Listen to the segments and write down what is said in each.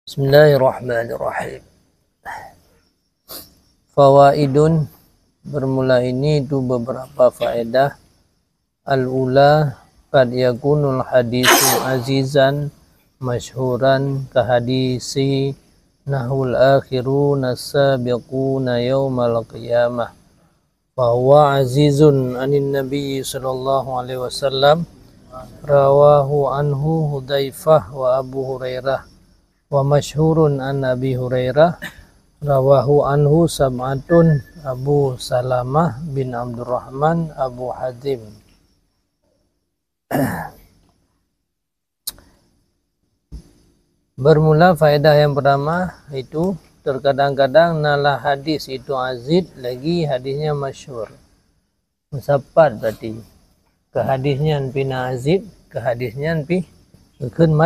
Bismillahirrahmanirrahim. Fawaidun, bermula ini itu beberapa faedah. Al-ula, qad yakunul hadisu azizan masyhuran kahadisi nahul akhiruna sabiquna yawmal qiyamah. Fahuwa azizun anin nabi sallallahu alaihi wasallam, rawahu anhu Hudzaifah wa Abu Hurairah. Wa masyhurun an Abi Hurairah, rawahu anhu sab'atun Abu Salamah bin Abdurrahman Abu Hatim. Bermula faedah yang pertama itu terkadang-kadang nalah hadis itu aziz lagi hadisnya masyhur. Musapat berarti ke hadisnya pina aziz, ke hadisnya pi keun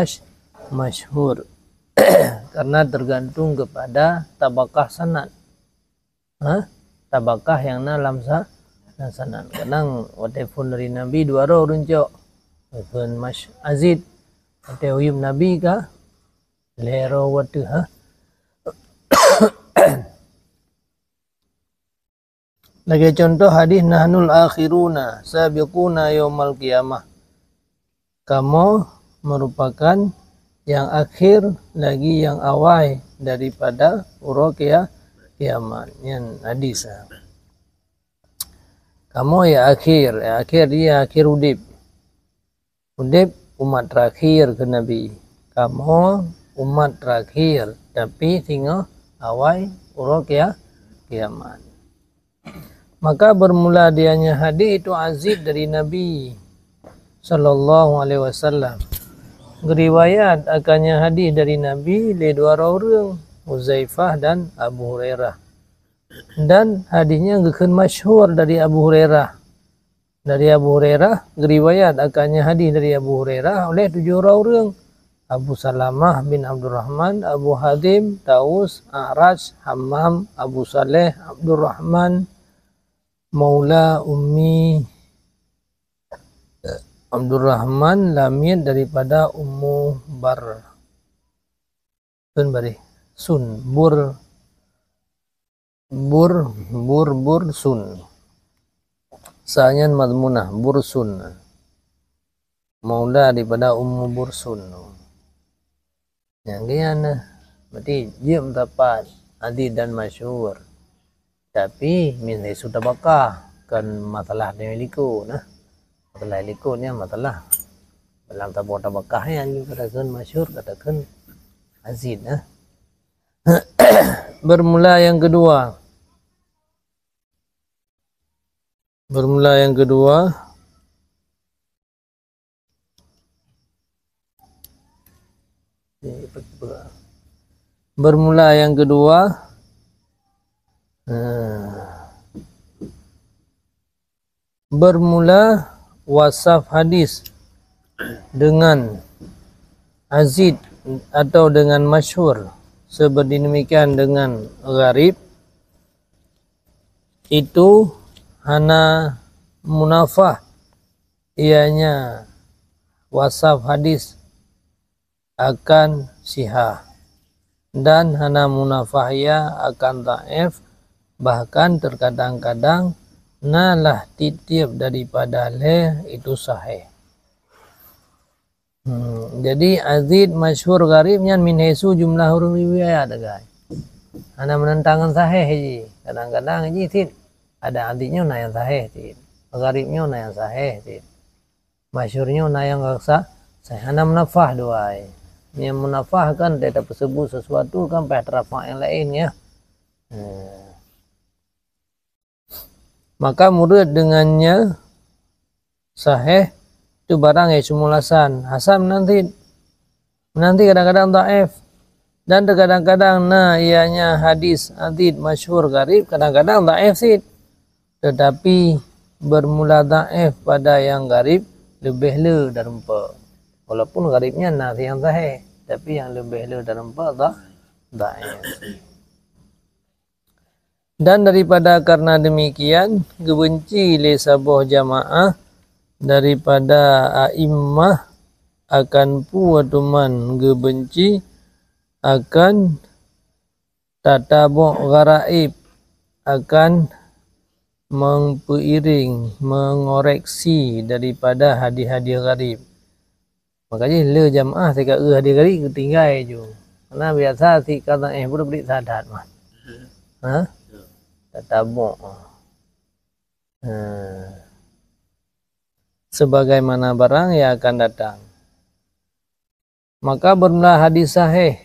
masyhur. Karena tergantung kepada tabakah sanad. Tabakah yang dalam sanad. Kadang walaupun dari Nabi dua orang runcok, walaupun azid, walaupun uyub Nabi kah, lero watu Lagi contoh hadis nahnul akhiruna sabiquna yaumal qiyamah. Kamu merupakan yang akhir lagi yang awal daripada uruk kiamat. Yang hadis. Kamu ya akhir dia akhir udip. Udip umat terakhir ke Nabi. Kamu umat terakhir tapi tinggal awal uruk kiamat. Maka bermula dianya hadis itu aziz dari Nabi sallallahu alaihi wasallam. Riwayat akannya hadis dari Nabi le dua orang, Hudzaifah dan Abu Hurairah. Dan hadisnya gekeun masyhur dari Abu Hurairah. Dari Abu Hurairah, riwayat akannya hadis dari Abu Hurairah oleh 7 orang. Abu Salamah bin Abdurrahman, Abu Hatim, Taus, A'raj, Hammam, Abu Saleh, Abdurrahman, Maula Ummi Abdurrahman lamid daripada Ummu Bar Sun Bur Sun Sa'nyan madmunah Bursun Maula daripada Ummu Bursun. Yang kiana berarti dia mendapat adid dan masyhur. Tapi min sudah bakah kan masalah demiliko nah. Masalah likutnya masalah dalam tabakah yang katakan masyhur katakan aziz. Bermula yang kedua bermula yang kedua bermula wasaf hadis dengan aziz atau dengan masyhur seperti demikian dengan gharib itu hana munafah, ianya wasaf hadis akan sihah dan hana munafahnya akan dhaif, bahkan terkadang-kadang nalah titip daripada leh itu sahih. Jadi aziz masyhur gharibnya min haisu jumlah huruf riwayat guys. Ana menentangkan sahih ji. Kadang-kadang ji tid ada aziznya na yang sahih tid. Gharibnya na yang sahih tid. Masyhurnya na yang sah. Saya ana munafah dua. Yang munafah kan tidak tersebut sesuatu kan pada terapa yang lain ya. Maka murid dengannya sahih itu barang yang sumulasan. Hasan nanti kadang-kadang dhaif dan kadang-kadang ianya hadis aziz masyhur gharib kadang-kadang dhaif sih. Tetapi bermula dhaif pada yang gharib lebih le darempa. Walaupun gharibnya yang sahih tapi yang lebih le darempa dhaif. Dan daripada karena demikian gebenci le sabuh jamaah daripada a'immah akan puatuman gebenci akan tatabu' gharaib, akan mempeiring, mengoreksi daripada hadis-hadis gharib. Makanya le jamaah tika hadis gharib ketinggal je. Karena biasa si kata pun beri sadat mah. Ha? Tatabu'. Sebagaimana barang yang akan datang. Maka bermula hadis sahih.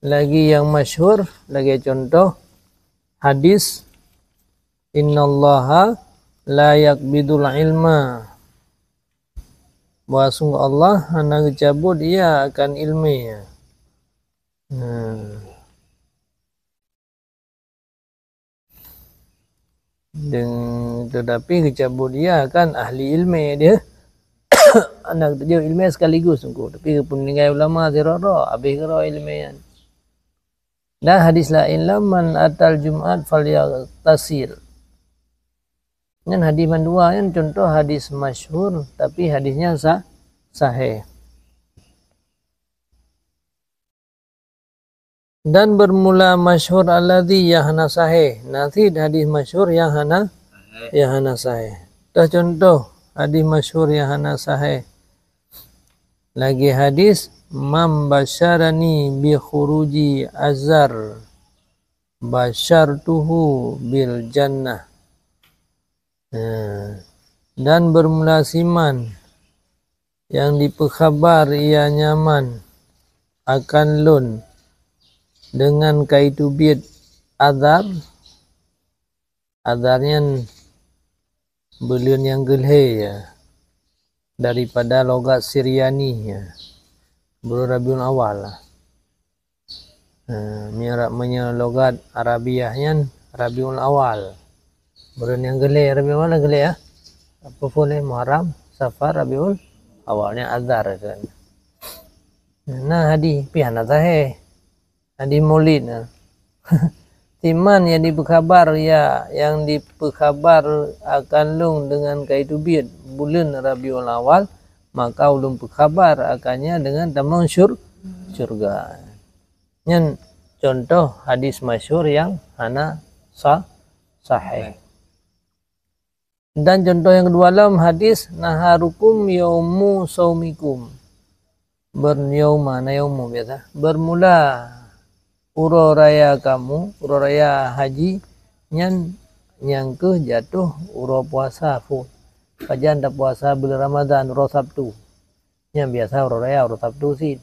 Lagi yang masyhur, lagi contoh hadis innallaha la yakbidul ilma. Bahwa sungguh Allah hendak cabut ia akan ilminya. Tetapi kecabut dia kan ahli ilmu dia. Anak dia ilmu sekaligus sungguh. Tapi peninggal ulama zirara habis kira ilmian. Dan hadis lain man atal Jumat falyatasil. Ini hadis mandua yang contoh hadis masyhur tapi hadisnya sahih. Dan bermula masyhur alladhi yahana sahih. Nanti hadis masyhur yang hana sahih. Dah contoh hadis masyhur yang hana sahih. Lagi hadis man basyarani bi khuruji azar basyartuhu bil jannah. Dan bermula siman yang diperkhabar ia nyaman akan lun dengan kaitu bid azar, azarnya belian yang gelhe ya, daripada logat Syriani ya, Rabiul Awal lah. Logat Arabiahnya Rabiul Awal. Bulan yang gelhe Rabiul Awal gelhe ya. Apa boleh Muharram, Safar, Rabiul Awalnya azar kan. Nah hadis pihana sahih. Hadis Maulid. Timan yang diperkhabar ya, yang diperkhabar akan lung dengan kaitu bid bulan Rabiul Awal, maka ulun berkhabar akannya dengan tamang syurga. Yang contoh hadis masyhur yang hana sahih. Dan contoh yang kedua dalam hadis naharukum yaumu saumikum. Beryauma na yaumu biasa. Bermula uro raya kamu, uro raya haji yang ke jatuh uro puasa fu. Kajian tak puasa bulan Ramadan uro Sabtu. Yang biasa uro raya uro Sabtu sih.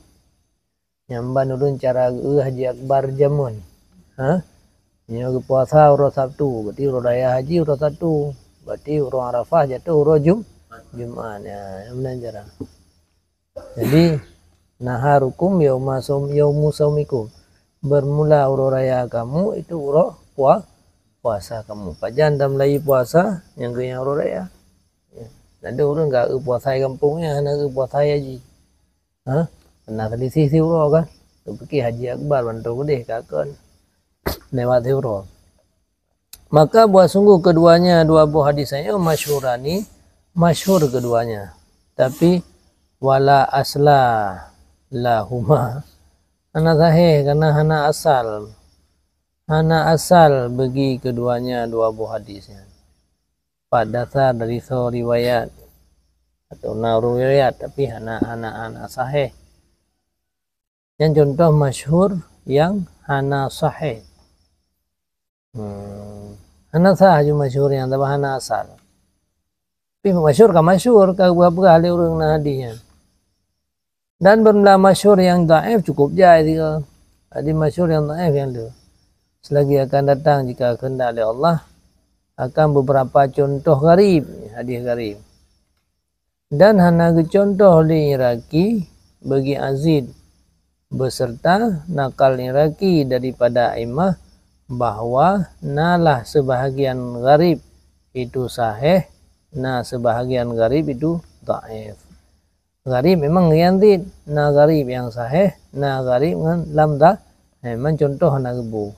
Yang banulun cara haji akbar jamun. Yang puasa uro Sabtu, berarti uro raya haji uro Sabtu. Berarti uro Arafah jatuh uro Jumat. Ya, benar. Jadi naharukum yaumu saumikum. Bermula uro raya kamu itu uro puasa kamu. Kajian dalam lagi puasa yang ke yang uro raya. Ada orang enggak puasa kampungnya, nak puasa haji. Pernah tadi sisi uro kan. Pergi haji akbar bantu gede kakon. Lewat uro. Maka buat sungguh keduanya dua buah hadis saya masyhurani, masyhur keduanya. Tapi wala asla lahuma. Hana sahih karena hana asal. Hana asal bagi keduanya dua buah hadisnya. Pada dasar dari riwayat atau riwayat tapi hana sahih. Yang contoh masyhur yang hana sahih. Hana sahih masyhur yang tapi hana asal. Tapi masyhur kan masyhur ke berapa kali orang nak hadisnya. Dan bermula masyhur yang dhaif cukup jai dia. Hadis masyhur yang dhaif yang dia. Selagi akan datang jika kehendak oleh Allah akan beberapa contoh gharib, hadis gharib. Dan hana contoh li Iraki bagi Azid beserta nakal Iraki daripada imah bahwa nalah sebahagian gharib itu sahih, nah sebahagian gharib itu dhaif. Gharib memang riantid, nah gharib yang sahih, nah gharib dengan lamdah. Memang contoh hana gebu.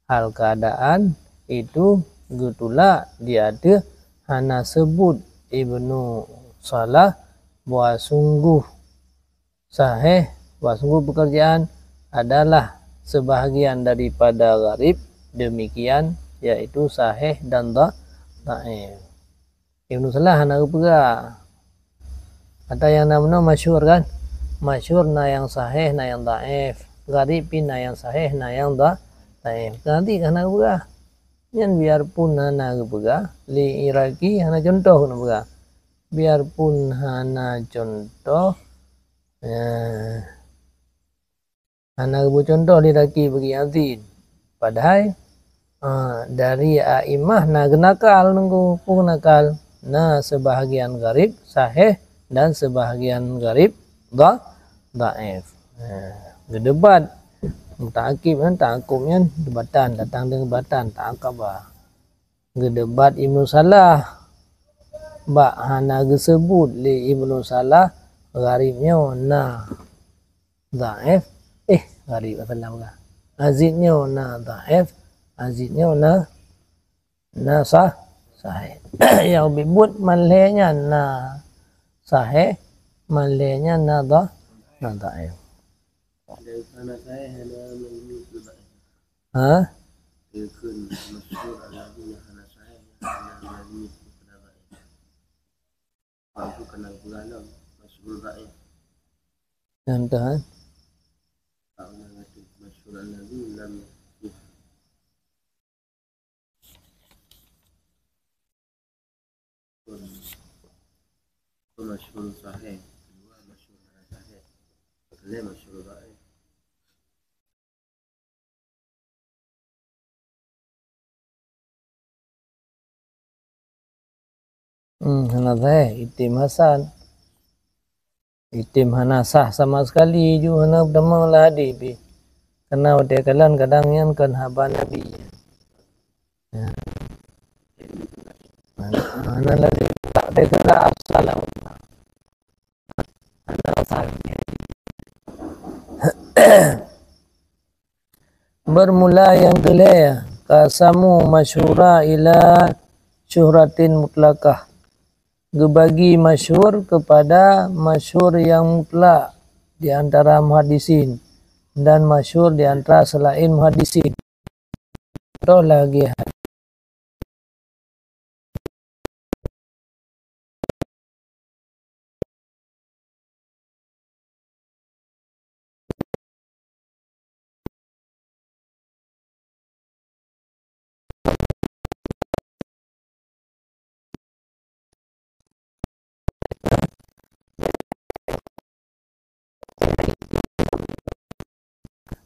Hal keadaan itu gitulah dia ada hana sebut Ibnu Salah bahwa sungguh sahih bahwa sungguh pekerjaan adalah sebahagian daripada gharib, demikian yaitu sahih dan dhaif. Ibnu Salah nak pega ada yang namanya masyhur kan, masyhur na yang sahih na yang dhaif, gharib na yang sahih na yang dhaif. Nanti kana pega yan biarpun hana pega li iraki hana contoh na pega, biarpun hana contoh hana contoh li iraki bagi azin, padahal dari aimah na genakal nunggu pun nakal na sebahagian gharib sahih dan sebahagian gharib dhaif. Gedebat takib kan takumnya debatan datang dengan debatan takabah. Gedebat Ibnu Salah bak hana gesebut li Ibnu Salah gharibnya na dhaif gharib salah azidnya na dhaif azidnya na sahih. Yang bibut malenya na sahih, malenya na dhaif. Ha? Contoh masyhur sahih, kedua masyhur sahih, ketiga masyhur dhaif. Hana sahih, itim hasan, itim hana sah sama sekali ju hana pertama lah hadis. Karena dia kalan kadang yang kan haba Nabi. Hana lagi tak ada kata asal bermula yang kelih kasamu masyhura ila syuhratin mutlakah, gebagi masyhur kepada masyhur yang mutlak di antara muhaddisin dan masyhur di antara selain muhaddisin. Contoh lagi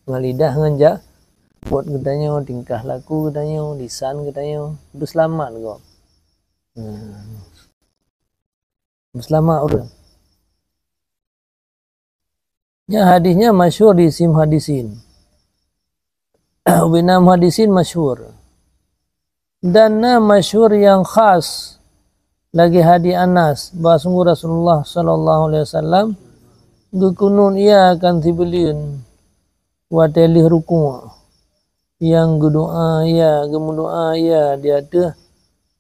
ngalidah ngenjak buat katanya tingkah laku katanya lisan katanya berselamat kok. Berselamat orang. Ya hadisnya masyhur di sim hadisin. Bina hadisin masyhur. Dan masyhur yang khas lagi hadis Anas bahwa sungguh Rasulullah sallallahu alaihi wasallam gekunun ia akan tibeliun watelih ruku' yang gedoa ya gemudoa ya dia ada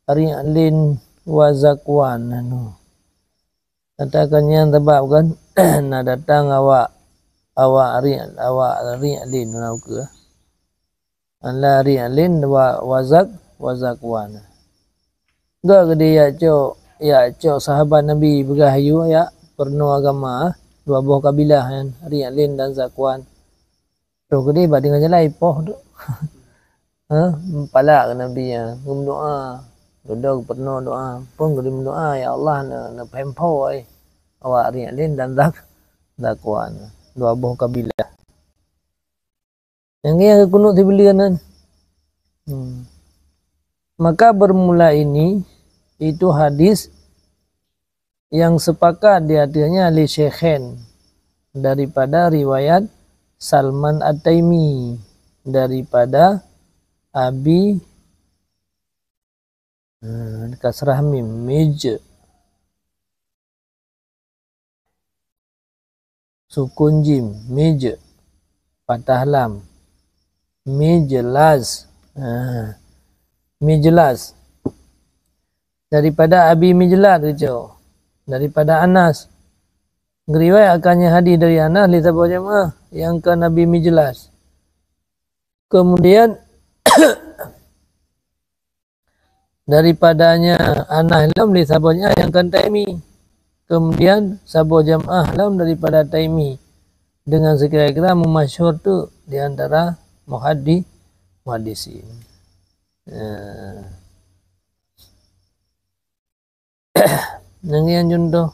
hari alin wa zakwan anu katakannya sebab kan nak datang awak hari alin nau ke ala hari alin wa zakwan enggak gede ya cok sahabat Nabi bergahayu ya pernu agama dua buah kabilah kan hari alin dan zakwan. Tu gede ba dengan jalan ipoh tu. Palak Nabi ya, ngum doa. Duduk penuh doa. Pun gede doa ya Allah na pempo ai. Awak rialin dan zakwan. Dua buah kabilah. Yang dia kunut dibelian kan. Maka bermula ini itu hadis yang sepakat di hatinya li Syekhain daripada riwayat Salman At-Taimi daripada Abi kasrah mim mij sukun jim mij patah lam mijlas mijlas daripada Abi Mijlas itu daripada Anas Ngeriwayatkannya hadis dari Anas li sahabat jamaah yang ke Nabi Mijlas. Kemudian daripadanya Anas lam li sahabatnya yang kan Taimi. Kemudian sahabat jamaah lam daripada Taimi. Dengan sekira-kira memasyhur tu di antara muhaddisin. Yang contoh.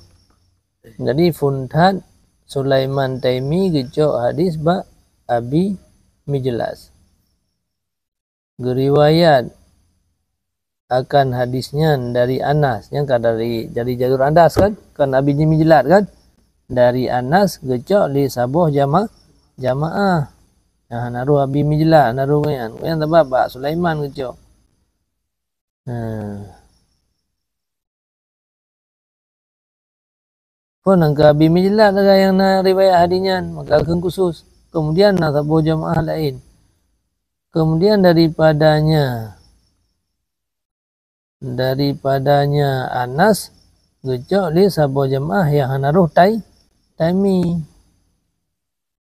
Jadi funtat Sulaiman Taimi gejok hadis ba Abi Mijlas. Geriwayat akan hadisnya dari Anas yang kan dari jalur Anas kan Abi Mijlas kan. Dari Anas gecok li sabuh jamaah. Nah, naruh Abi Mijlas, naruh yang tabak Pak Sulaiman gecok. Pun angka Abi Mijlas ada yang riwayat hadisnya, maka akan khusus. Kemudian sabuh jamaah lain. Kemudian daripadanya Anas gecok li sabuh jamaah yang naruh Taimi.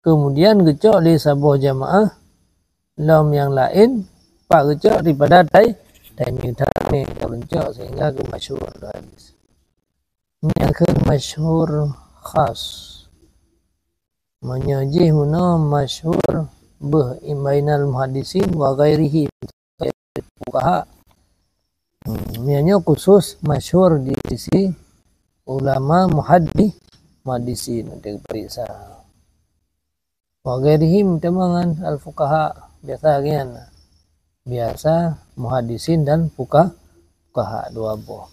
Kemudian gecok li sabuh jamaah lam yang lain pak gecok daripada Taimi terbencok sehingga ke masyhur hadis. Ini akan masyhur khas. Menyajih mana masyhur bainal muhaddisin wa ghairihi fuqaha. Ini hanya khusus masyhur di sisi ulama muhaddisin untuk periksa. Wa ghairihim temangan al-fuqaha biasa muhaddisin dan fuqaha dua buah.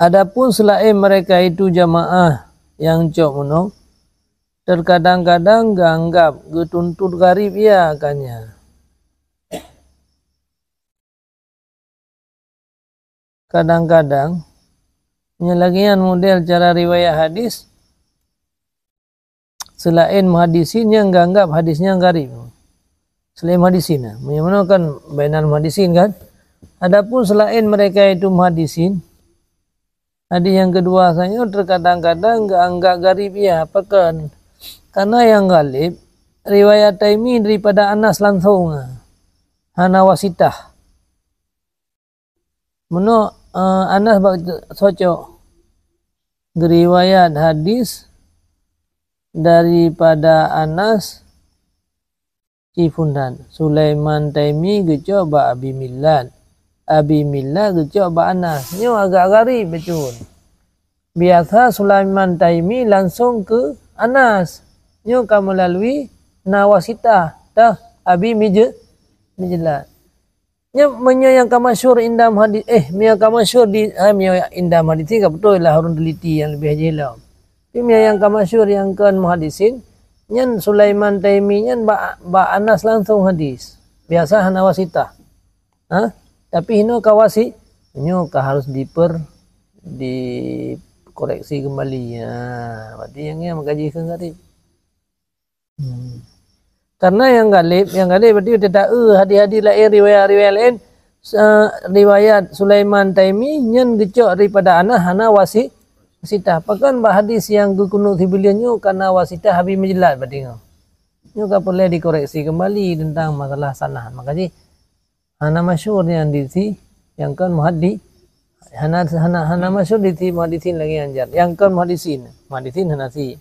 Adapun selain mereka itu jamaah yang cok menung, terkadang-kadang ganggap getuntut garib ya akannya. Kadang-kadang penyelagian model cara riwayat hadis selain muhadisin yang ganggap hadisnya garib. Selain muhadisin, bagaimana kan bainal muhadisin kan? Adapun selain mereka itu muhadisin, hadis yang kedua saya terkadang-kadang enggak garib ya, apakan? Karena yang galib riwayat Taimi daripada Anas langsung. Hana wasitah. Meno Anas socok riwayat hadis daripada Anas Cifundan. Sulaiman Taimi gecok ba Abi Milad. Abi Millah gecok ba Anas. Ini agak garib betul. Biasa Sulaiman Taimi langsung ke Anas. Ini kamu melalui nawasitah. Dah Abi Mijlas. Ini yang kamasyur indam hadis. Yang kamasyur di indam hadis ini betul lah harun teliti yang lebih jelas. Ini yang kamasyur yang kan muhadisin. Nyan Sulaiman Taimi nyan ba Anas langsung hadis. Biasa nawasitah. Tapi ini kawasi, ini harus dikoreksi kembali ya. Berarti yang mengkaji garib. Karena yang galib berarti tidak hadis-hadis lain riwayat lain riwayat Sulaiman Taimi nyen gecok daripada Hana wasitah. Pakan bah hadis yang kuno tibiliannya karena wasitah Abi Mijlas berarti. Ini boleh dikoreksi kembali tentang masalah sanad. Makanya hana masyhur yang diti yang kan muhaddis hana masyhur diti muhaddisin lagi anjar yang kan muhaddisin hanasi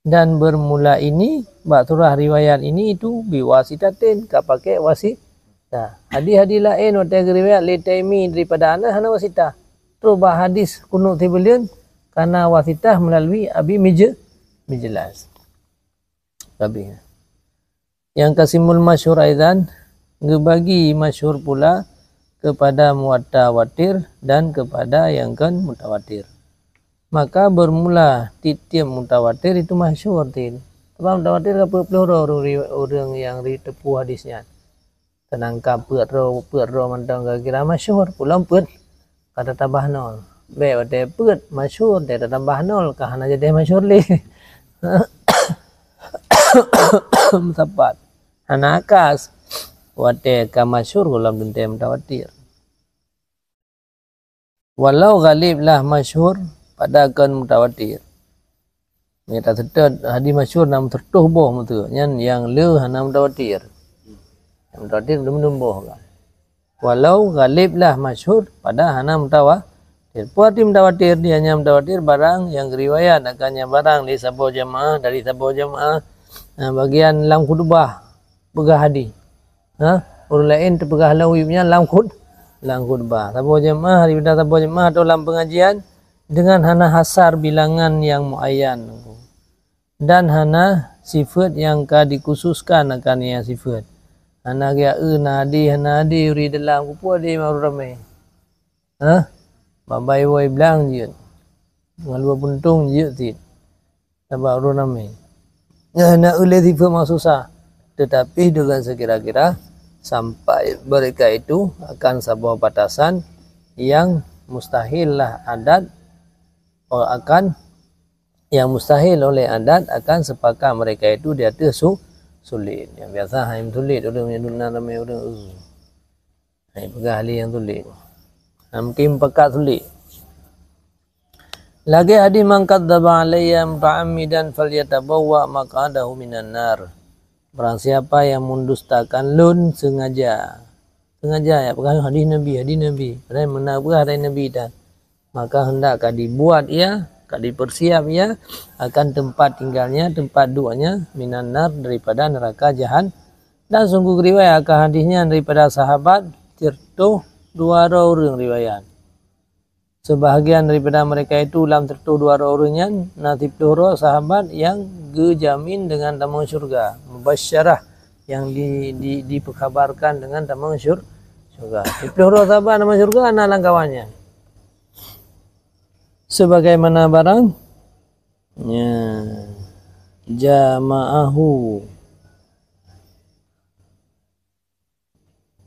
dan bermula ini baturah riwayat ini itu biwasitatin ka pakai wasitah hadis-hadis lain wata riwayat li Taimi daripada Anas hana wasitah terus bah hadis kuno tibelian karena wasitah melalui Abi Mijlas tapi yang kasimul masyhur aidan ngebagi masyhur pula kepada mutawatir dan kepada yang kan mutawatir. Maka bermula tiap mutawatir itu masyhur tin. Sebab mutawatir kapur orang yang ditepu hadisnya. Tenangkap peut ro mantang kira masyhur pulang peut pada tambah nol. Be wate put masyhur dia tambah nol kah hana jadi masyhur li. Tepat. Hana akas wate ka masyhur ulam dunte mutawatir. Walau ghalib lah masyhur pada kan mutawatir. Ni tak tertud hadis masyhur nam tertuh boh mutu nyan yang le hana mutawatir. Yang mutawatir belum boh kan. Walau ghalib lah masyhur pada hana mutawatir. Puati mutawatir dia hanya mutawatir barang yang riwayat akannya barang di sabu jamaah dari sabu jamaah bagian lam khutbah pegah hadis. Orang lain terpegah lawibnya lam khutbah. Sabu jamaah daripada sabu jamaah atau lam pengajian dengan hana hasar bilangan yang muayyan dan hana sifat yang dikhususkan akan yang sifat. Hana dia nadi hana di uri dalam kupu di maru ramai. Babai woi belang je. Ngalua puntung je tit. Sebab orang ramai. Nak oleh sifat memang susah. Tetapi dengan sekira-kira sampai mereka itu akan sebuah batasan yang mustahil lah adat akan yang mustahil oleh adat akan sepakat mereka itu dia tu sulit. Yang biasa haim sulit orang yang dunia ramai orang hai pegah ahli yang sulit. Mungkin pekat sulit. Lagi hadis man kadzdzaba alayya muta'ammidan falyatabawwa maq'adahu minan nar. Barang siapa yang mendustakan lun sengaja ya pegang hadis Nabi padahal mana pegah hadis Nabi dah. Maka hendakkah dibuat ia, dipersiap ia akan tempat tinggalnya, tempat duanya minan nar daripada neraka jahan. Dan sungguh riwayat akan hadisnya daripada sahabat tertuh 2 orang riwayat. Sebahagian daripada mereka itu dalam tertuh 2 orangnya natib doro sahabat yang gejamin dengan taman syurga, mubasyarah yang diperkabarkan dengan taman syurga. Doro sahabat taman syurga anak langkawannya. Sebagaimana barang jama'ahu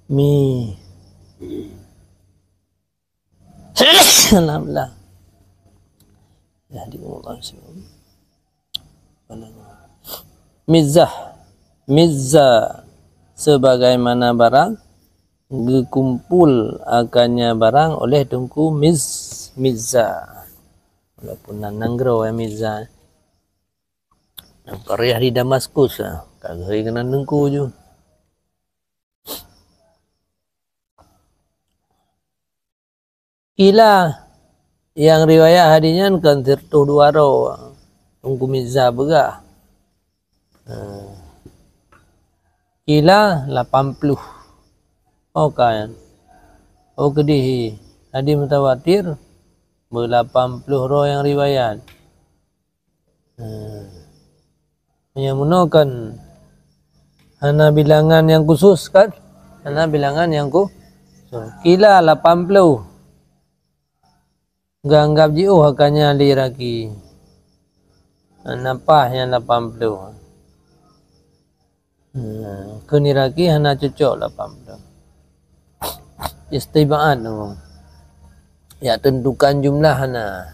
mi alhamdulillah ya di Allah mizah sebagaimana barang dikumpul akannya barang oleh tungku mizah walaupun nanggro ya mizah karya di Damaskus kagak kena tungku je. Kila yang riwayat hadisnya kan tertuh 2 orang tunggu mizah begah. Kila 80. Kan. Kedih hadis mutawatir ber-80 orang yang riwayat. Yang menakan hana bilangan yang khusus kan? Hana bilangan yang kila 80. Ganggap jiu hakanya liraki. Napah yang 80. Keniraki hana cocok 80. Istibaan dong. Ya tentukan jumlah hana.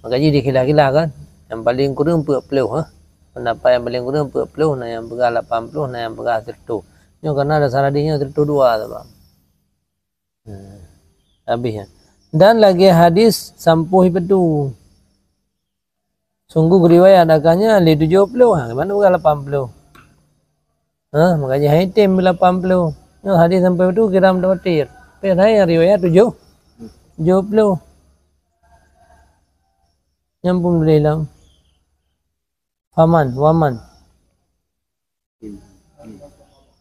Makanya dikila-kila kan. Yang paling kurang 40. Pendapat yang paling kurang 40. Nah yang berah 80. Nah yang berah 30. Ini karena ada saradihnya 32 tu bang. Habisnya. Dan lagi hadis sampuh itu. Sungguh riwayat akannya li 70. Mana bukan 80. Makanya haitim 80. Hadis sampai itu kira mutawatir. Tapi saya riwayat 70. Yang pun bilang waman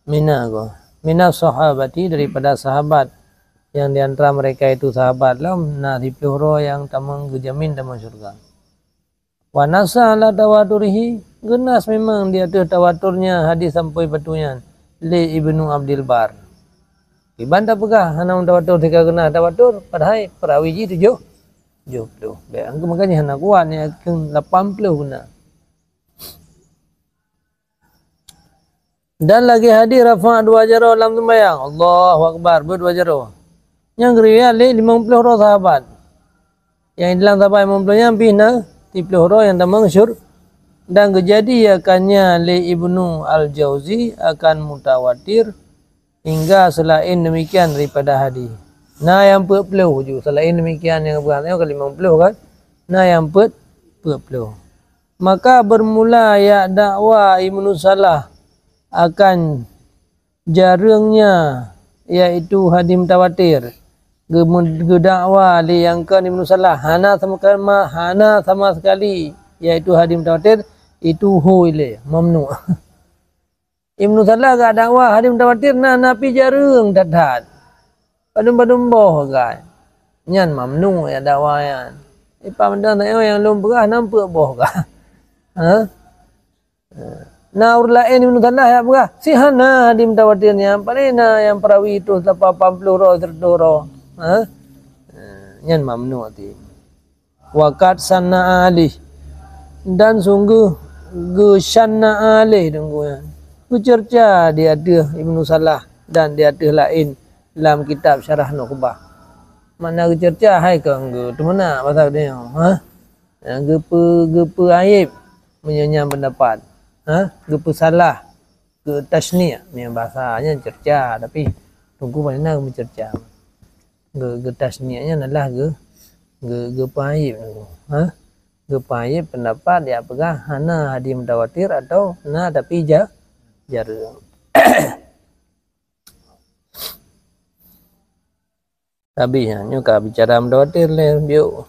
mina sahabati daripada sahabat yang diantara mereka itu sahabat lam nadipluhro yang tamang gejamin tamang syurga. Wa nasa ala tawadurihi genas memang dia tu tawaturnya hadis sampai batunya li Ibnu Abdul Bar. Ibanda pegah hana tawatur tika kena tawatur padahal perawiji 70. Baik makanya hana kuat ni 80 guna. Dan lagi hadis rafa' 2 jaro dalam sembahyang. Allahu akbar 2 jaro. Yang riwayat le 50 orang sahabat. Yang dalam sahabat 50 yang bina 30 orang yang dah masyhur dan kejadiannya le Ibnu Al-Jauzi akan mutawatir hingga selain demikian daripada hadis. Nah yang 40 je selain demikian yang berapa kali 50 kan. Nah yang 40. Maka bermula ya dakwah Ibnu Salah akan jarangnya iaitu hadis mutawatir. Gedakwa li yang kan Ibnu Salah hana sama sekali iaitu hadis mutawatir itu huile mamnu. Ibnu Salah gak dakwah hadis mutawatir napi jarang dadat. Padum boh kan. Nyan mamnu ya dakwah yan. Ipa benda yang lum berah nampak boh kan. Ha? Na urlain Ibnu Salah ya berah. Sihana hadis mutawatirnya palena yang perawi itu 80 roh 100 roh. Ha? Nyan mamnu ati. Waqat sanna alih dan sungguh gesanna alih dengguan. Bercerca dia ada Ibnu Salah dan dia ada lain dalam kitab Syarah Nuqbah. Mana bercerca hai kang tu mana pasal dia. Ha? Gepe aib menyanyang pendapat. Ha? Gepe salah ke tasni' ni bahasanya cerca tapi tunggu mana mencerca. Tasni'nya adalah gepaib. Ha? Gepaib pendapat dia pegang hana hadis mutawatir atau na tapi jarang. Tapi hanya ka bicara mutawatir le biu.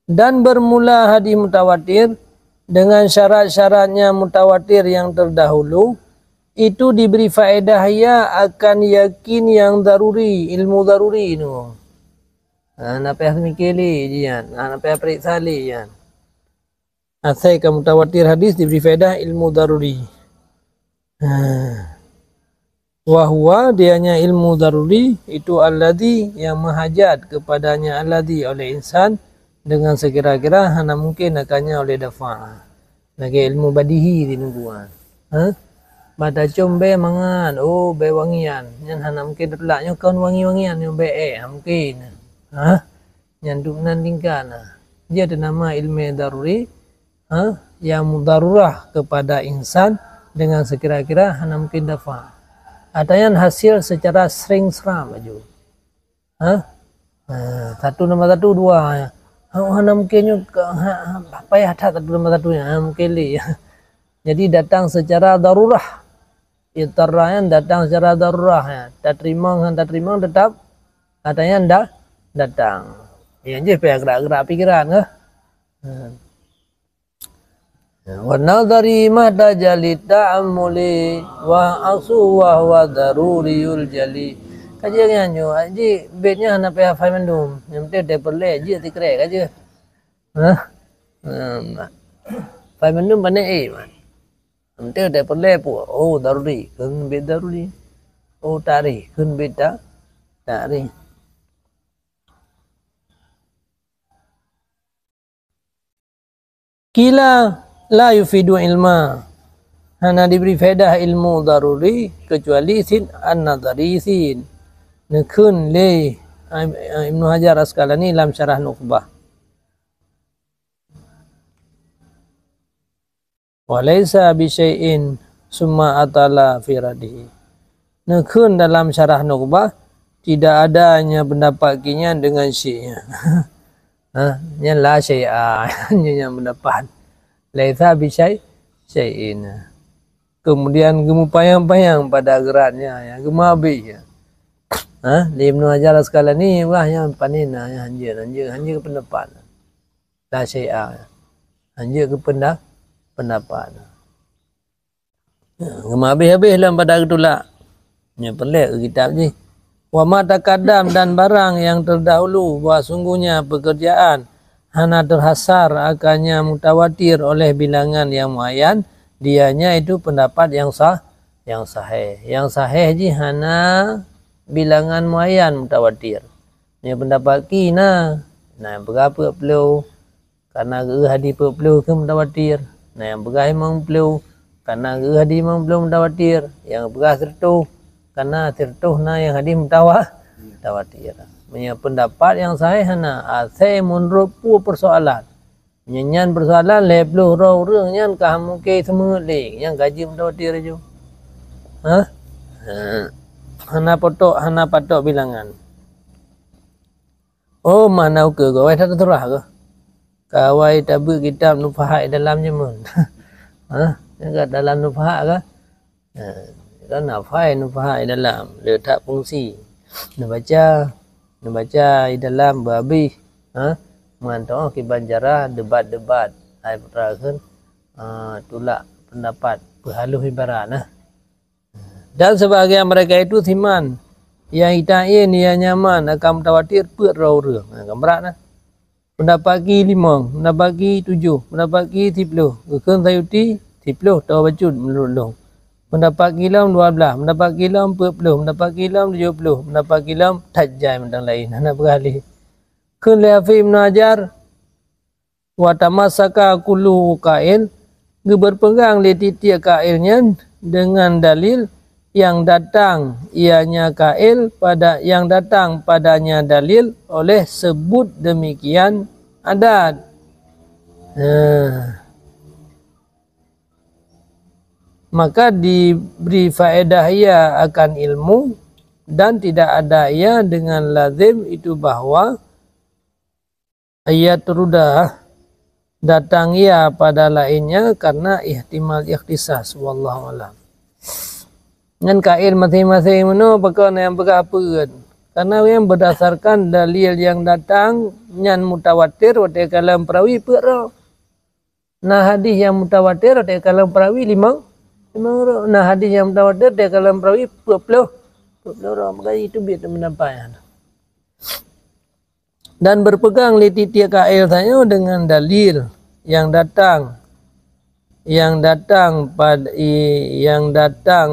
Dan bermula hadis mutawatir dengan syarat-syaratnya mutawatir yang terdahulu itu diberi faedah ya akan yakin yang daruri, ilmu daruri tu. Nak payah mikirli jian, nak payah periksa li jian. Asai ka mutawatir hadis diberi faedah ilmu daruri. Wa huwa dianya ilmu daruri itu alladhi yang mahajat kepadanya alladhi oleh insan dengan sekira-kira hana mungkin akannya oleh dafa'. Lagi ilmu badihi di nungguan. Bada combe mangan, oh be wangian. Nyan hana mungkin telaknya kaun wangi-wangian yang be mungkin. Ha? Nyan duk nandingkan. Dia ada nama ilmu daruri, yang mudarurah kepada insan dengan sekira-kira hana mungkin dafa'. Adanya hasil secara sering seram aja. Satu nombor satu dua. Hana mungkinnya payah tak satu nombor satu ya mungkin li. Jadi datang secara darurah. Itarayan datang secara darurah ya. Tak terima tetap katanya dah datang. Ya je payah gerak-gerak pikiran ke. Wa nadari mata jali ta'amuli wa asu wa huwa daruriyul jali. Kajian nyo aji bednya hana payah faham mendum. Yang penting dia perle je tikrek aja. Faham mendum pandai man. Nanti dia perle pu. Oh daruri, kun bed daruri. Oh tari, kun beda tari. Kila la yufidu ilma. Hana diberi faedah ilmu daruri kecuali sin an-nadari sin. Nekun le Ibnu Hajar Asqalani dalam Syarah Nuqbah. Walaysa bisyai'in summa atala firadihi. Nekun dalam Syarah Nuqbah tidak adanya pendapat kinyan dengan syi'nya. Yang la syai'a yang pendapat. Laisa bisyai'in. Kemudian gemu payang-payang pada geraknya yang gemabi ya. Di Ibnu Hajar Asqalani wah yang panina yang hanja ke pendapat. La syai'a. Hanja ke pendapat. Habis-habis dalam pada itulah. Ini pelik ke kitab ni. Wa ma taqaddam dan barang yang terdahulu bahwa sungguhnya pekerjaan hana terhasar akannya mutawatir oleh bilangan yang muayyan, dianya itu pendapat yang sahih. Yang sahih ji hana bilangan muayyan mutawatir. Ini pendapat kina. Nah, berapa perlu karena hadis perlu ke mutawatir. Nah, yang berah memang perlu karena hadis memang belum mutawatir. Yang berah sertu karena tirtuhna yang hadis mutawatir. Punya pendapat yang sahih hana asai menurut persoalan. Nyanyian persoalan lebih orang yang kamu ke semua leh yang gaji mutawatir je. Ha? Hana patok bilangan. Oh mana ke kawai tak terah ke? Kawai tabu kitab nufahak dalamnya mun. Ha? Yang dalam nufahak ke? Kan nufahak dalam letak fungsi. Nak baca di dalam babi, mantau ke banjara debat-debat, ai perakan tulak pendapat berhaluh ibarat Dan sebahagian mereka itu siman yang itain yang nyaman akan mutawatir perau-rau. Gambaran pendapat ki 5, pendapat ki 7, pendapat ki 10, keun sayuti 10 tahu bacun melulung. Pendapat kilam 12, pendapat kilam 40, pendapat kilam 70, pendapat kilam tajai mentang lain. Anak beralih. Kun lihafi menajar wa tamassaka kullu qail berpegang li titik kailnya dengan dalil yang datang ianya kail pada yang datang padanya dalil oleh sebut demikian adat. Maka diberi faedah ia akan ilmu dan tidak ada ia dengan lazim itu bahwa ayat terudah datang ia pada lainnya karena ihtimal ikhtisas wallahu alam. Dengan kail masing-masing mana perkara yang berapa karena yang berdasarkan dalil yang datang yang mutawatir wa kalam perawi perau. Nah hadis yang mutawatir wa kalam perawi 5 nah hadis yang mutawatir dia kalam perawi 20 orang maka itu biar mendapat dan berpegang li titik kail saya dengan dalil yang datang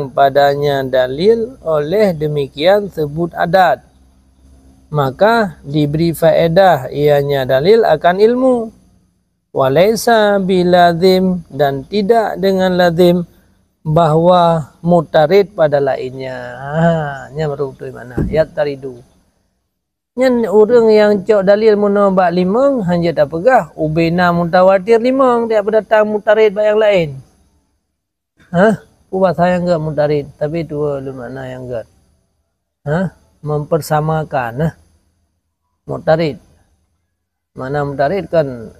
padanya dalil oleh demikian sebut adat maka diberi faedah ianya dalil akan ilmu walaisa bilazim dan tidak dengan lazim bahwa mutarid pada lainnya. Nya baru tu mana? Ayat taridu. Nyan orang yang cok dalil mun bak 5 hanya tak pegah ubena mutawatir 5 dia berdatang mutarid bak yang lain. Bahasa yang enggak mutarid tapi itu mana yang enggak. Mempersamakan mutarid. Mana mutarid kan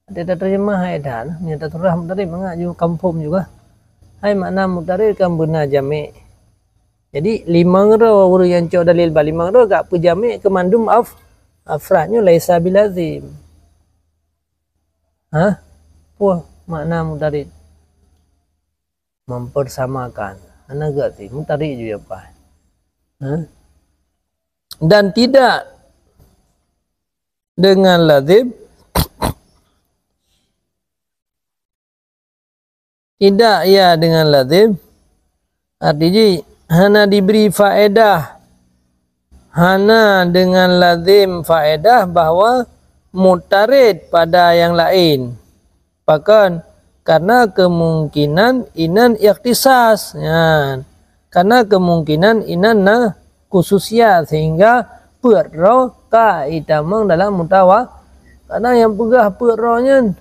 ada terjemah ayat nyata surah mutarid mengaju kampung juga. Hai makna mutarid kan benar jami'. Jadi 5 orang yang cok dalil ba 5 gak pu jami' ke mandum afradnya laisa bilazim. Puah makna mutarid mempersamakan. Ana gak sih mutarid juga apa? Dan tidak dengan lazim tidak ya dengan lazim artinya hana diberi faedah hana dengan lazim faedah bahwa mutarid pada yang lain bahkan karena kemungkinan inan ikhtisas karena kemungkinan inan khususnya sehingga perro kaitamang dalam mutawa karena yang pegah perronya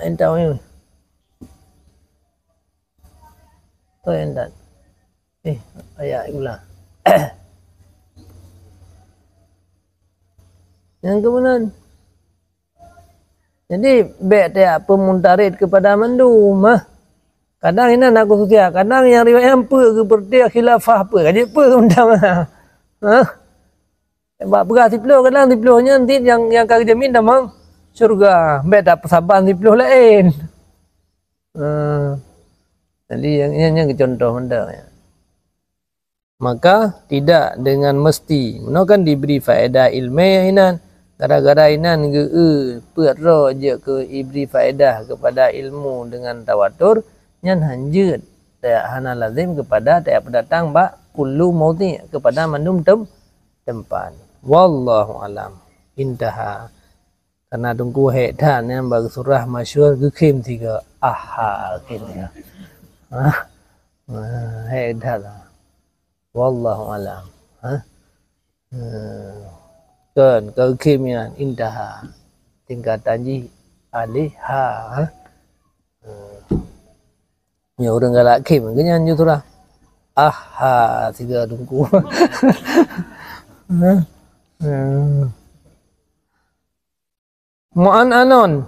entahnya endat. Ayat ulang. Yang kemudian jadi baik dia pemuntarid kepada mandum kadang ini nak khususnya kadang yang riwayat apa ke berdia khilafah apa jadi apa undang bak beras 10 kadang 10-nya nanti yang kau jamin damang surga baik tak persabaran 10 lain jadi yang contoh benda ya. Maka tidak dengan mesti. Mana kan diberi faedah ilmiah inan. Gara-gara inan perro je ke diberi faedah kepada ilmu dengan tawatur. Nyan hanjut. Tak hana lazim kepada tak pendatang bak kullu mauti kepada mandum tempat. Wallahu alam. Intaha. Karena tunggu hedan yang bagi surah masyhur kekim 3 aha akhirnya. Hai dah lah. Wallahu alam. Kan kekimian indah tingkatan ji alihha. Ya orang galak kim kenyan je tu lah. Aha tiga dungku. Mu'an anon.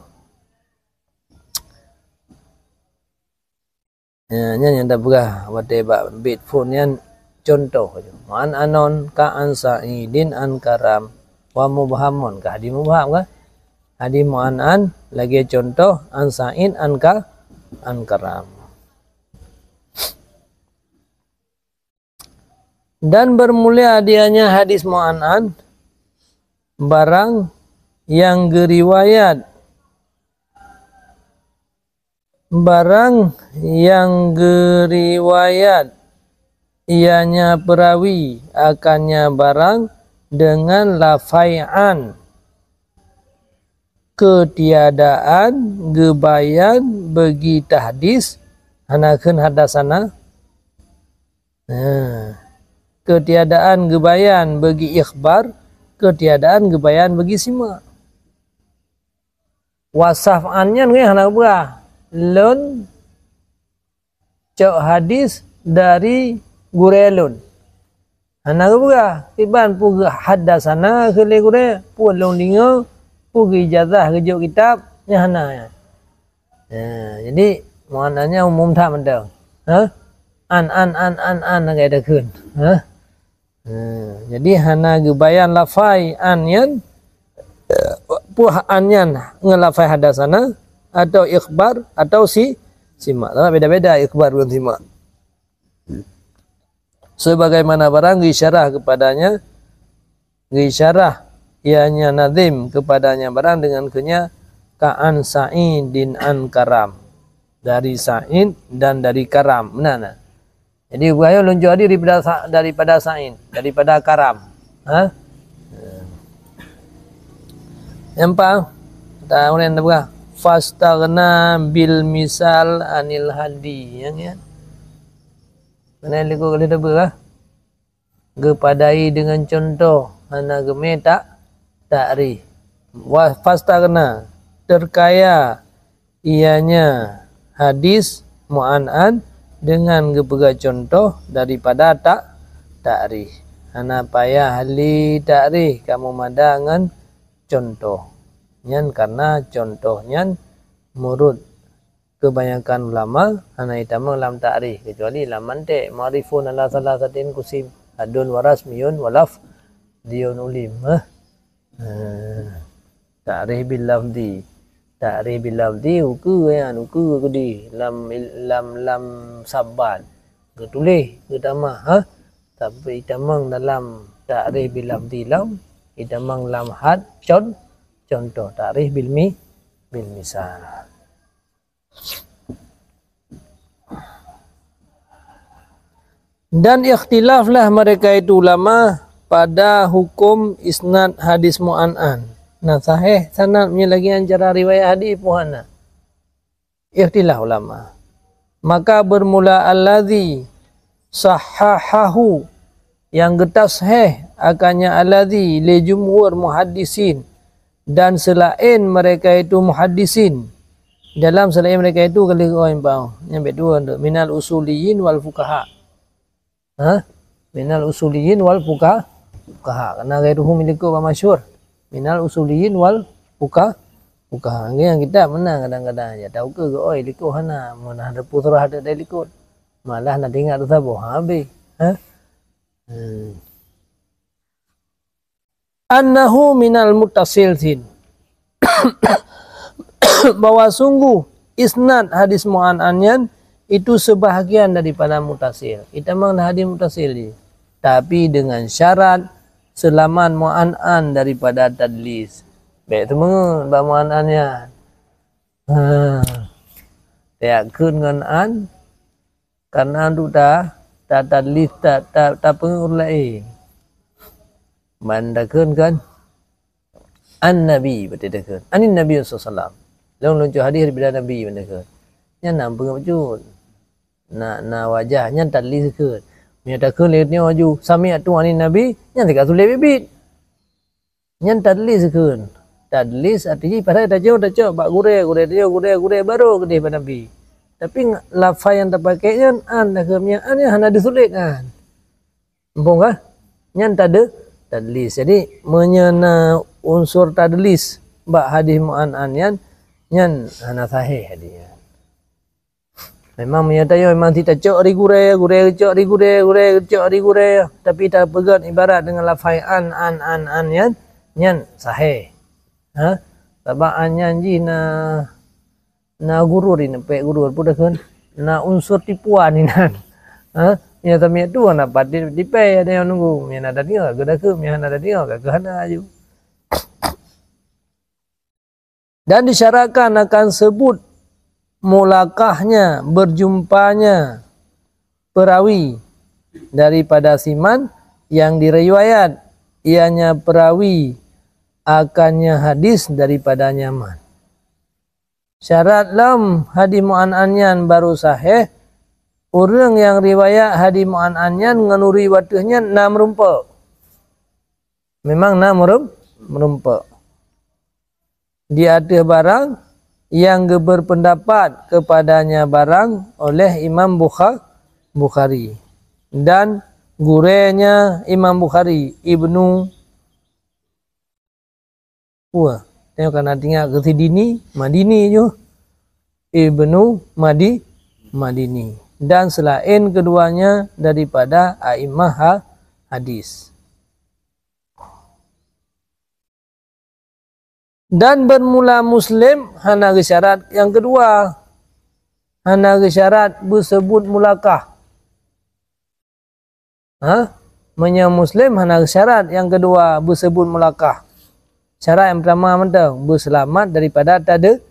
Yang dah berah wadai bit phone yang contoh je. Mu'an anon ka an sa'idin an karam wa mubhamun ka hadi mubham ka. Hadi mu'an an lagi contoh an sa'id an karam. Dan bermula dianya hadis mu'an'an barang yang geriwayat ianya perawi akannya barang dengan lafai'an ketiadaan gebayan bagi tahdis hanakeun hadasana ketiadaan gebayan bagi ikhbar, ketiadaan gebayan bagi sima. Wasaf'annya nge hana berah lun cok hadis dari gurelun. Hana berah iban pu hadasana kele gure pu long lingo pu ijazah ke kitab nya hana. Jadi maknanya umum tak mendang. An agak ada kun. Jadi hana gebayan lafai anyan puah anyan ngelafai hadasana atau ikhbar atau simak. Beda-beda ikhbar dan simak. Sebagaimana barang isyarah kepadanya, isyarah ianya nazim kepadanya barang dengan kenya ka'an sa'idin an karam. Dari sa'id dan dari karam. Benar. Jadi buaya lonjok dia daripada sa'in, daripada karam. Yang tak orang dah berah. Fastaghna bil misal anil hadi. Yang ya. Mana liku kali dah berah? Gepadai dengan contoh. Hana geme takri. Fastaghna terkaya ianya hadis mu'an'an dengan gepega contoh daripada takrih. Hana payah ahli takrih kamu madangan contoh. Nyan karena contohnya menurut kebanyakan ulama hana itama lam takrih kecuali laman te ma'rifun ala salasatin kusim adun waras miyun walaf diun ulim. Takrih bil lafzi. Ta'rif bil lafzi uku di lam sabat ke tulis ke tamah tapi itamang dalam ta'rif bil lafzi lam itamang lam had contoh ta'rif bil misal. Dan ikhtilaflah mereka itu ulama pada hukum isnad hadis mu'an'an. Nah sahih sanadnya lagi cara riwayat hadis puhana. Ikhtilaf ulama. Maka bermula alladzi sahahahu yang getas sahih akannya alladzi li jumhur muhaddisin dan selain mereka itu muhaddisin. Dalam selain mereka itu kali orang bau nyampe dua minal usuliyin wal fuqaha. Minal usuliyin wal fuqaha. Karena gairuhum miliku wa masyhur. Minal usuliyin wal fuqaha. Yang kita menang kadang-kadang ya tahu ke oi likut hana mun ada putra ada dia likut. Malah nak ingat tu sabo habis. Annahu minal muttasilin. Bahwa sungguh isnad hadis mu'an'anyan itu sebahagian daripada mutasil. Itu memang hadis mutasil. Tapi dengan syarat selamat mu'an'an daripada tadlis. Baik tu mengun bab mu'an'annya. Yakun dengan an karena tu tak tadlis tak pengur lain. Mandakan kan an-nabi berdedakan. Anin Nabi sallallahu alaihi wasallam. Lalu hadis daripada Nabi mandakan. Yang nam pengut. na wajahnya tadlis keun nya keun le nyo ju sami'tu anin nabi nya tak tulis bibit nya tadlis keun tadlis artinya pada tajo bak gure baru gede pada nabi tapi lafaz yang terpakainya an dah kemnya an hanya ditulis kan empung kah nya tade tadlis jadi menyena unsur tadlis bak hadis mu'an yan nyan hana sahih hadisnya memang menyatakan memang tidak cok ri gure cok ri gure tapi tak pegat ibarat dengan lafaz an yan nyan sahih ha tabaan nyanji na gurur ini pe gurur pudah kan na unsur tipuan ini ha nya tamia tu na pati dipe ada yang nunggu nya ada dia geda ke nya ada dia ke hana aju dan disyaratkan akan sebut mulakahnya berjumpanya perawi daripada siman yang diriwayat ianya perawi akannya hadis daripada nyaman syarat lam hadis mu'an-anyan baru sahih orang yang riwayat hadis mu'an-anyan nganuri watuhnya na merumpa memang na merumpa di atas barang yang berpendapat kepadanya barang oleh Imam Bukhari dan gurenya Imam Bukhari Ibnu tengok kan artinya Ghazidini Madini je Ibnu Madini dan selain keduanya daripada a'immah hadis dan bermula Muslim hana syarat yang kedua hana syarat bersebut mulakah menya Muslim hana syarat yang kedua bersebut mulakah syarat yang pertama mentang berselamat daripada tada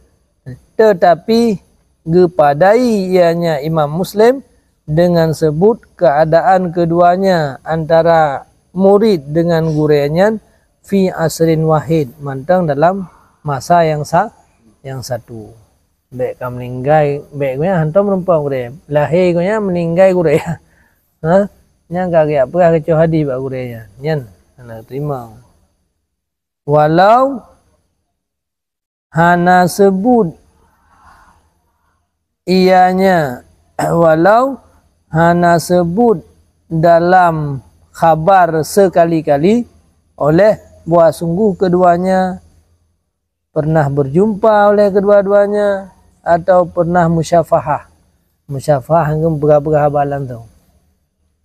tetapi gepadai ianya Imam Muslim dengan sebut keadaan keduanya antara murid dengan gurenya fi asrin wahid mantang dalam masa yang satu baik kam meninggal baik nya hantam rumpang gure lahir nya meninggal gure ha nya gak apa kecu hadis bak gure nya nyen ana terima walau hana sebut ianya walau hana sebut dalam khabar sekali-kali oleh buah sungguh keduanya pernah berjumpa oleh kedua-duanya atau pernah musyafahah hanggang berapa habalan tu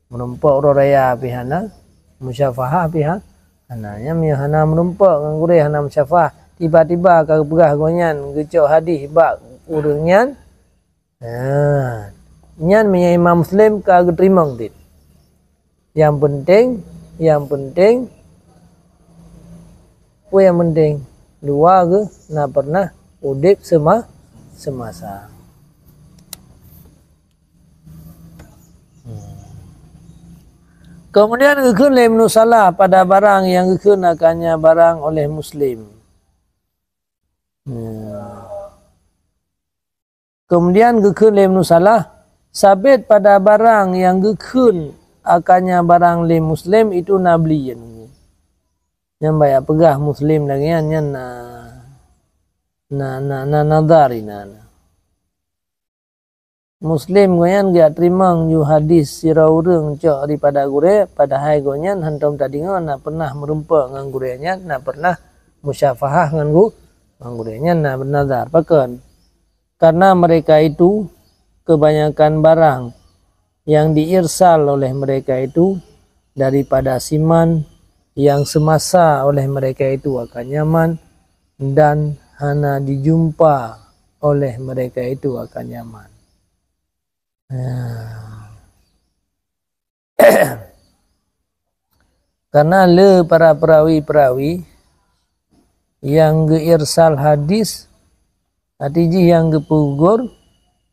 menumpak orang raya pihana musyafahah pihak hananya hana menumpak ngure hana musyafahah tiba-tiba ka berah gonyan gecok hadis bak urungnyan nyan punya Imam Muslim ka terima dit yang penting yang dua ke na pernah udip semasa kemudian kekeun le salah pada barang yang kekeun akannya barang oleh Muslim kemudian kekeun le salah sabit pada barang yang kekeun akannya barang le Muslim itu nabliyan yang banyak pegah Muslim lagi yang nadari Muslim goyan gak terima ju hadis sira urang cok daripada gure padahal goyan hantam tadi na pernah merumpa ngan gurenya na pernah musyafahah ngan gurenya na bernazar pakan karena mereka itu kebanyakan barang yang diirsal oleh mereka itu daripada siman yang semasa oleh mereka itu akan nyaman dan hana dijumpa oleh mereka itu akan nyaman. Karena para perawi-perawi yang geirsal hadis atiji yang gepugur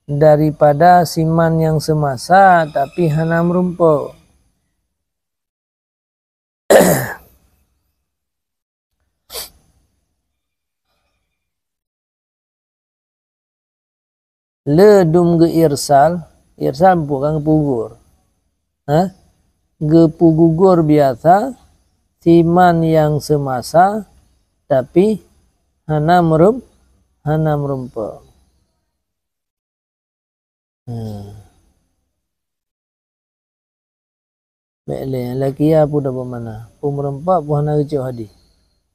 daripada siman yang semasa tapi hana merumpa le dum geirsal irsal bukan gepugur. Gepugugur biasa siman yang semasa tapi hana merumpa. Baiklah, laki apa dah bermana? Pemerempak pun hana kecil hadi.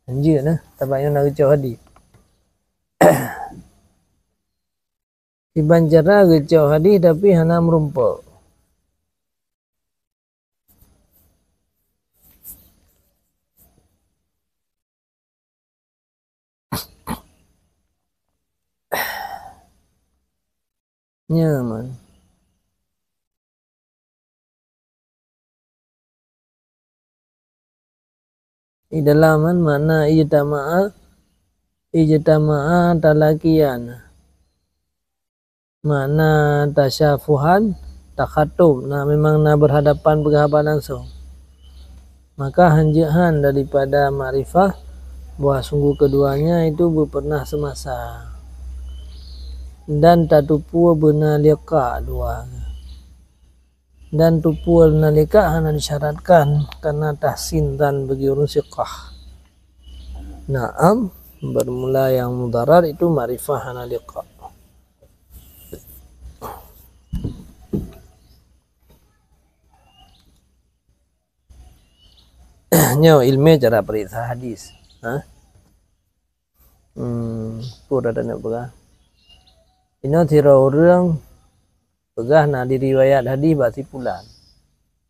Anjir nah, tabaknya hana kecil hadi. Iban cara kecil hadi tapi hana merumpa. Nyaman. Di dalaman mana ijtama'a talakian. Mana tasyafuhan takhatub. Nah memang berhadapan langsung. Maka hanjahan daripada ma'rifah bahwa sungguh keduanya itu pernah semasa. Dan tatupu benar liqa dua. Dan tupu benar liqa hanya disyaratkan karena tahsin dan bagi urun siqah. Naam, bermula yang mudarar itu ma'rifah hanya liqa. Nyo ilmu cara periksa hadis. Pura dan apa? Ino tira orang pegah na di riwayat hadis basi pulan.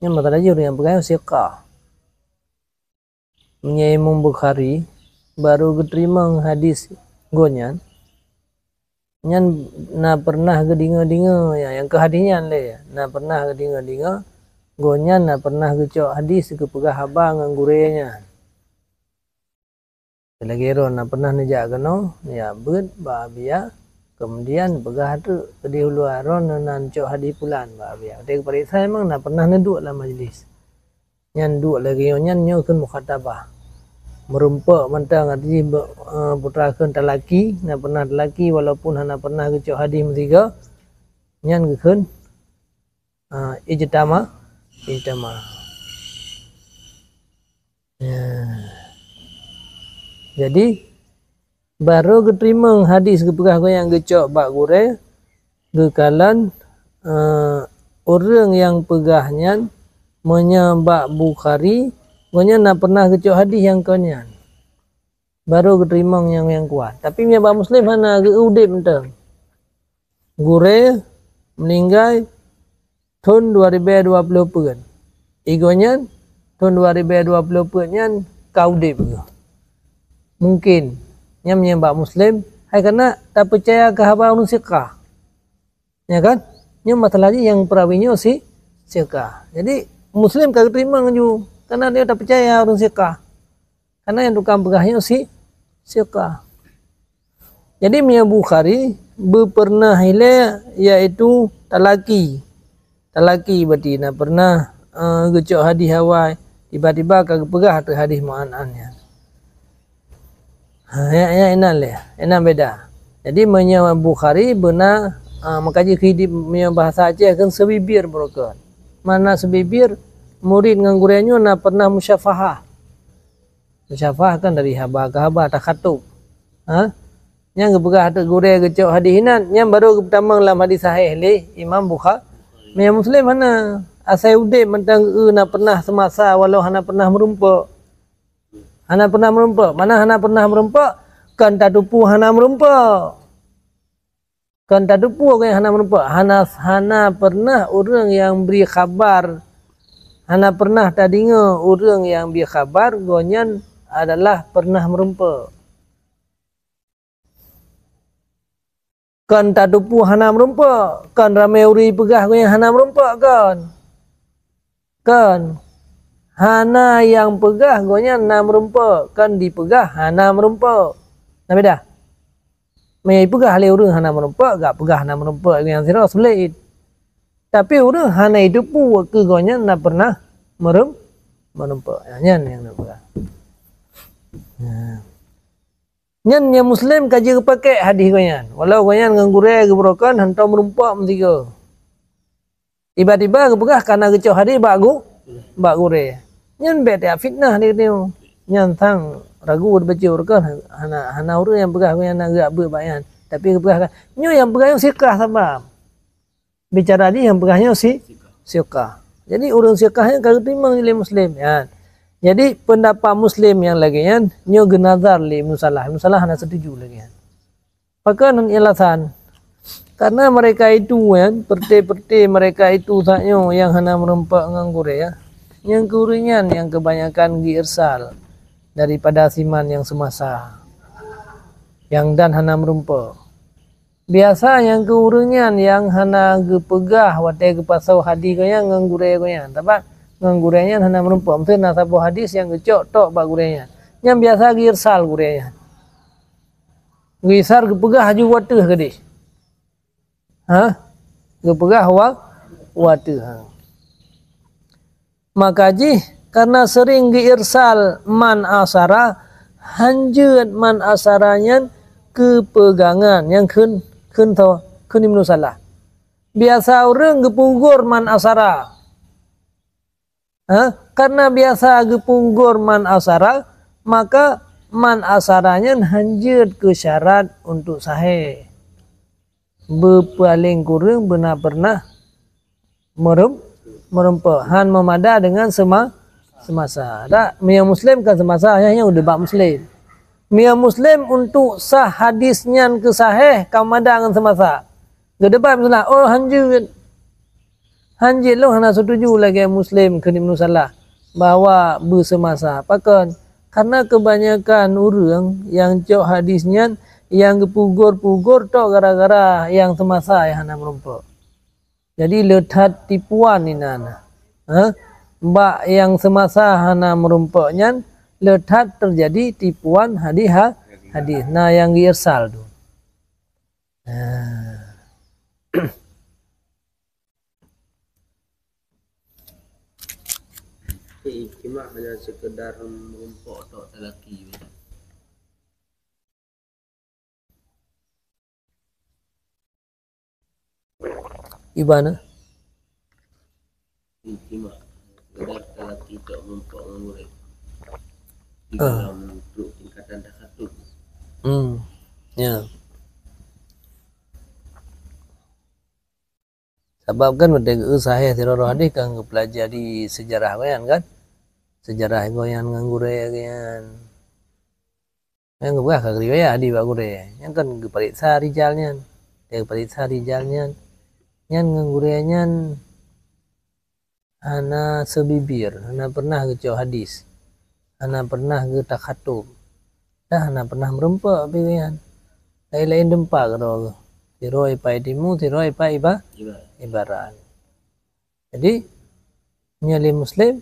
Yang masalah je yang pegah siqah. Menyai Imam Bukhari baru keterima hadis gonyan. Nyan na pernah gedinga-dinga ya yang ke hadisnya le. Na pernah gedinga-dinga gonyan na pernah kecok hadis ke pegah habang nganggurenya. Lagi ron na pernah nejak keno ya bet ba biya. Kemudian pegah tu di hulu aron nan cok hadis pulan ba biya. Dia periksa memang nak pernah neduk dalam majlis. Nyan duk lagi nyan nyo kan mukhatabah. Merumpak mentang arti putra kan talaki, nak pernah talaki walaupun hana pernah kecok hadis metiga. Nyan kan ijtama. Jadi baru keterima hadis kepegah yang gecok bak gure gekalan orang yang pegahnya menyebak Bukhari gonya nak pernah gecok hadis yang konyan baru keterima yang kuat tapi menyebak Muslim hana ke udip mentang gure meninggal tahun 2020 pegan igonya tahun 2020 pegan kaudip mungkin yang menyembah Muslim, hai karena tak percaya ke haba urun siqah. Ya kan? Yang masalahnya yang perawinya siqah. Jadi Muslim kagak terima ngaju karena dia tak percaya urun siqah. Karena yang tukang pegahnya siqah. Jadi Imam Bukhari pernah ile yaitu talaki. Talaki berarti nak pernah gecok hadis hawai tiba-tiba kagak pegah tu hadis ma'anannya. Ya enak beda. Jadi menyebab Bukhari benar mengkaji kehidupan bahasa Aceh kan sebibir mereka. Mana sebibir murid nganggurannya nak pernah musyafahah. Musyafahah kan dari haba ke haba takhatub. Yang kepegah hati gure kecok hadis hinan yang baru pertama dalam hadis sahih le Imam Bukhari. Yang Muslim mana asai udip mentang nak pernah semasa walau hana pernah merumpak. Hana pernah merumpak. Mana hana pernah merumpak? Kan tak tupu hana merumpak. Kan tak tupu orang yang hana merumpak. Hana pernah orang yang beri khabar. Hana pernah tak dengar orang yang beri khabar. Gonyan adalah pernah merumpak. Kan tak tupu hana merumpak. Kan ramai uri pegah yang hana merumpak kan. Kan. Hana yang pegah gonya na merumpak kan dipegah hana merumpak. Nah beda. Mai pegah le urang hana merumpak gak pegah hana merumpak yang sira sulit. Tapi urang hana itu pu ke gonya na pernah merumpak. Nyan yang nak pegah. Nyan yang Muslim kaji pakai hadis gonya. Walau gonya nganggurai gebrokan hantar merumpak mentiga. Tiba-tiba kepegah karena kecoh hadis bak gure. Nyan bet ya fitnah dia nyan tang ragu baca urkan hana urang yang pegah yang agak berbayan. Tapi kepegah kan nyo yang pegah yang sikah sama. Bicara dia yang pegahnya sikah. Jadi urang sikahnya kagak terima oleh muslim ya. Jadi pendapat muslim yang lagi kan nyo genazar li musalah hana setuju lagi kan. Pakan alasan karena mereka itu kan perti mereka itu taknya yang hana merempak nganggur ya. Yang kuringan yang kebanyakan girsal daripada siman yang semasa. Yang dan hana merempak. Biasa yang keuringan yang hana gepegah watai kepasau hadis kaya nganggure kaya. Tapi nganggurenya hana merempak. Mesti nasabu hadis yang kecok tok bak gurenya. Yang biasa girsal gurenya. Gisar kepegah haju wateh kadis. Kepegah wateh. Maka karena sering girsal man asara hanjeut man asaranya kepegangan yang kun ibnu salah. Biasa orang gepunggur man asara. Karena biasa gepunggur man asara maka man asaranya hanjeut ke syarat untuk sahih. Berpaling kurang benar pernah merempak han memada dengan semasa. Tak mia muslim kan semasa hanya udah bak muslim. Mia muslim untuk sah hadisnya ke sahih kamada dengan semasa. Gedebat misalnya oh hanjeut lo hana setuju lagi muslim ke ibnu salah bahwa bersemasa. Pakan karena kebanyakan orang yang cok hadisnya yang pugur-pugur tok gara-gara yang semasa yang hana merompak. Jadi letat tipuan ini nana. Mbak yang semasa hana merompaknya letat terjadi tipuan hadis. Nah yang girsal tu. Ijma hanya sekedar merompak tok telaki. Ibana Ijma sekedar telaki tok merompak ngurek. Di dalam untuk tingkatan takatub. Ya. Sebab kan berdeka sahih tiroro hadis kan pelajari sejarah kan. Sejarah goyan ngangure kan. Yang ngebah ka riwayat di bagure. Yang kan gepariksa rijalnya. Dia gepariksa rijalnya. Yang ngangurenya hana sebibir, hana pernah ke hadis. Hana pernah ke takhatub. Dah hana pernah merempak pilihan. Lain-lain dempak kalau tiroi pai timu, tiroi pai ibarat. Jadi nyali muslim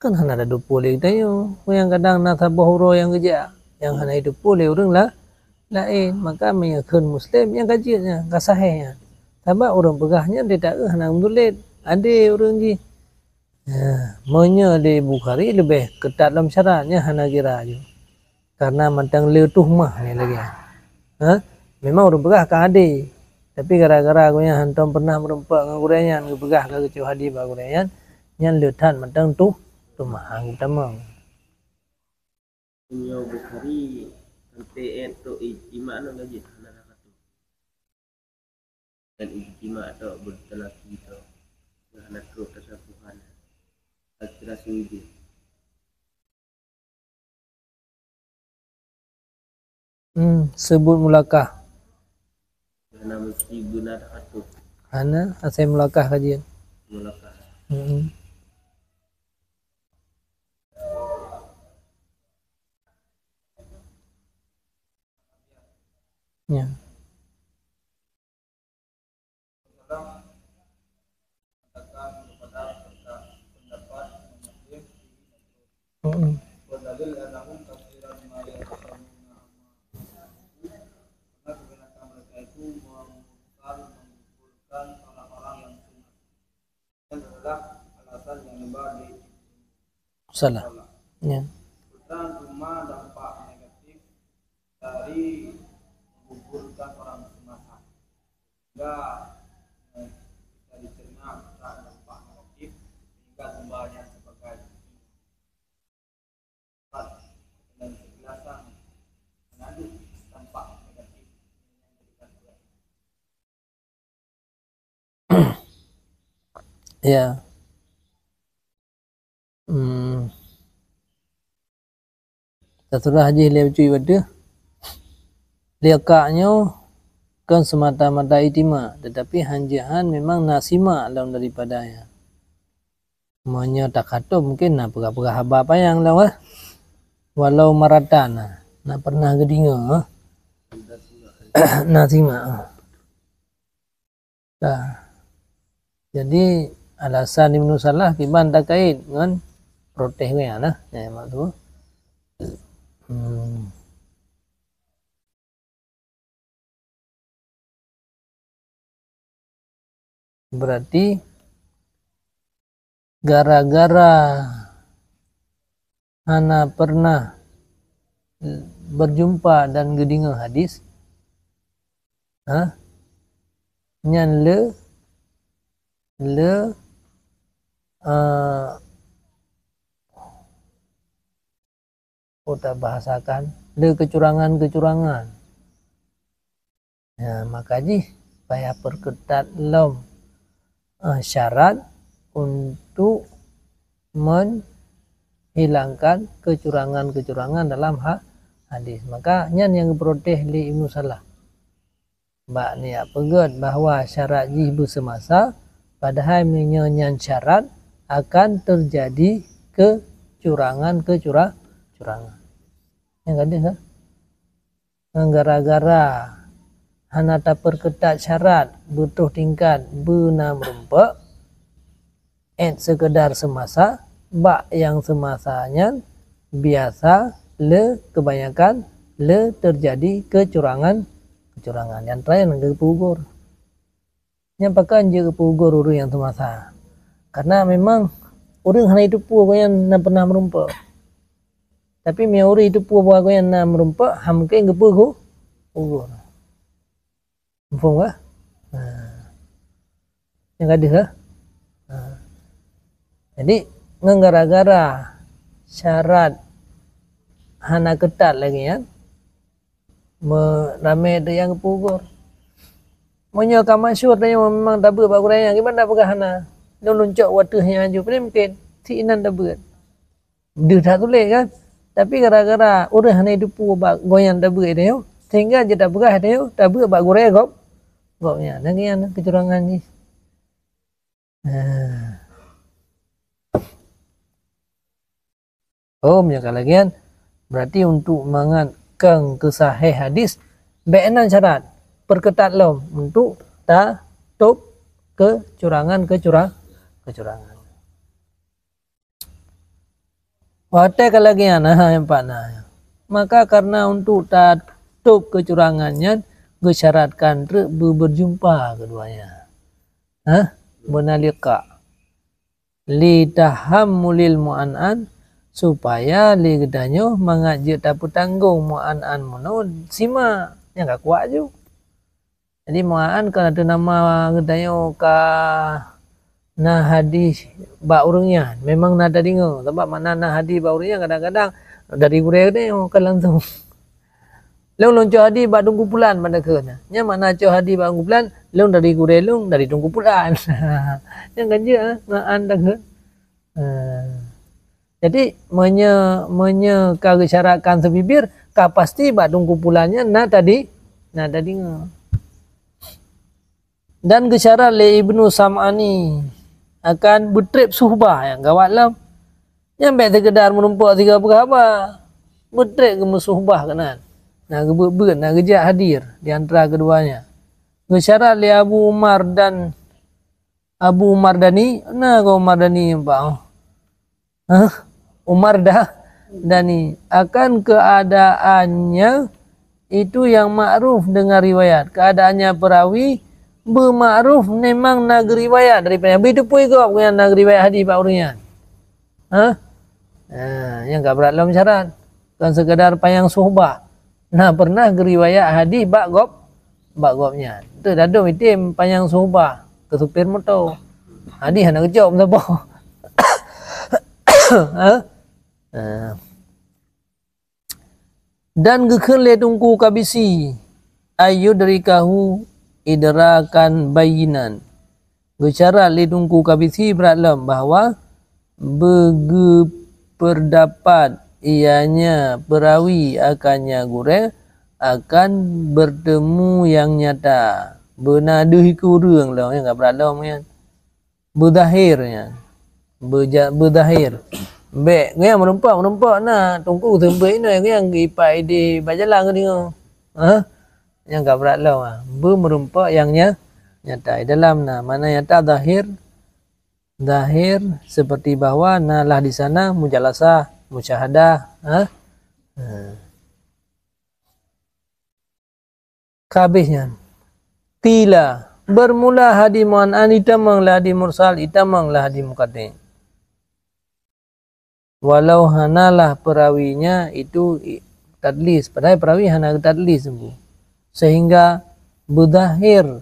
kan hana ada 20 tayo. Yang kadang nasabah huro yang kerja, yang hana hidup boleh orang lah lain. Maka mengakun muslim yang kajiannya, kasahnya. Sebab orang pegahnya dia tak hana mulit. Ada orang ji. Maunya di Bukhari lebih ketat dalam syaratnya hana kira je. Karena mantang le tuhmah ni lagi. Memang orang pegah kan ada. Tapi gara-gara aku yang hantam pernah merempak dengan kurangan, aku pegah ke kecil hadis bagi kurangan, yang letan mantang tuhmah aku tamang. Punya Bukhari sampai itu ijma anu gaji hana tu. Dan ijma atau bertelaki itu hana tu tasafuhan. Aspirasi ini. Sebut mulakah. Hana mesti benar atau Hana asal mulakah kajian. mulakah. Ya. Salah. Ya. Cuma dampak negatif dari menggugurkan orang semasa. Sehingga bisa dicerna Ya. Terserah haji dia cuy pada liakaknya kan semata-mata itima, tetapi hanjahan memang nasima dalam daripadanya. Semuanya tak kata mungkin nak pegah-pegah haba payang lah wah. Walau maratan nak pernah gedinga nasima. Nah, jadi alasan Ibnu Salah kiban tak kait dengan protesnya lah. Ya maksud. Berarti gara-gara Hana pernah berjumpa dan gedinga hadis, nyan le kita bahasakan le kecurangan-kecurangan. Ya, makanya supaya perketat lom syarat untuk menghilangkan kecurangan-kecurangan dalam hadis. Maka nyan yang protes li Ibnu Salah. Mbak ni pegat bahawa syarat jih bersemasa padahal menyanyan syarat akan terjadi kecurangan. Yang ada kan? Gara-gara hana tak perketat syarat butuh tingkat benam rumpak sekedar semasa bak yang semasanya biasa kebanyakan terjadi kecurangan yang terakhir ke pugur yang pakai je ke pugur orang yang semasa karena memang orang hanya itu pun yang pernah merumpak tapi orang itu pun yang merumpak mungkin ke pugur faham tak? Yang ada ke? Jadi gara-gara syarat hana ketat lagi ya ramai ada yang kepugur monya kamasyur tanya memang tak ber bak kurang gimana tak pegah hana dia luncak watahnya aju pada mungkin si inan tak ber dia tak tulis kan tapi gara-gara orang hana hidup bak goyang tak ber dia sehingga dia tak pegah dia tak ber bak kurang gopnya dan yang kecurangan ni menyangka lagian berarti untuk menganggap kesahih hadis be'enan syarat perketat lom untuk tak top kecurangan. Watai kalagian yang panah. Maka karena untuk tak top kecurangannya gesyaratkan berjumpa keduanya. Menalika li tahammulil mu'an'an supaya li gedanyo mengajak tak tanggung mu'an'an mono sima yang gak kuat je. Jadi mu'an kan ada nama gedanyo ka nah hadis bak urungnya memang nada dingo sebab mana nah hadis bak urungnya kadang-kadang dari gurau ni kan langsung leung lonco hadis bak tunggu bulan pada kena nya mana co hadis bak tunggu bulan leung dari gurau leung dari tunggu bulan yang ganja mu'an dah ke jadi menyekaryakan sebibir ka pasti bak tunggu bulannya nah tadi dan gesyarat le Ibnu Sam'ani akan bertrip suhbah yang gawat lam yang baik sekedar menumpak 3 berapa bertrip ke musuhbah kanan nah gebet nah gejak hadir di antara keduanya gesyarat le Abu Umar Dani nah kau Umar Dani bang Umar Dani akan keadaannya itu yang ma'ruf dengan riwayat keadaannya perawi bermakruf memang nak riwayat daripada itu pun ikut yang nak riwayat hadis pak urunyan. Yang gak berat dalam syarat. Kan sekadar payang suhbah. Nah pernah riwayat hadis bak gopnya. Itu dadu itim payang suhbah ke supir motor. Hadis nak kejop apa? Dan gekeun le tungku kabisi ayu dari kahu idrakan bayinan Bicara lidungku kabisi beralam bahawa pendapat ianya perawi akannya gure akan bertemu yang nyata. Benaduh kurang lah yang beralam kan. Berdahirnya. Berdahir. Baik, yang merempak nak tunggu tempat ini yang ipai di bajalang ke dia. Yang enggak beralam ah. Merempak yang nyata dalam mana nyata zahir seperti bahwa nalah di sana mujalasah musyahadah kabehnya tila bermula hadi mu'an itamang lah hadi mursal itamang lah hadi muqaddim walau hanalah perawinya itu tadlis padahal perawi hana tadlis sehingga berdahir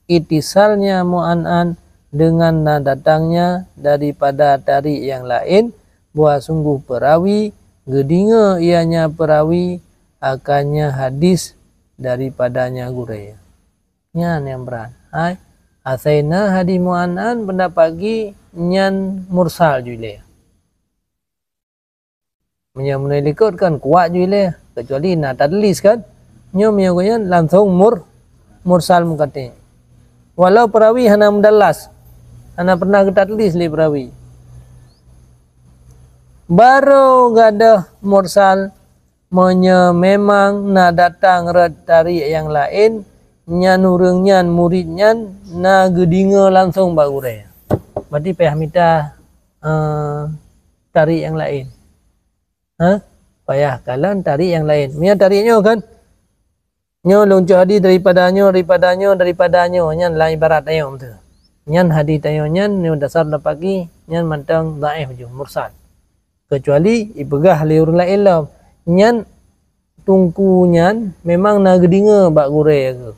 itisalnya mu'an'an dengan datangnya daripada tarik yang lain buah sungguh perawi gedinga ianya perawi akannya hadis daripadanya guraya nyan yang beran hai asaina hadi mu'an'an pendapagi nyan mursal jule menyamune likut kan kuat jule kecuali na tadlis kan nyom yang langsung mursal mukati walau perawi hana mudallas hana pernah tadlis li perawi baru gada mursal memang na datang red tarik yang lain nyan urang nyan murid nyan na gedinga langsung bagure berarti payah tarik yang lain payah kalan tarik yang lain punya tariknya kan nyo lonco hadi daripadanya nyan lain ibarat ayo tu nyan hadi tayo nyan ni dasar pagi nyan mantang dhaif je mursal kecuali ipegah li urang lain lah nyan tungku nyan memang na gedinga bak gure ke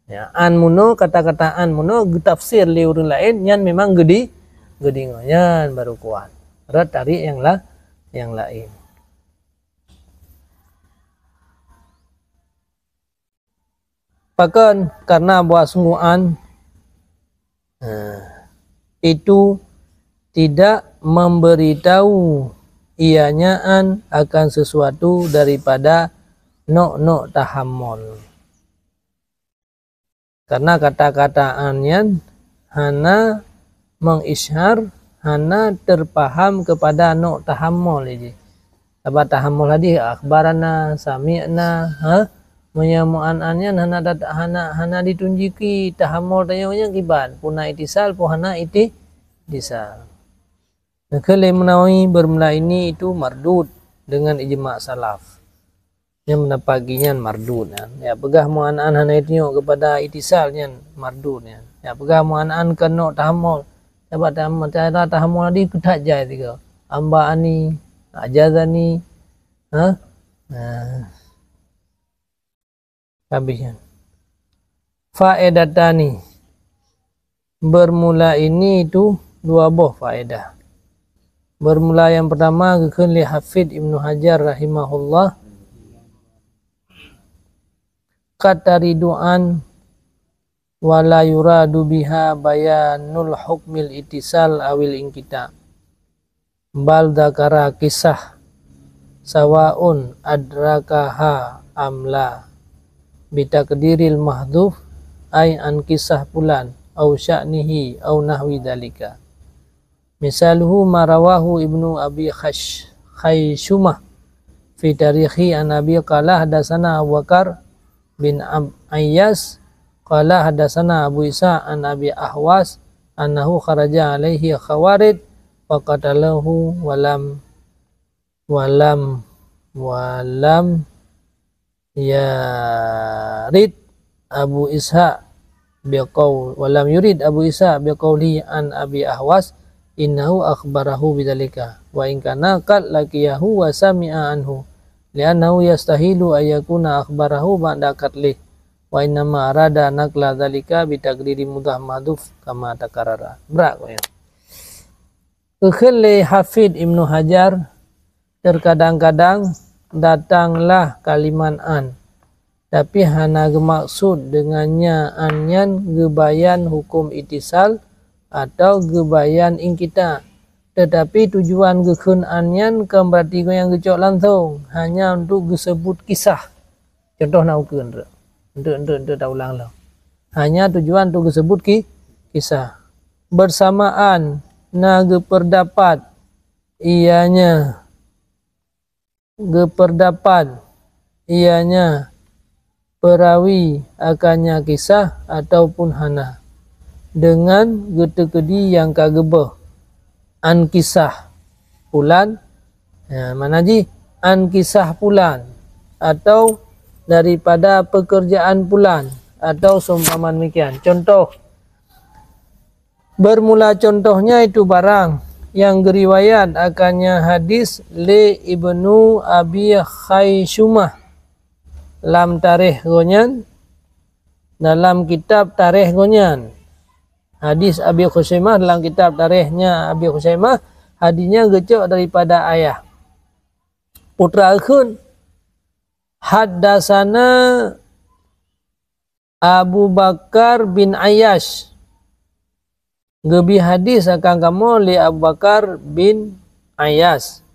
ya an muno kata-kata an muno tafsir li urang lain nyan memang gedinga nyan baru kuat rat tarik yang lain bahkan karena buah sungguhan itu tidak memberitahu ianya akan sesuatu daripada nok tahammul karena kata-kataannya hana mengisyhar hana terpaham kepada nok tahammul ini apa tahammul tadi akhbarana sami'na menyamu'an-annya hana ditunjuki tahammul tayangnya kiban puna itisal puhana itisal Al Munawi bermula ini itu mardud dengan ijma' salaf yang menapaginya mardud ya pegah mu'an-an hana itu kepada itisalnya mardud ya pegah mu'an-an kena tahammul dapat tahammul tadi kutak jai tiga amba ani ajazani habisnya faedatani bermula ini itu dua buah faedah bermula yang pertama keken li Hafidh Ibnu Hajar rahimahullah katariduan wala yuradu biha bayanul hukmil itisal awil ingkita bal dzakara kisah sawaun adrakaha amla bitakdiril mahdhuf ay an kisah pulan au sya'nihi au nahwi dalika misaluhu marawahu Ibnu Abi Khayshumah fi tarikhi an Abi qala hadatsana Abu Bakar bin Ayyas qala hadatsana Abu Isa an Abi Ahwas annahu kharaja alaihi khawarid faqatalahu walam yurid Abu Ishaq biqauli an Abi Ahwas innahu akhbarahu bidzalika wa in kana qad laqiyahu wa sami'a anhu li'annahu yastahilu ayyakuna akhbarahu ba'da qatli wa innama arada naqla dzalika bitaqdiri mudhaf madhuf kama takarrara berak ya Kekhli Hafidh Ibnu Hajar terkadang-kadang datanglah kalimat an tapi hana gemaksud dengannya anyan gebayan hukum itisal atau gebayan ing kita. Tetapi tujuan gekun anyan kan berarti yang gecok langsung hanya untuk disebut kisah. Contoh nak ukun untuk tak ulang lah. Hanya tujuan untuk disebut kisah. Bersamaan naga perdapat ianya geperdapat ianya perawi akannya kisah ataupun hana dengan getekedi yang kagebeh an kisah pulan mana ji an kisah pulan atau daripada pekerjaan pulan atau seumpama demikian. Contoh bermula contohnya itu barang yang geriwayat akannya hadis li ibnu abi khaisyumah lam tarikh gonyan dalam kitab tarikh gonyan. Hadis Abi Khusaimah dalam kitab tarikhnya Abi Khusaimah hadisnya gecok daripada ayah. Putra akhun haddasana Abu Bakar bin Ayyash. Gebi hadis akan kamu li Abu Bakar bin Ayyash.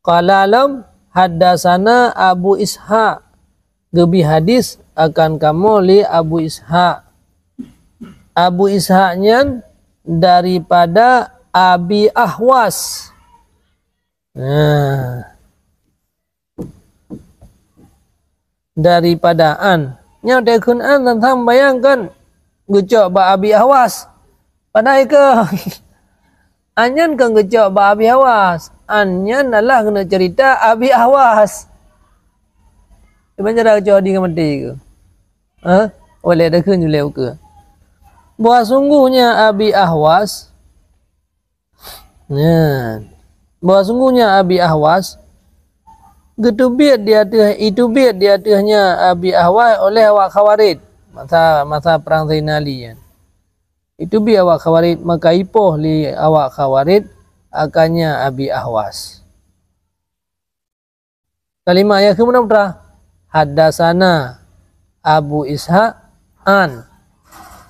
Qala lam haddasana Abu Ishaq. Gebi hadis akan kamu li Abu Ishaq. Abu Ishaqnya daripada Abi Ahwas. Daripada an. Nya dekun an tentang bayangkan gecok ba Abi Ahwas. Padahal ke anyan kan gecok ba Abi Ahwas. Anyan adalah kena cerita Abi Ahwas. Macam mana gecok di mati ke? Oleh dekun julai ke? Bahwa sungguhnya Abi Ahwas bahwa sungguhnya Abi Ahwas getubit dia itu bit dia tuhnya Abi Ahwas oleh awak Khawarid masa perang Zainal Ali. Itu bi awak Khawarid maka ipoh li awak Khawarid akannya Abi Ahwas. Kalimat yang kemudian haddasana Abu Ishaq an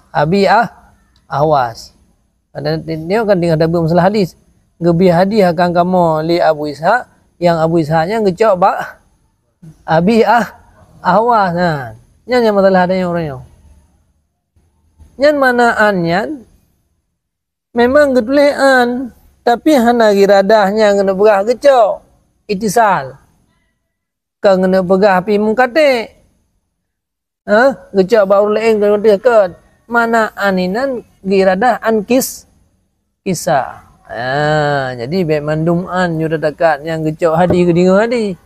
Abi Ahwas. Dia kan dengan ada masalah hadis. Gebi hadis akan kamu li Abu Ishaq yang Abu Ishaqnya ngecok ba Abi Ahwas. Nah, yang masalah adanya orangnya. Yang mana anyan memang getuleh an tapi hana giradahnya ngena begah gecok itisal. Kan ngena begah pi mungkate. Gecok baru lain kan dekat. Mana aninan giradah an kisah. Jadi baik mandum an sudah dekat yang gecok hadi ke dengar hadi.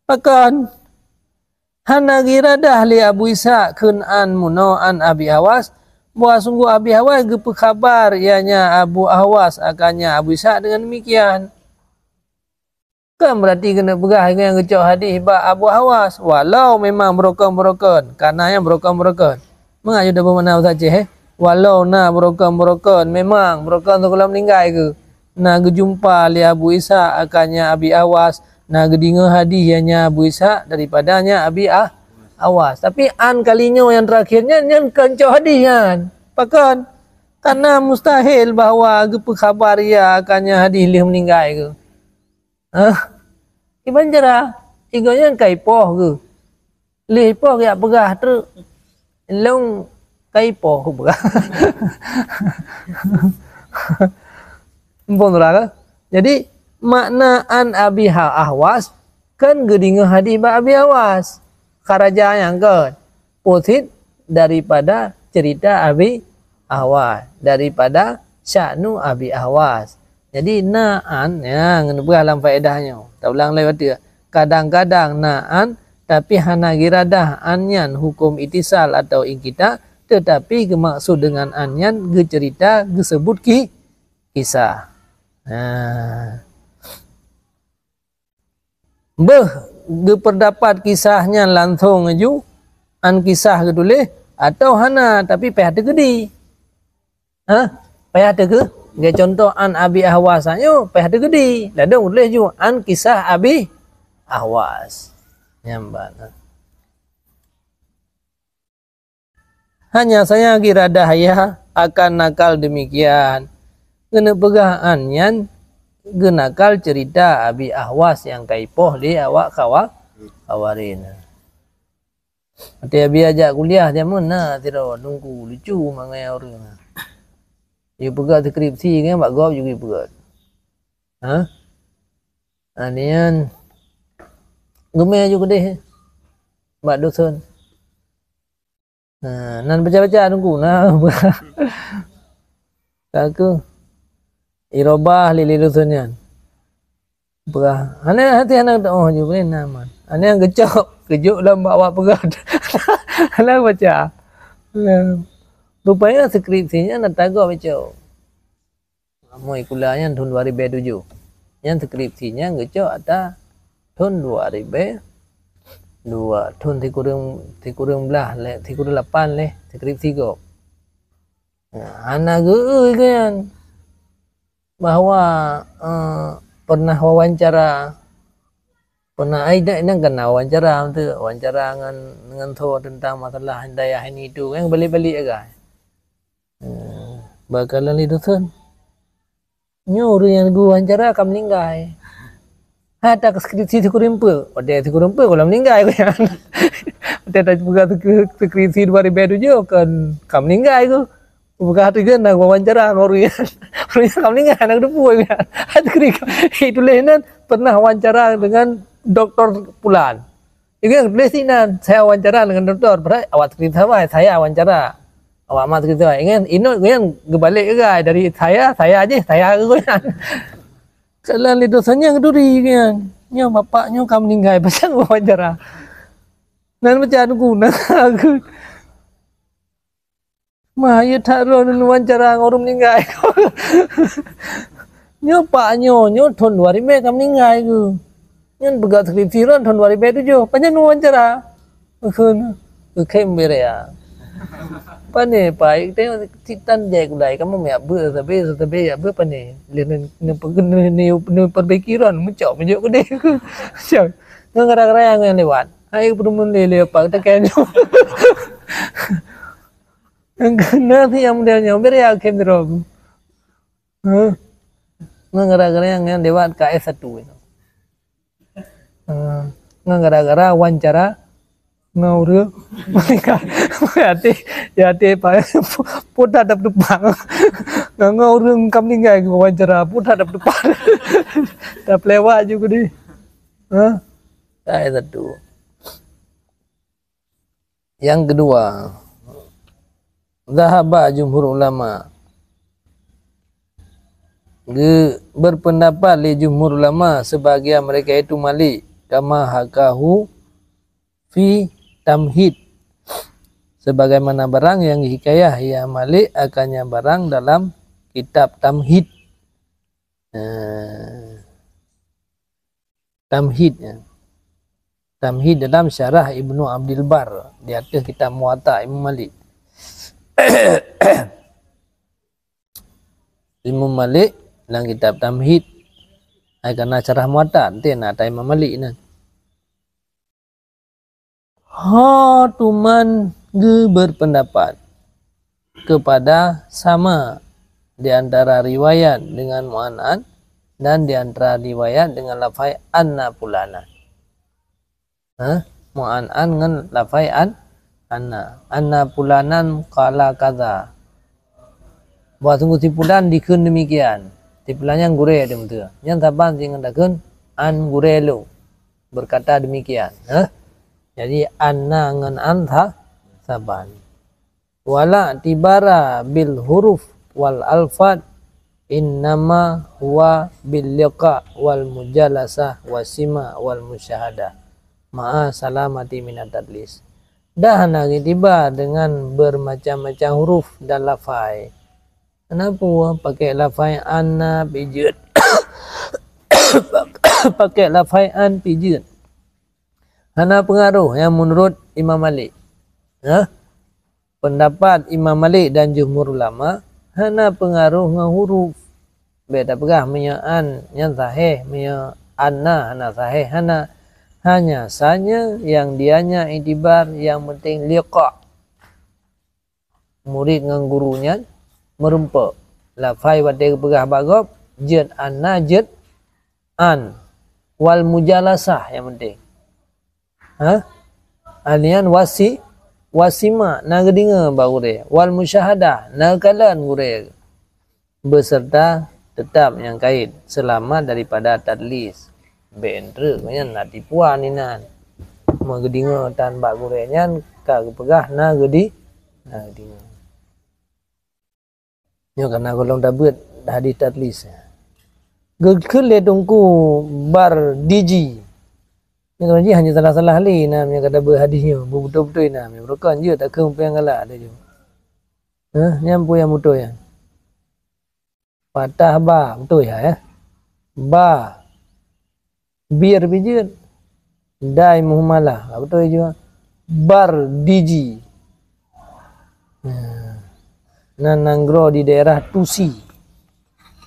Pakan hana giradah li Abu Ishaq kun an muno an Abi Ahwas. Buah sungguh Abi Ahwas gepe khabar ianya Abu Ahwas akannya Abu Ishaq dengan demikian. Kan berarti kena begah yang gecok hadis ba Abu Ahwas walau memang broken karena yang broken. Mengayu dah bermakna saja walau na broken memang broken tu kalau meninggal ke na gejumpa li Abu Ishaq akannya Abi Ahwas na gedinga hadis ianya Abu Ishaq daripadanya Abi Ahwas. Tapi an kalinya yang terakhirnya yang kencok hadis kan. Pakan karena mustahil bahawa gepe khabar ia akannya hadis li meninggal ke. Iban jara igonya kaipoh ke. Li poh ya begah tu long kaipoh ke begah. Empun ra. Jadi makna an Abi Ahwas kan gedinga hadis ba Abi Ahwas. Karaja yang kan posit daripada cerita Abi Ahwas, daripada sya'nu Abi Ahwas. Jadi na'an yang dalam faedahnya. Tak ulang lagi waktu. Kadang-kadang na'an tapi hana giradah anyan hukum itisal atau ingkita, tetapi maksud dengan anyan gecerita gesebut kisah. Geperdapat kisahnya langsung aju an kisah geduleh atau hana tapi payah tegedi. Payah tege. Gaya contoh an Abi Ahwas ayo payah tegedi. Ladang boleh ju an kisah Abi Ahwas. Nyambat. Hanya saya kira dahaya akan nakal demikian. Kena pegahan yan genakal cerita Abi Ahwas yang kaipoh di awak kawarin. Dia Abi ajak kuliah dia mana tidak nunggu lucu mangai orang. Dia pegat skripsi kan Pak Gop juga pegat. Ha? Anian gemeh juga deh. Mbak dosen. Nan baca-baca nunggu nah. Aku irobah lili dosennya. Perah. Ana hati anak oh juga nama. Ana yang kejuk dalam bawa pegat. Ana baca. Rupanya skripsinya nak tago baca. Mau kuliahnya tahun 2007. Yang skripsinya ngecok ada tahun 2000 tahun 3 belah le 38 le skripsi go. Anak gue kan bahwa pernah wawancara pernah ada ini kan wawancara dengan tho tentang masalah daya ini itu yang balik-balik agak bakalan itu tuh nyuruh yang gue wawancara kamu meninggal ada skripsi tikurempe ada tikurempe kalau meninggal kan ada juga skripsi 2007 kan kamu meninggal itu bukan hati kan nak wawancara orang kamu meninggal anak depu kan itu lehenan pernah wawancara dengan dokter Pulan itu yang lesinan saya wawancara dengan dokter pernah awak cerita apa saya wawancara awak mat cerita ingin ini yang kebalik juga dari saya aja saya kan kalau itu dosennya keduri kan nyo bapaknya kamu meninggal pasang wawancara dan macam guna aku Mahaya taruh wawancara orang meninggal. Nyo paknyo tahun 2000 kamu meninggal itu. Nyo begat skripsi tahun 2007. Panjang wawancara. Bukan berea. Pane baik tengok citan jai kulai kamu me abe tapi abe pane. Lian ne perbaiki ron mencok ke deh. Siap. Ngara-ngara yang lewat. Hai perumun lele pak tekan. Nanti yang modelnya berea kendro. Ngara-ngara yang lewat KS1 itu. Ngara-ngara wawancara ngawur mereka hati pak pun hadap depan ngawur kamu ninggal wawancara pun hadap depan tak lewat juga di KS1. Yang kedua Zahaba jumhur ulama berpendapat li jumhur ulama sebagian mereka itu Malik kama hakahu fi tamhid sebagaimana barang yang hikayah ya Malik akannya barang dalam kitab tamhid tamhid dalam syarah Ibnu Abdul Bar di atas kitab Muwatta Imam Malik. Imam Malik dalam kitab Tamhid karena syarah Muwatta nanti nak Imam Malik ni. Tuman berpendapat kepada sama di antara riwayat dengan mu'an'an dan di antara riwayat dengan lafai anna pulana. Mu'an'an dengan lafai anna pulanan qala kaza. Buat tunggu tipulan dikun demikian. Tipulan yang gure ada betul. Yang taban sing ngadakeun an gurelu berkata demikian. Jadi anna ngan anta saban. Wala tibara bil huruf wal alfat innama huwa bil liqa wal mujalasah wasima wal musyahadah ma'a salamati minat tadlis. Dah nagi tiba dengan bermacam-macam huruf dan lafai. Kenapa pakai lafai anna pijut? Pakai lafai an pijut. Hana pengaruh yang menurut Imam Malik. Pendapat Imam Malik dan jumhur ulama hana pengaruh dengan huruf. Beda pegah punya an yang sahih, punya anna hana sahih, hanya saja yang dianya itibar yang penting liqa. Murid dengan gurunya merumpa. Lafai wadai pegah bagop jid anna jid an wal mujalasah yang penting. Alian wasima na gedinga ba gure wal musyahadah na kalan gure beserta tetap yang kait selamat daripada tadlis bentre nyan nak tipuan inan magedinga tan ba gure nyan ka pegah na gedinga nyo kana golong dabut hadis tadlis gegkeun le tungku bar diji ni kalau dia hanya salah-salah li nam yang kata hadisnya betul-betul nam bukan je tak keung peng galak ada je nyampu yang betul ya patah ba betul ya ba bir bijut dai muhmalah betul juga bar diji nananggro di daerah Tusi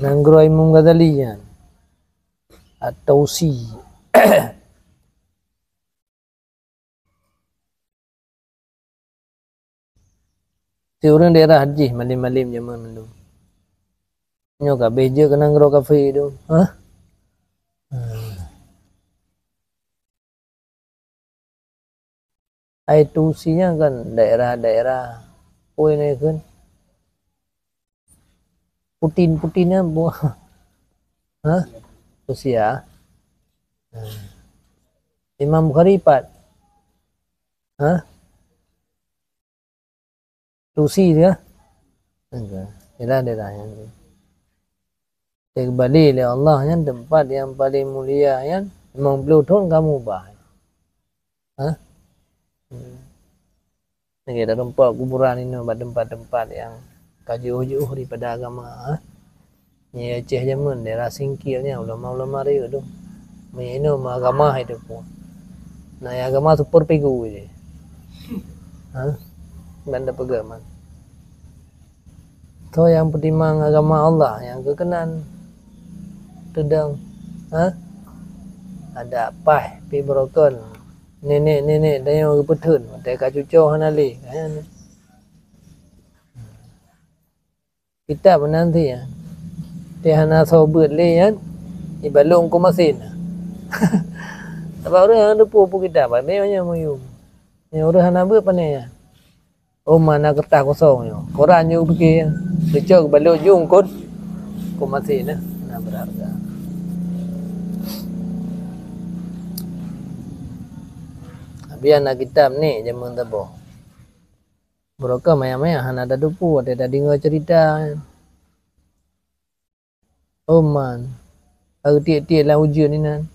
nanggro Imam Ghazali yan atau si orang daerah haji malim-malim zaman dulu nyo ka beje ke nanggro kafe tu ai Tusinya kan daerah-daerah poi ni kan Putin-putinnya buah Rusia Imam Bukhari pat Tusi dia daerah yang kembali oleh Allah yang tempat yang paling mulia yang memang belum kamu bah ni ada tempat kuburan ini tempat-tempat yang jauh-jauh daripada agama ni Aceh zaman daerah singkirnya ulama-ulama dia tu menino agama itu pun nah agama super pegu je benda pegaman tu yang pertimang agama Allah yang kekenan tedang ada pah pi brokon nenek dan yang petun tak kacuco hanali kan kita nanti ya tiana sobut le kan ibalong ko masin apa orang ada pu kita ba memangnya moyu ni orang hana ber pane ya mana kertas kosong yo koran yo pergi lecok balok jung kon ko masin na berharga biar nak kitab ni zaman tabo Broka maya-maya hana ada dupu ada dengar cerita Oman aku tiap-tiap lah ujian ni nan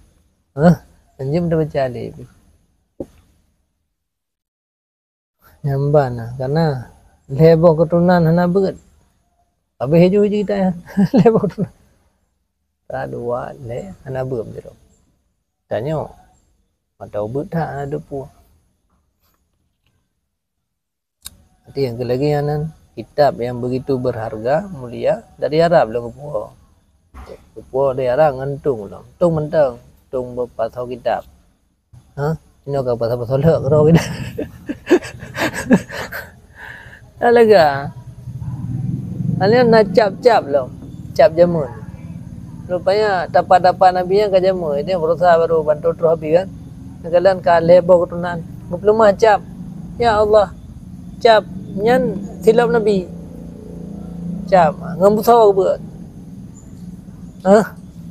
anjim dah baca alif nyamban lah karena lebo keturunan hana berat habis hijau cerita ya lebo keturunan tak dua le hana berat jero tanya atau berat hana dupu Nanti yang kelagianan kitab yang begitu berharga mulia dari Arab lah kepuo dari Arab ngantung lah tung mentang tung berpasau kitab ini kau pasal-pasal lek kau kita alaga kalian nak cap lah cap jamun rupanya tapak-tapak Nabi yang ke jamun ini berusaha baru bantu terus habis kan kalian kalebo ketunan belum cap ya Allah cap nyan silap Nabi cap ngambusaw buat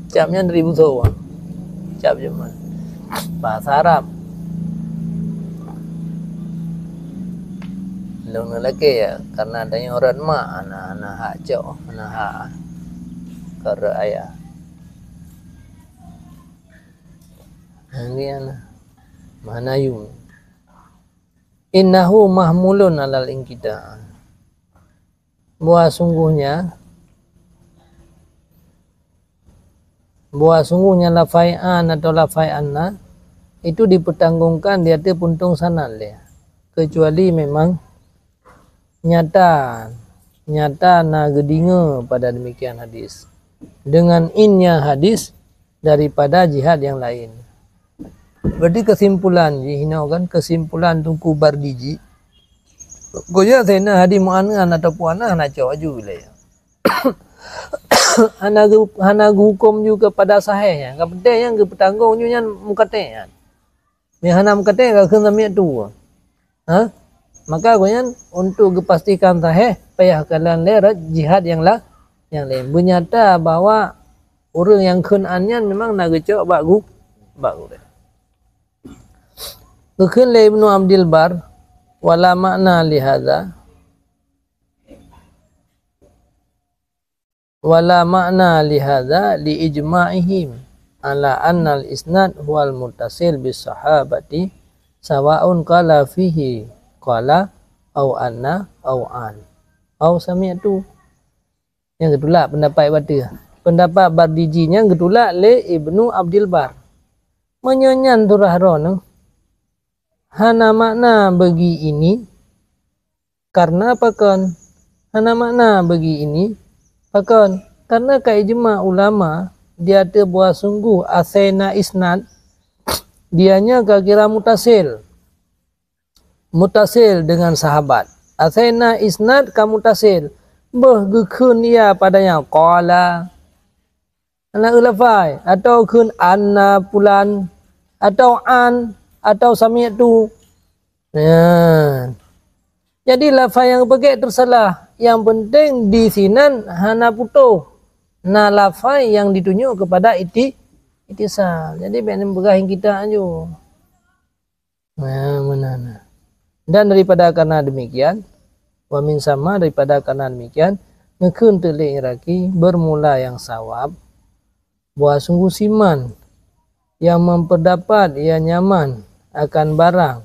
cap nyan dari busaw cap zaman bahasa Arab long lelaki ya karena adanya orang mak anak-anak hak jauh anak hak kerja ayah ini mana yung innahu mahmulun alal ingkita bahwa sungguhnya lafai'an atau lafai'anna itu dipertanggungkan di atas puntung sanad dia kecuali memang nyata na gedinga pada demikian hadis dengan innya hadis daripada jihad yang lain. Berarti kesimpulan jihina kan kesimpulan tungku bardiji. Goya sena hadi mu'anan atau puana na cawaju wilayah. hana hukum juga pada sahih ya. Kapten yang ke petanggung nya mukate ya. Ni hana mukate ka keun sami tu. Ha? Maka goyan untuk kepastikan sahih payah kalian lihat jihad yang lain. Bernyata bahwa orang yang keun anyan memang nak gecok bagu. Keun le Ibnu Abdul Bar wala makna li hadza wala makna li hadza li ijma'ihim ala anna al isnad huwal muttasil bis sahabati sawa'un qala fihi qala au anna au an au sami'tu. Yang kedua pendapat pendapat Bardijinya kedua le Ibnu Abdul Bar menyanyan surah ron hana makna bagi ini karena apa kan hana makna bagi ini Pakon, karena ijma ulama dia terbuat sungguh asaina isnad dianya kira mutasil dengan sahabat. Asaina isnad ka mutasil bergekeun ia padanya qala ana ulafai atau keun anna pulan atau an atau sami'tu. Jadi lafaz yang pakai tersalah. Yang penting di sinan hana putuh. Nah lafaz yang ditunjuk kepada itisal. Jadi benar berahing kita aja. Nah. Dan daripada karena demikian, wa min sama daripada karena demikian, ngekeun teu le iraki bermula yang sawab. Buah sungguh siman yang memperdapat ia nyaman akan barang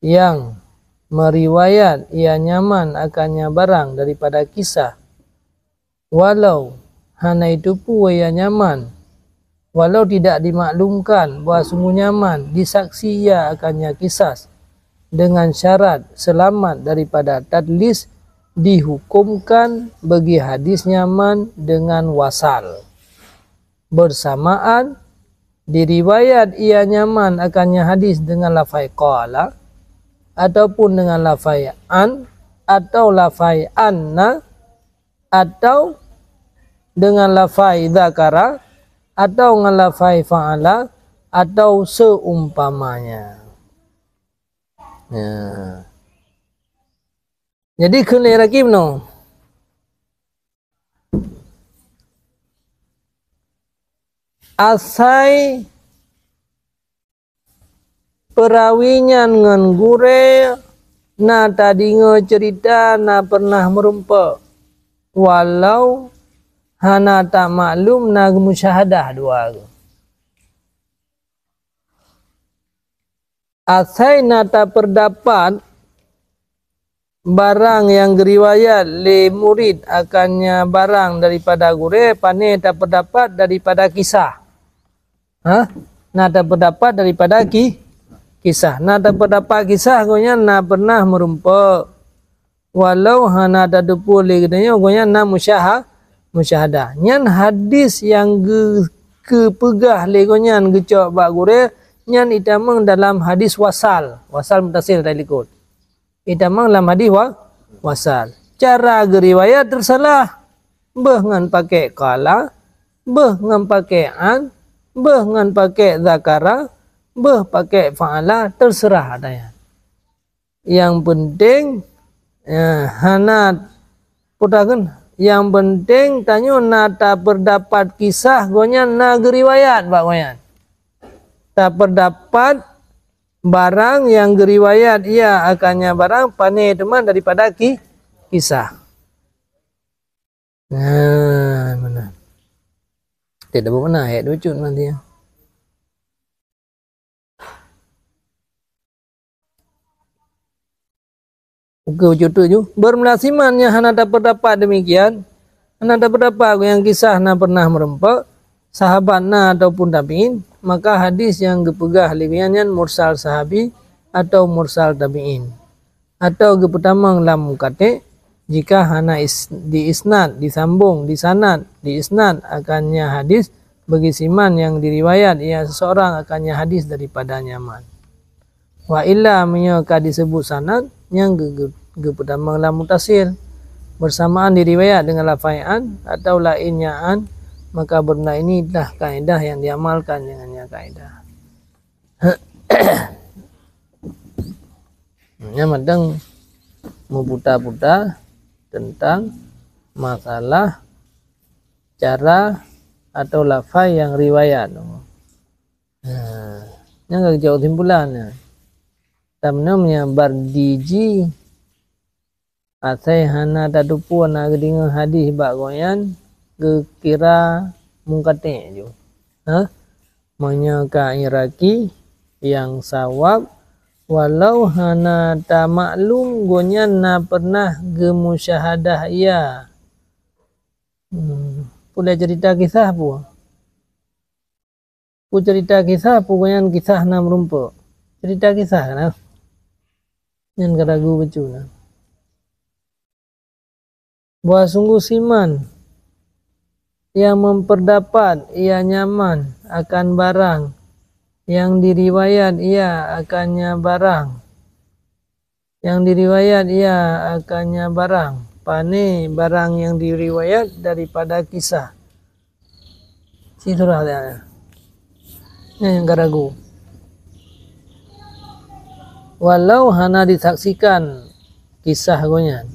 yang meriwayat ia nyaman akannya barang daripada kisah walau hana itu pun ia nyaman walau tidak dimaklumkan bahawa sungguh nyaman disaksi ia akannya kisah dengan syarat selamat daripada tadlis dihukumkan bagi hadis nyaman dengan wasal bersamaan diriwayat ia nyaman akannya hadis dengan lafaz qala ataupun dengan lafaz an atau lafaz anna atau dengan lafaz dzakara atau dengan lafaz fa'ala atau seumpamanya. Jadi kena rakib no. Asai perawinya ngan gure na tadi cerita na pernah merumpa walau hana tak maklum na musyahadah dua. Asai na tak perdapat barang yang riwayat le murid akannya barang daripada gure pane tak perdapat daripada kisah. Na tak perdapat daripada kisah. Na tak pendapat kisah gonya na pernah merumpa walau hana tak depu le katanya gonya na musyahadah. Nyan hadis yang kepegah le gonya gecok bak gure nyan itamang dalam hadis wasal mutasil tadi likut. Itamang dalam hadis wasal. Cara riwayat tersalah. Beh ngan pakai qala, beh ngan pakai an, beh ngan pakai zakara, beh pakai fa'ala, terserah adanya. Yang penting hana putakan. Yang penting tanyo nata berdapat kisah gonya na geriwayat bak goyan. Tak berdapat barang yang geriwayat ia akannya barang pane teman daripada kisah. Mana? Tidak benar ayat lucu nanti ya. Wujud tujuh bermelasimannya hana dapat demikian hana dapat yang kisah na pernah merempak sahabat na ataupun tabi'in maka hadis yang gepegah liwiannya mursal sahabi atau mursal tabi'in atau gepetamang lam mukate jika hana di isnad disambung di sanad di isnad akannya hadis bagi siman yang diriwayat ia seseorang akannya hadis daripada nyaman wa illa menyaka disebut sanad yang gepetamang lam mutasil bersamaan diriwayat dengan lafai'an atau lainnya an, maka benda ini adalah kaedah yang diamalkan dengannya kaedah. Yang medang meputar-putar tentang masalah cara atau lafai yang riwayat. Yang agak jauh timbulannya. Tamnamnya bardiji asai hana tatupu na gedinga hadis bak goyan kira mungkate jo. Menyaka iraki yang sawab walau hana ta maklum gonyan na pernah gemusyahadah ia. Pula cerita kisah pu. Pu cerita kisah pu gonyan kisah na merumpa. Cerita kisah kan. Yang keragu becu na. Buah sungguh siman yang memperdapat ia nyaman akan barang yang diriwayat ia akannya barang yang diriwayat ia akannya barang pane barang yang diriwayat daripada kisah situlah dia yang keragu walau hana disaksikan kisah gonya.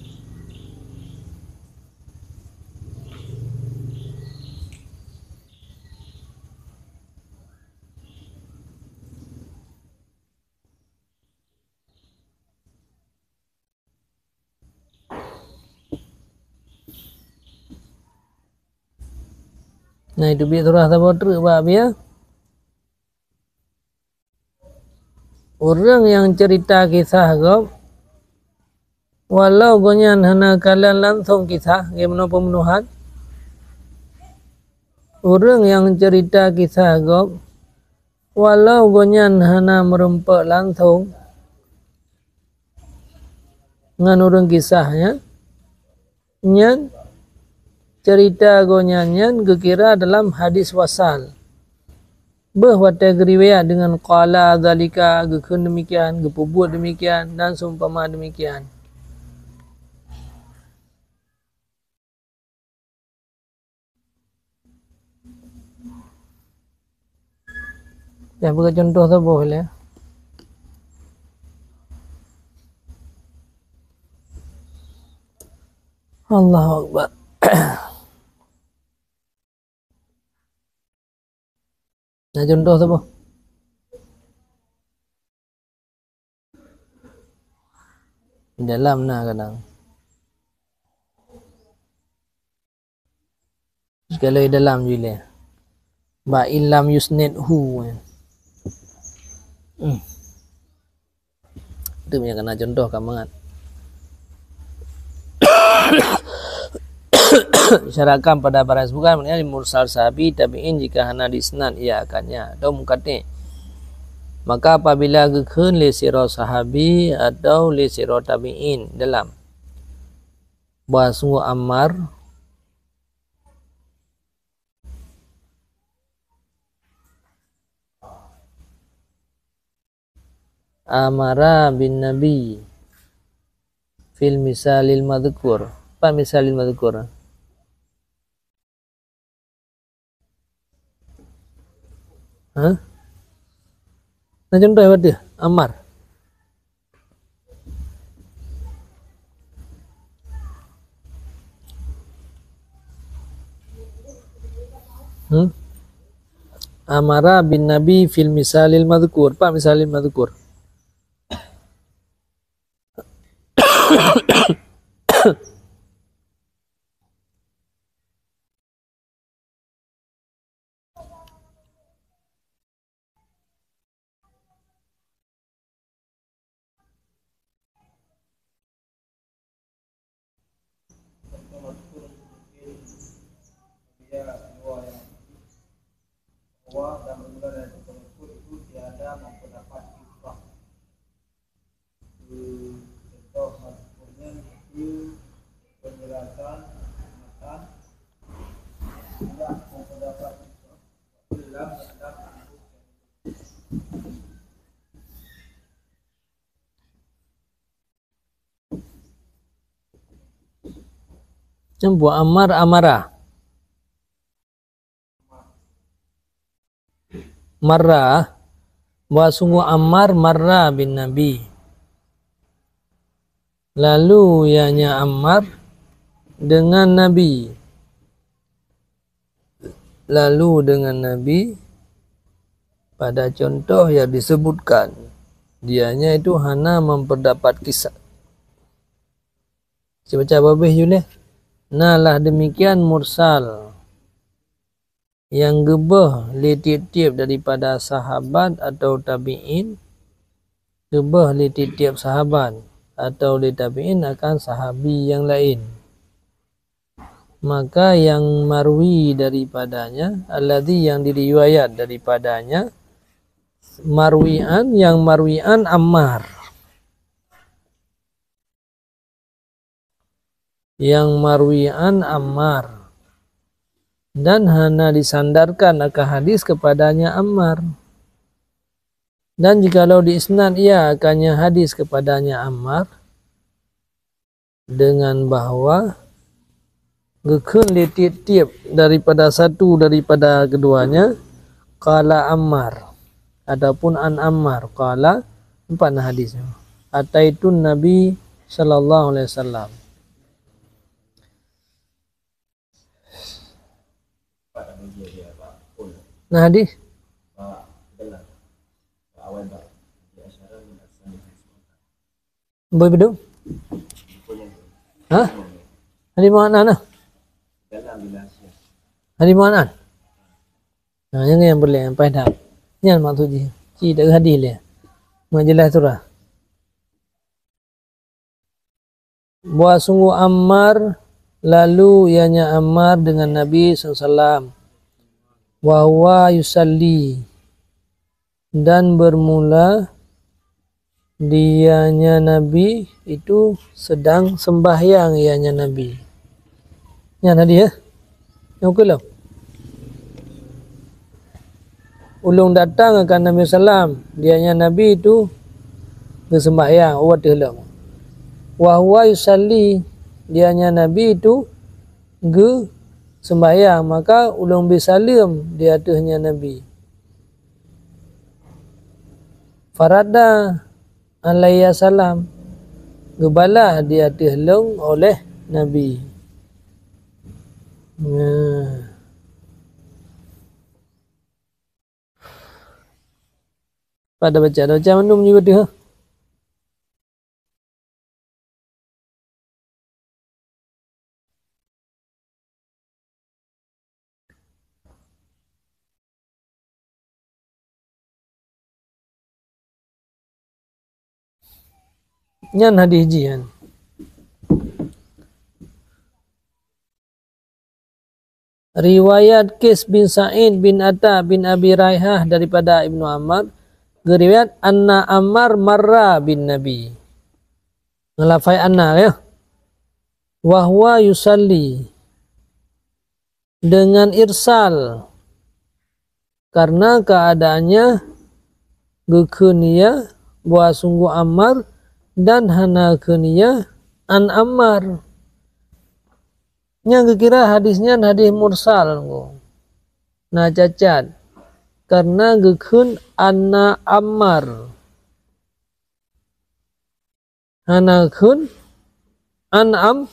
Nah itu biar terus tak bak biar orang yang cerita kisah kau walau gonyan hana kalian langsung kisah gimana pemenuhan orang yang cerita kisah kau walau gonyan hana merempak langsung dengan orang kisahnya nyan cerita gonyanyan kekira dalam hadis wasal bahwa riwayat dengan qala zalika gekun demikian gepubuat demikian dan seumpama demikian. Ya bagi contoh tu boleh. Allahu Akbar. Nah contoh tu apa? Dalam nah kadang. Sekali dalam juga. Ba ilam yusnid hu. Itu punya kena contoh kamangan. Syarakan pada para sebukan mengenai mursal sahabi tabi'in jika hana disnad ia akannya atau mukati maka apabila gekun li sira sahabi atau li sira tabi'in dalam bahsu Ammar amara bin nabi fil misalil madhkur apa misalil madhkur Nah contoh apa dia? Ammar. Amara bin Nabi fil misalil madhkur. Apa misalil madhkur? Bahwa dan bermula dari tersebut itu tiada memperdapat kisah. Contoh maksudnya itu penjelasan matan tidak memperdapat kisah. Dalam ada Nampak Ammar amarah. Marrah. Bahwa sungguh Ammar marrah bin Nabi. Lalu ianya Ammar dengan Nabi. Lalu dengan Nabi pada contoh yang disebutkan. Dianya itu hana memperdapat kisah. Saya baca babih Julia. Nah lah demikian mursal. Yang gebah li tiap-tiap daripada sahabat atau tabi'in. Gebah li tiap-tiap sahabat atau li tabi'in akan sahabi yang lain. Maka yang marwi daripadanya, alladhi yang diriwayat daripadanya, yang marwian Ammar. Yang marwian Ammar. Dan hana disandarkan akan hadis kepadanya Ammar. Dan jikalau di isnad ia akannya hadis kepadanya Ammar dengan bahwa gekun tiap-tiap daripada satu daripada keduanya qala Ammar ataupun an Ammar qala empat hadisnya ataitun Nabi sallallahu alaihi wasallam. Nah hadis boleh betul? Hah? Hadis mana nah? Hadis mana? Nah, yang boleh yang pada. Yang maksud dia. Tidak hadis dia. Majelah surah. Bahwa sungguh Ammar lalu ianya Ammar dengan Nabi SAW. Wa huwa yusalli. Dan bermula dianya Nabi itu sedang sembahyang ianya Nabi. Yang tadi ya. Yang kelam. Ulung datang akan Nabi Sallam. Dianya Nabi itu bersembahyang. Awat telah. Wa huwa yusalli. Dianya Nabi itu sembahyang. Maka ulung bisalim di atasnya Nabi. Farada alaihi salam. Gebalah di atas long oleh Nabi. Pada baca manum juga dia. Nyan hadis jian. Riwayat Qis bin Sa'id bin Atta bin Abi Raihah daripada Ibnu Ammar. Riwayat anna Ammar marra bin Nabi. Ngelafai anna ya. Wa huwa yusalli. Dengan irsal. Karena keadaannya gekenia bahwa sungguh Ammar dan hana kenia an Ammar. Yang kira hadisnya hadis mursal. Nah cacat. Karena gekun anna Ammar. Hana kun an'am.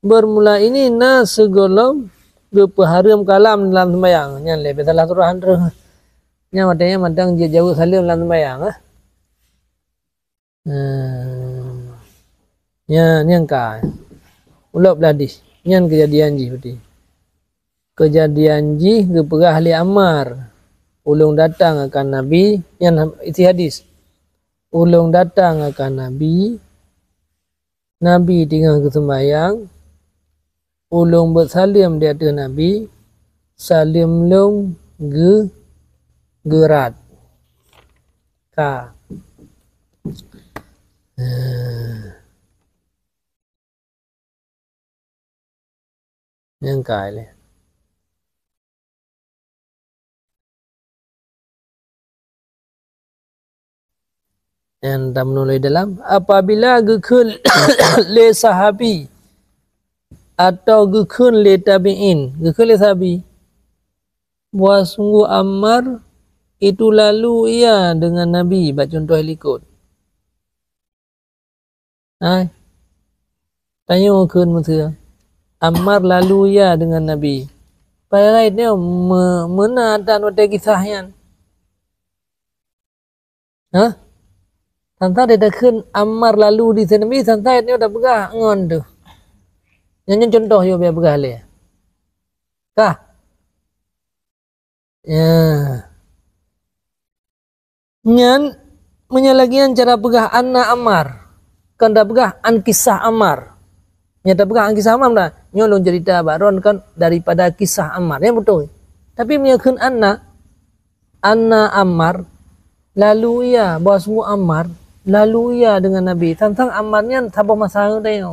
Bermula ini na segolom gepaharam kalam dalam sembahyang. Yang lebih salah surah handra. Yang matanya matang dia jauh salim dalam sembahyang. Yang kah. Ulap hadis. Yang kejadian ji seperti. Kejadian ji keperah ahli Ammar. Ulung datang akan Nabi. Yang isi hadis. Ulung datang akan Nabi. Nabi tinggal ke sembahyang. Ulung bersalim di atas Nabi. Salim long gerat. Ka. Yang kali. Yang tak menulis dalam apabila gekul le sahabi atau gekun li tabi'in, gekun li sabi. Buat sungguh Ammar itu lalu ia dengan Nabi, baca contoh likut. Hai. Tanya gekun masa. Ammar lalu ia dengan Nabi. Pada dia mana dan ada kisahnya. Ha? Santai dia dekun Ammar lalu di Nabi, santai dia dah pegah ngon tu. Yang contoh yo biar pegah le. Kah? Ya. Nyan menyalagian cara pegah anna Ammar. Kan dah pegah an kisah Ammar. Nyata pegah an kisah Ammar dah. Nyolong cerita baron kan daripada kisah Ammar. Yang betul. Tapi menyakun anna Ammar lalu ia bawa semua Ammar lalu ia dengan Nabi. Tentang Ammarnya tabah masalah dia.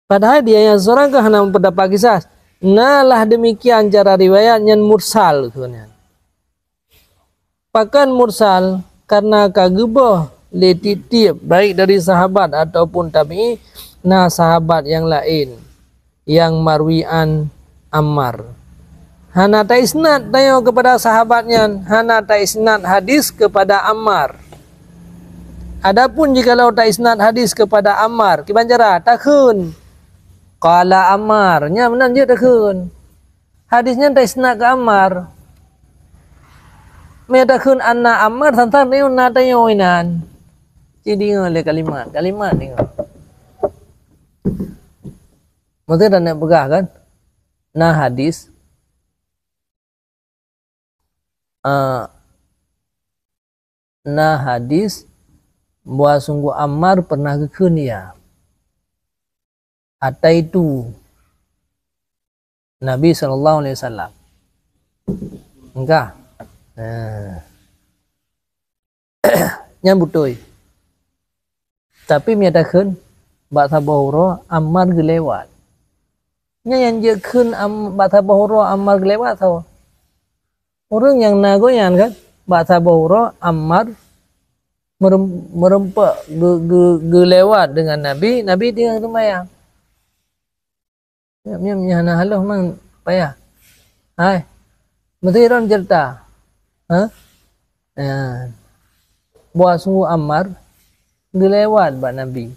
Padahal dia yang seorang ke hana mendapat kisah. Nalah demikian cara riwayat yang mursal sebenarnya. Pakan mursal karena kagebah letitip baik dari sahabat ataupun tabi'i nah sahabat yang lain yang marwi'an Ammar. Hana ta isnad tayo kepada sahabatnya, hana ta isnad hadis kepada Ammar. Adapun jikalau ta isnad hadis kepada Ammar, kibanjara takun. Qala Ammar, nya benar je takun. Hadisnya ta isnad ke Ammar. Me takun anna Ammar tentang tayo na tayo inan. Jadi oleh kalimat tengok. Maksudnya nak pegah kan? Nah hadis nah hadis bahwa sungguh Ammar pernah ke Kenya. Hatta itu Nabi SAW. Enggak. Yang betul. Tapi menyatakan bahasa bahura Ammar gelewat. Yang jekan bahasa bahura Ammar gelewat tau. Orang yang nagoyan kan bahasa bahura Ammar merempak gelewat dengan Nabi tinggal sembahyang. Ya haluh mang payah. Hai. Mesti orang cerita. Ha? Buat sungguh Ammar gelewat buat Nabi.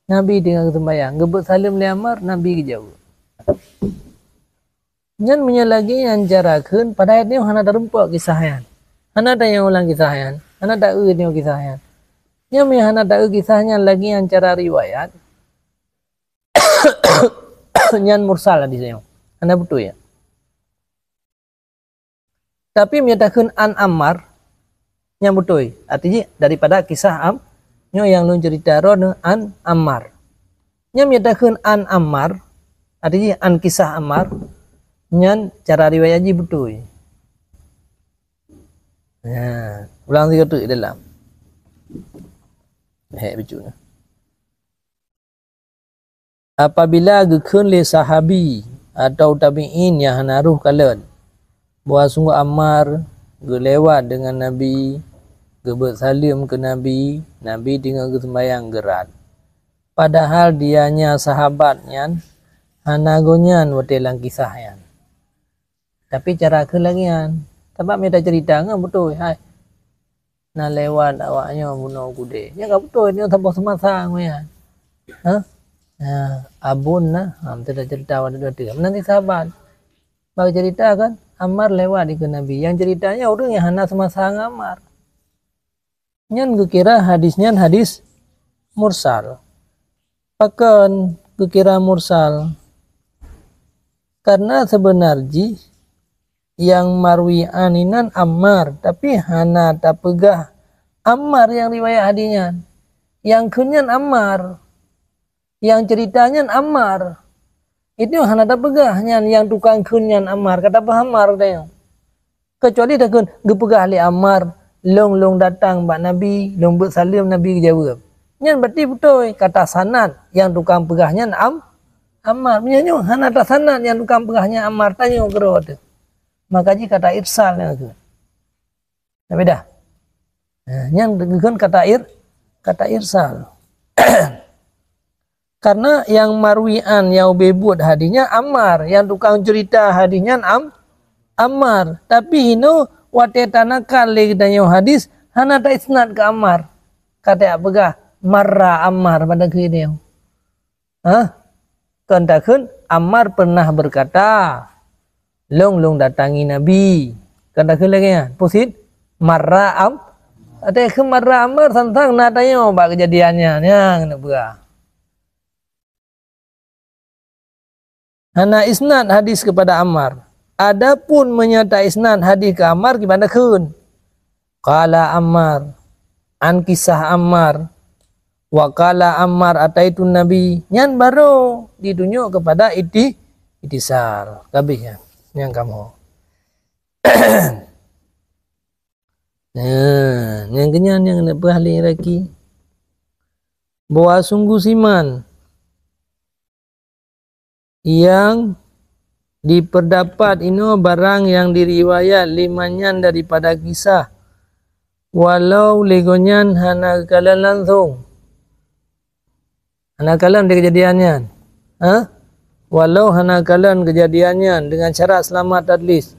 Nabi tinggal sembahyang. Gebut salim li Ammar, Nabi ke jauh. Jangan menyalagi yang jarakan pada ayat ni hana ada rempak kisahnya. Hana ada yang ulang kisahnya. Hana ada ni kisahnya. Yang hana ada kisahnya lagi yang cara riwayat. Yang mursal di sini. Hana betul ya. Tapi menyatakan an Ammar yang betul. Artinya daripada kisah yang lu cerita an Ammar. Yang menyatakan an Ammar artinya an kisah Ammar nyan cara riwayat ji betul. Ya, ulang tiga tu dalam. Betul. Apabila gekun li sahabi atau tabi'in yang naruh kalan bahawa sungguh Ammar gelewat dengan Nabi, gebet salim ke Nabi, Nabi tinggal ke sembahyang gerat. Padahal dianya sahabatnya hanagonyan watelang kisahnya. Tapi cara kelagian. Sebab mereka cerita kan betul. Hai. Nak lewat awaknya bunuh kude. Ya tak betul. Ini tak semasa. Ha? Abun lah. Mereka cerita waktu-waktu. Nanti sahabat. Bagi cerita kan. Ammar lewat di ke Nabi. Yang ceritanya orang yang hana semasa Ammar. Yang kira hadisnya hadis mursal. Pakan kira mursal. Karena sebenarnya yang marwi aninan Ammar, tapi hana tak pegah Ammar yang riwayat hadisnya. Yang kunyan Ammar, yang ceritanya Ammar. Itu hana tak pegah yang tukang kunyan Ammar, kata apa Ammar dia. Kecuali dah kun gepegah li Ammar, long datang bak Nabi, long bersalim Nabi jawab. Yang berarti betul kata sanad yang tukang pegahnya Ammar. Menyanyi hana tak sanad yang tukang pegahnya Ammar tanya kero tu. Maka jika kata irsal yang tu. Nah, beda. Yang kan kata irsal. Karena yang marwian yang bebut hadisnya Ammar, yang tukang cerita hadisnya Ammar. Tapi hino wate tanakan lagi dan yang hadis hana tak isnad ke Ammar. Kata apakah marra Ammar pada kini. Katakan Ammar pernah berkata, long datangi Nabi. Katakan lagi ya, posit marra ada ke marra Ammar tentang natanya bak kejadiannya, yang nak berah. Hana isnad hadis kepada Ammar. Adapun menyata isnad hadis ke Ammar gimana kun? Qala Ammar an kisah Ammar wa qala Ammar ataitu Nabi. Nyan baru ditunjuk kepada itisar. Kabehnya yang kamu. Nah, yang kenyan yang nak berahli lagi. Bahwa sungguh siman yang diperdapat ino barang yang diriwayat limanyan daripada kisah walau legonyan hana kalan langsung hana kalan dari kejadiannya walau hana kalan kejadiannya dengan syarat selamat tadlis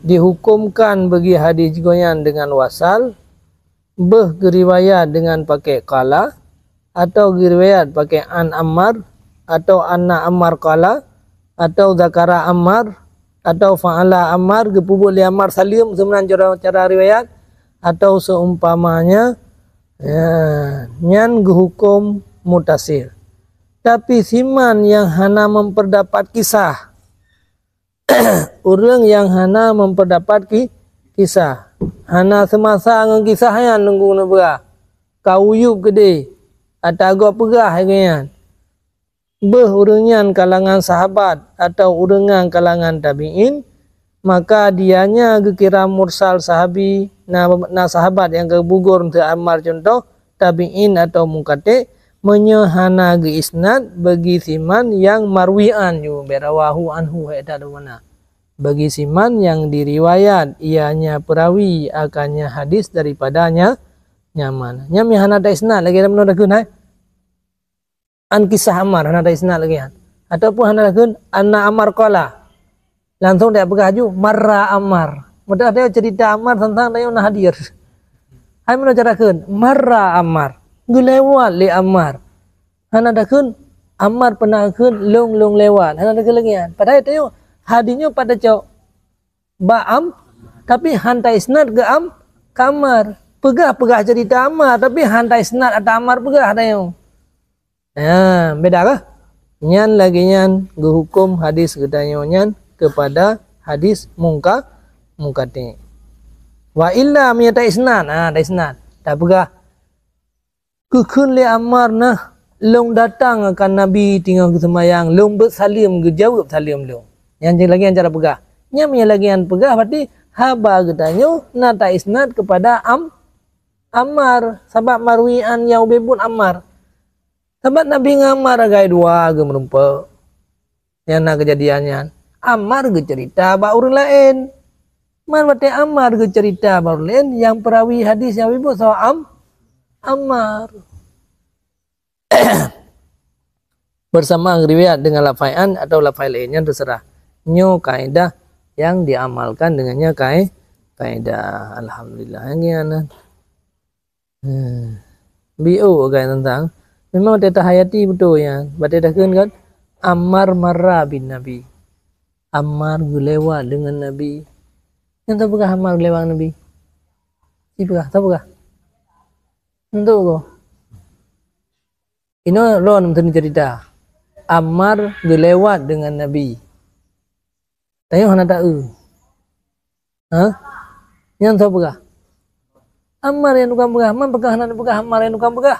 dihukumkan bagi hadis goyan dengan wasal geriwayat dengan pakai kala atau geriwayat pakai an Ammar atau anna Ammar qala atau zakara Ammar atau fa'ala Ammar gepubuk li Ammar salim sebenarnya cara riwayat atau seumpamanya nyan gehukum mutasir. Tapi siman yang hana memperdapat kisah orang yang hana memperdapat kisah hana semasa dengan kisahnya nunggu nebera kauyub gede atau agak pegah kan urengan kalangan sahabat atau urengan kalangan tabi'in, maka dianya gekira mursal sahabi na sahabat yang kebugur untuk Ammar contoh tabi'in atau mungkate menyehana ge isnad bagi siman yang marwian yu berawahu anhu eta mana bagi siman yang diriwayat ianya perawi akannya hadis daripadanya nyaman nyami hana da isnad lagi menurut aku an kisah Ammar hana da isnad lagi ataupun hana lagun anna Ammar qala langsung dia berkaju marra Ammar mudah dia cerita Ammar tentang dia nak hadir hai menurut carakeun marra Ammar gelewat li Ammar hana dakeun Ammar pernah keun long lewat hana dakeun lagi padahal itu hadisnya pada cok ba'am tapi hantai isnad ke Ammar pegah cerita Ammar tapi hantai isnad atau Ammar pegah ada yang beda kah? Nyan lagi nyan hukum hadis gedanya nyan kepada hadis mungkati. Wa illa menyata isnad, da isnad. Tak pegah. Kekun li Ammar nah long datang akan Nabi tinggal ke semayang, long bersalim ke jawab salim long. Yang lagi yang cara pegah. Nyan punya lagi yang pegah berarti haba gedanya nata isnad kepada Ammar sebab marwian yang bebut Ammar. Sebab Nabi ngamar agai dua ke merumpa. Yang nak kejadiannya. Ammar ke cerita ba orang lain. Man bate Ammar ke cerita ba orang lain yang perawi hadis yang ibu soal Ammar. Bersama riwayat dengan lafaian atau lafai lainnya terserah. Nyo kaidah yang diamalkan dengannya kaidah. Alhamdulillah. Yang gimana? Bio kan tentang memang teta hayati betul ya. Baca dah kan Ammar marra bin Nabi. Ammar lewat dengan Nabi. Yang tahu bukan Ammar lewat Nabi? Si bukan, tahu bukan? Tentu kok. Ini ron mesti cerita. Ammar lewat dengan Nabi. Tanya hana tahu. Yang tahu bukan? Ammar yang bukan bukan. Man pegah hana bukan Ammar yang bukan bukan.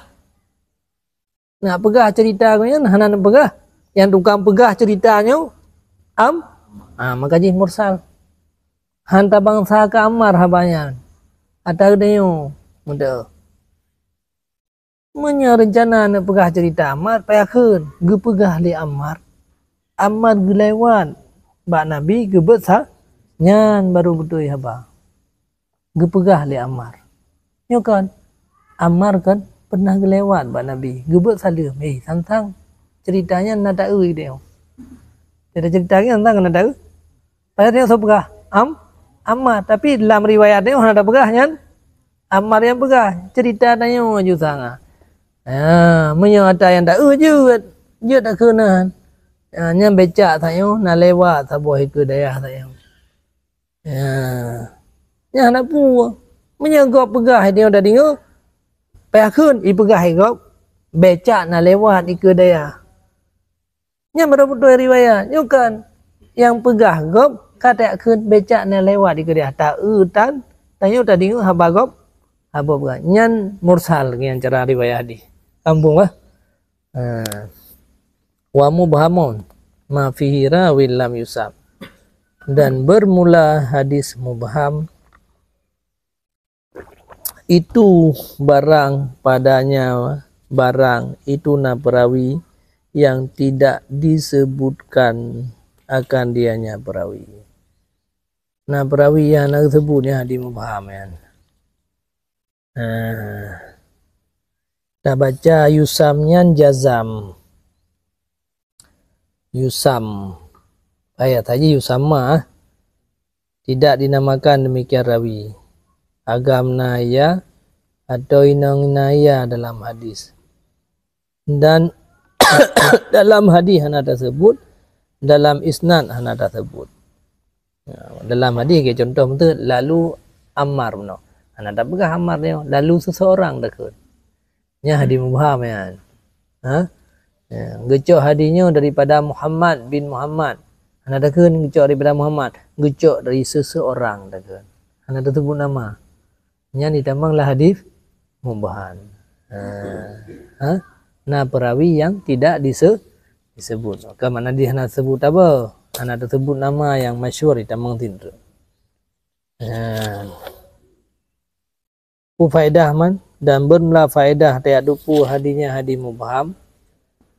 Nak pegah cerita ko yan hana pegah yang tukang pegah ceritanya maka jadi mursal hanta bangsa ke Ammar habanya atau deyo muda munya rencana nak pegah cerita Ammar payakeun ge pegah li Ammar gelewat ba Nabi ge besar nyan baru betul haba ge pegah li Ammar nyo kan Ammar kan pernah gelewat Pak Nabi gebut salim santang ceritanya nak tahu dia. Dia ceritanya tentang nak tahu. Padahal dia pegah Ammar, tapi dalam riwayat dia ada pegahnya Ammar yang pegah. Cerita tanya je sangat. Menyata yang tahu je tak kena. Nya becak saya nak lewat sebuah ke daerah saya. Nya nak pu. Menyagap pegah dia dah dengar. Payahkeun I pegah gop becak nak lewat ke daerah. Nya betul riwayat. Nya kan yang pegah gop katakeun becak nak lewat ke daerah. Tak tan tanya dah dengar haba gop haba pegah. Nyan mursal yang cara riwayat di. Kampung lah. Wa mubhamun ma fihi rawil lam yusab. Dan bermula hadis mubham itu barang padanya barang itu na perawi yang tidak disebutkan akan dianya perawi. Na perawi yang nak sebutnya hadis mubham kan. Kita baca yusamnya jazam. Yusam. Ayat saja yusama. Tidak dinamakan demikian rawi. Agam naya atau inang naya dalam hadis. Dan dalam hadis hana tersebut. Dalam isnad hana tersebut. Dalam hadis kayak contoh betul. Lalu Ammar. Hana tak pegah Ammar dia. Lalu seseorang dekat. Nya hadis mubham ya. Gecok hadisnya daripada Muhammad bin Muhammad. Hana dekeun gecok daripada Muhammad. Gecok dari seseorang dekeun. Hana tersebut nama. Nya ditambahlah hadis mubham. Nah perawi yang tidak disebut. Maka mana dia hana sebut apa? Hana tersebut nama yang masyhur ditambah tinru. Faedah man dan bermula faedah tiada dupu hadisnya hadis mubham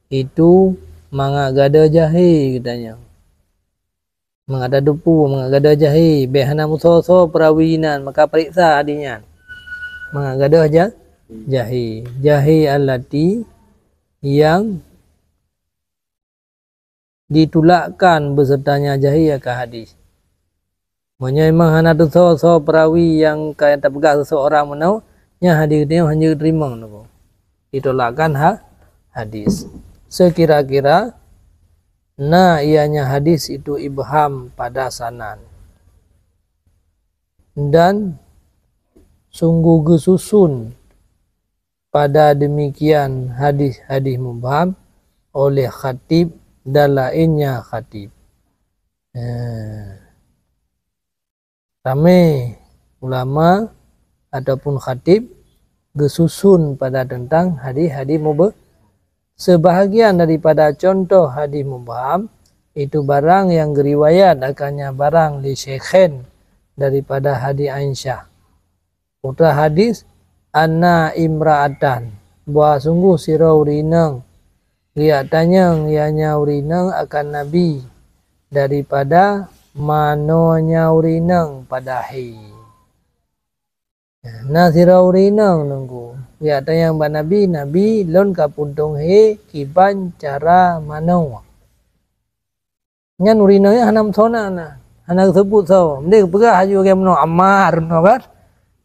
itu mangak gada jahi katanya. Mangak ada dupu, mangak gada jahi, behana musoso perawinan maka periksa hadisnya. Mangak gada aja jahi. Jahi alati yang ditulakkan besertanya jahi ke hadis. Memang hana tu so perawi yang kaya tak pegang seseorang menau nya hadis dia hanya terima menau. Ditolakkan hadis. Sekira-kira ianya hadis itu ibham pada sanan. Dan sungguh gesusun pada demikian hadis-hadis mubham oleh khatib dan lainnya khatib. Ramai ulama ataupun khatib gesusun pada tentang hadis-hadis mubham. Sebahagian daripada contoh hadis mubham itu barang yang geriwayat akannya barang li syekhen daripada hadis Aisyah. Putra hadis anna imra'atan buah sungguh sirau rinang lihat tanyang ianya urinang akan Nabi daripada manonya urinang pada hi. Nah sirau rinang nunggu. Ya tanyang ba Nabi lon kapuntung he kiban cara mano. Nyan urinangnya hanam sona na. Hana sebut so. Mending pegah haju ke mano Ammar no kan.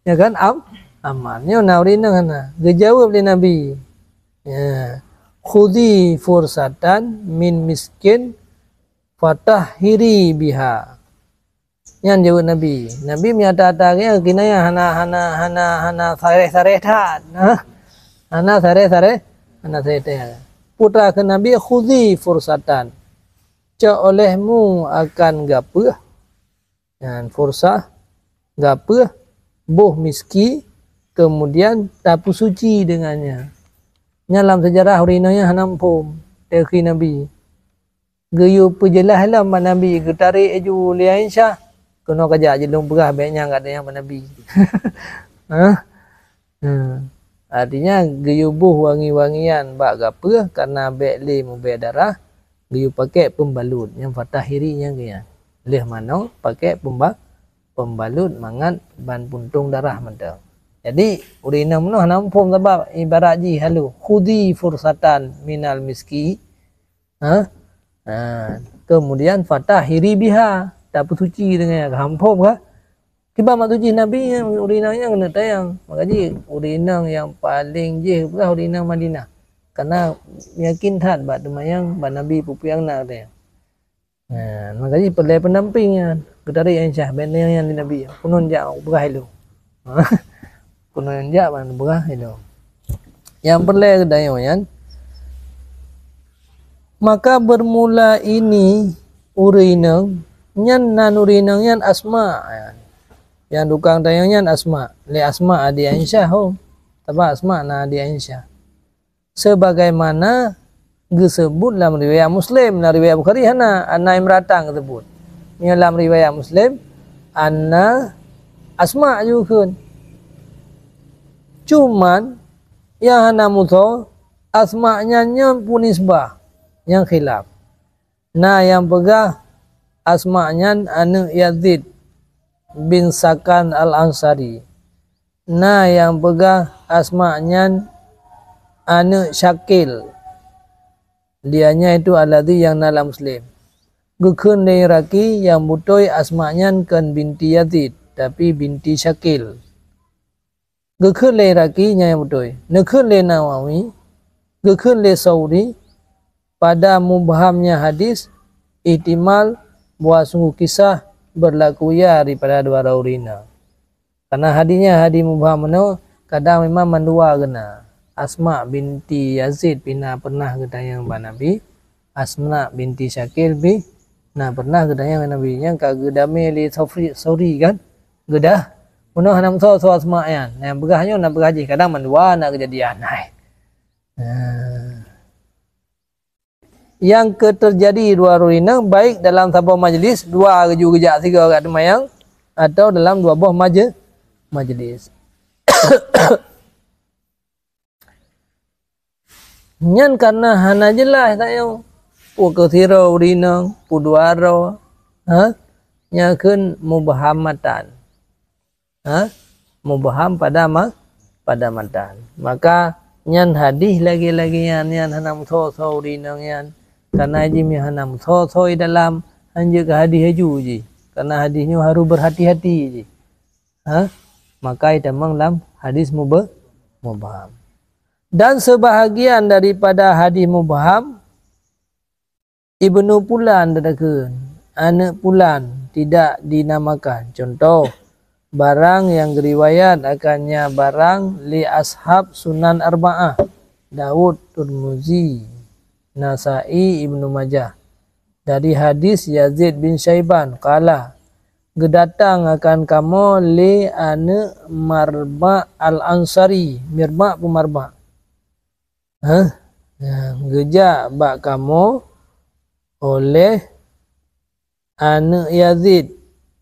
Ya kan Ammar. Nyo na urinang hana. Gejawab oleh Nabi. Ya. Khudi fursatan min miskin fatahhiri biha. Yang jawab Nabi. Nabi menyatakan kinaya hana sare-sare tat. Hana sare-sare tat. Putra ke Nabi khudhi fursatan. Cak olehmu akan gapah. Dan fursah gapah boh miski kemudian tapu suci dengannya. Dalam sejarah urinanya hanampum dari Nabi. Gayu pejelah lah Nabi getarik aju li Aisyah. Kena kajak jelung perah baiknya kat yang Nabi. Artinya geyubuh wangi-wangian bak gapa karena baik li mubah darah geyu pakai pembalut yang fatahirinya gaya. Leh mana pakai pembalut mangat ban puntung darah mentang. Jadi urina meno nampum sebab ibarat ji halu khudi fursatan minal miski Kemudian fatahiri biha, tak suci dengan hampom kah? Kiba mak tuji Nabi yang urinang yang kena tayang. Makanya urinang yang paling je bukan urinang Madinah. Karena yakin tak bat demayang bat Nabi pupiang nak tayang. Makanya pelai pendampingnya ketari Aisyah benda yang Nabi. Kunun jak berah itu. Kunun jak ban berah itu. Yang pelai kedayan. Maka bermula ini urinang nyan nan urinang nyan asma. Yang dukang tayangnya asma. Li asma adi Aisyah Taba asma na adi Aisyah. Sebagaimana disebut dalam riwayat Muslim, dalam riwayat Bukhari anna imratang tersebut. Dalam riwayat Muslim anna asma juga. Cuman yang hana muto asma'nya yang pun nisbah yang khilaf. Nah yang pegah asma'nya anu Yazid bin Sakan al-Ansari. Nah yang pegah asma'nya anu Syakil. Dianya itu alladhi yang dalam Muslim. Gukun laki yang butoi asma'nya kan binti Yazid tapi binti Syakil. Gukun laki yang butoi. Nekun le Nawawi, gukun le Sauri pada mubhamnya hadis ihtimal buat sungguh kisah berlaku ya daripada dua urina. Karena hadisnya hadis mubham no kadang memang mendua kena. Asma binti Yazid pina pernah ketayang Nabi. Asma binti Syakil bi nah pernah ketayang Nabi yang kagedame li Sauri kan. Gedah puno hanam so asma yan. Yang begahnya nak begaji kadang mendua nak kejadian. Yang terjadi dua urina baik dalam sebuah majlis dua gejak tiga kat demayang atau dalam dua buah majlis. Nyan karena hana jelas tayo ukethira urina puduara nyakeun mubahamatan. Mubaham pada matan. Maka nyan hadis lagi-lagi nyan hanam so urina nyan karena jimi hanam so dalam hanya ke hadis haju je. Karena hadisnya harus berhati-hati je. Maka itu memang dalam hadis mubaham. Dan sebahagian daripada hadis mubaham Ibnu Pulan dadakan anak Pulan tidak dinamakan. Contoh barang yang riwayat akannya barang li ashab sunan arba'ah Daud, Tirmizi, Nasai, Ibnu Majah. Dari hadis Yazid bin Syaiban kala gedatang akan kamu li ane Marba al-Ansari, Mirba Pumarba. Gejak bak kamu oleh anak Yazid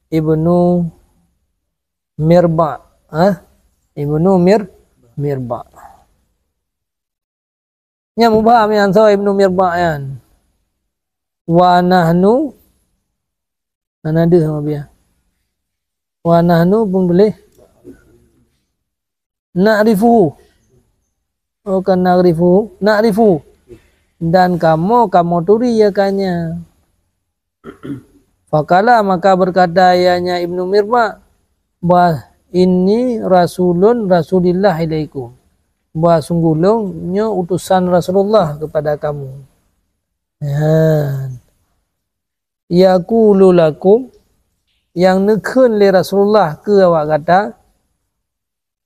Ibnu Mirba. Ibnu Mirba. Nya mubaham yang so Ibnu Mirba yan. Wa nahnu anada sama dia. Wa nahnu pun boleh. Na'rifuhu. Oh kan na'rifu dan kamu turi ya kanya. Fakala maka berkata ayahnya Ibnu Mirba bah ini rasulillah ilaikum bah sungguhnya utusan Rasulullah kepada kamu. Yaqulu lakum yang nekun li Rasulullah ke awak kata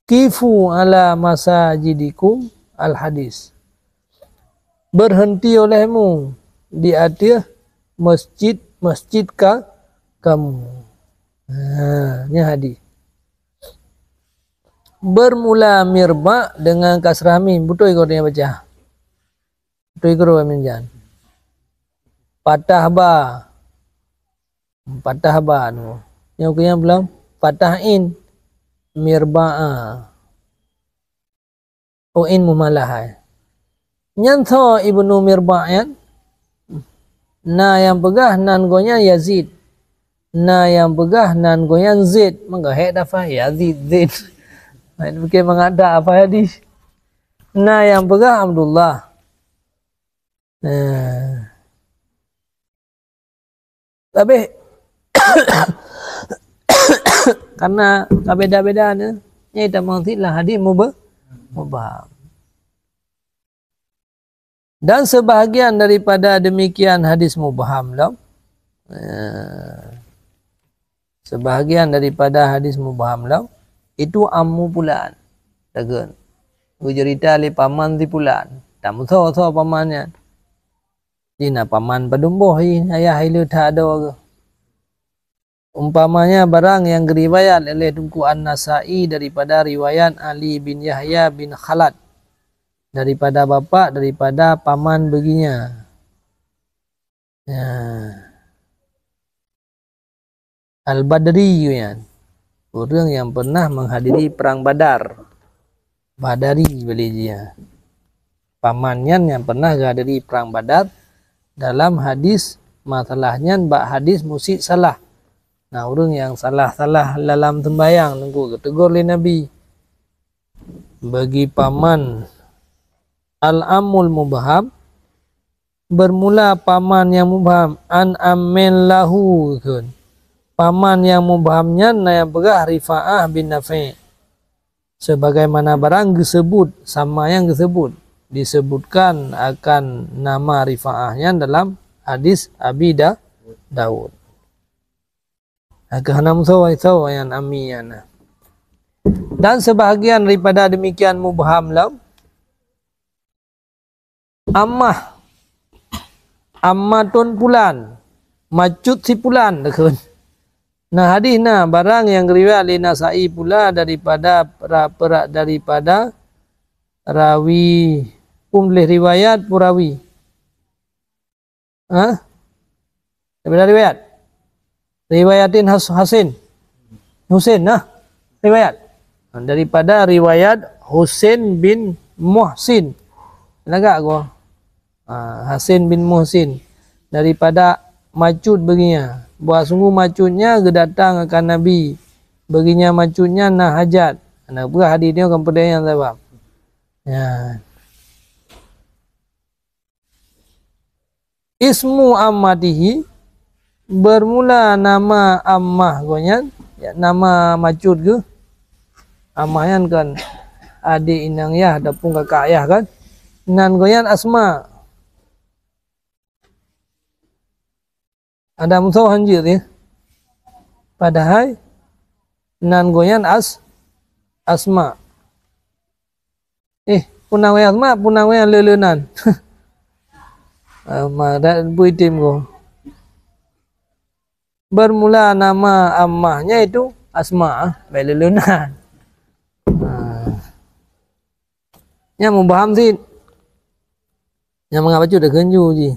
kifu ala masajidikum al hadis. Berhenti olehmu di atas masjid kamu. Ini hadis. Bermula Mirba dengan kasrah mim. Betul kau dia baca. Betul kau minjan. Patah ba nu. Yang kau yang belum patahin Mirba'a. In mumalahai. Nyanto Ibnu Mirba'yan. Nah yang pegah nan gonya Yazid. Nah yang pegah nan gonya Zaid. Menggahek dafa Yazid Zaid. Mungkin mengada apa hadis. Nah yang pegah Abdullah. Tapi karena beda-bedanya kita mengertilah hadis mubham. Dan sebahagian daripada demikian hadis mubham lah. Sebahagian daripada hadis mubham lah itu ammu pulaan. Dagun. Cerita li paman ti pulaan. Tak musuh pamannya. Dina paman padumbuh ayah ilu tak ada ke. Umpamanya barang yang diriwayat oleh Tunku An-Nasai daripada riwayat Ali bin Yahya bin Khalad daripada bapa daripada paman baginya. Ya. Al-Badri ya. Orang yang pernah menghadiri perang Badar. Badari beli dia. Pamannya yang pernah menghadiri perang Badar dalam hadis masalahnya bak hadis musik salah. Nah, orang yang salah-salah dalam sembahyang nunggu ketegur oleh Nabi. Bagi paman al-amul mubham bermula paman yang mubham an amin lahu kun. Paman yang mubhamnya na begah Rifa'ah bin Nafi'. Sebagaimana barang disebut sama yang disebut disebutkan akan nama Rifa'ahnya dalam hadis Abi Daud. Kehanam sawa yang amiyana. Dan sebahagian daripada demikian mubham lam ammatun pulan macut si pulan dekun. Nah hadis nah barang yang riwayat li Nasai pula daripada rawi umlih riwayat purawi. Daripada riwayat riwayatin Husain nah riwayat daripada riwayat Husain bin Muhsin lagak gua Husain bin Muhsin daripada macut baginya buat sungguh macutnya kedatang akan Nabi baginya macutnya nah hajat nah buah hadis ni akan pedai yang sebab ya ismu ammatihi bermula nama ammah gonya ya, nama macut ke ammahan kan adik inang yah adapun kakak ayah kan nan goyan asma ada musuh hanjir ya padahal nan goyan asma punawai asma punawai lelenan dan buitim go bermula nama ammahnya itu asma lelenan yang membaham sih yang mengapa dah genju ji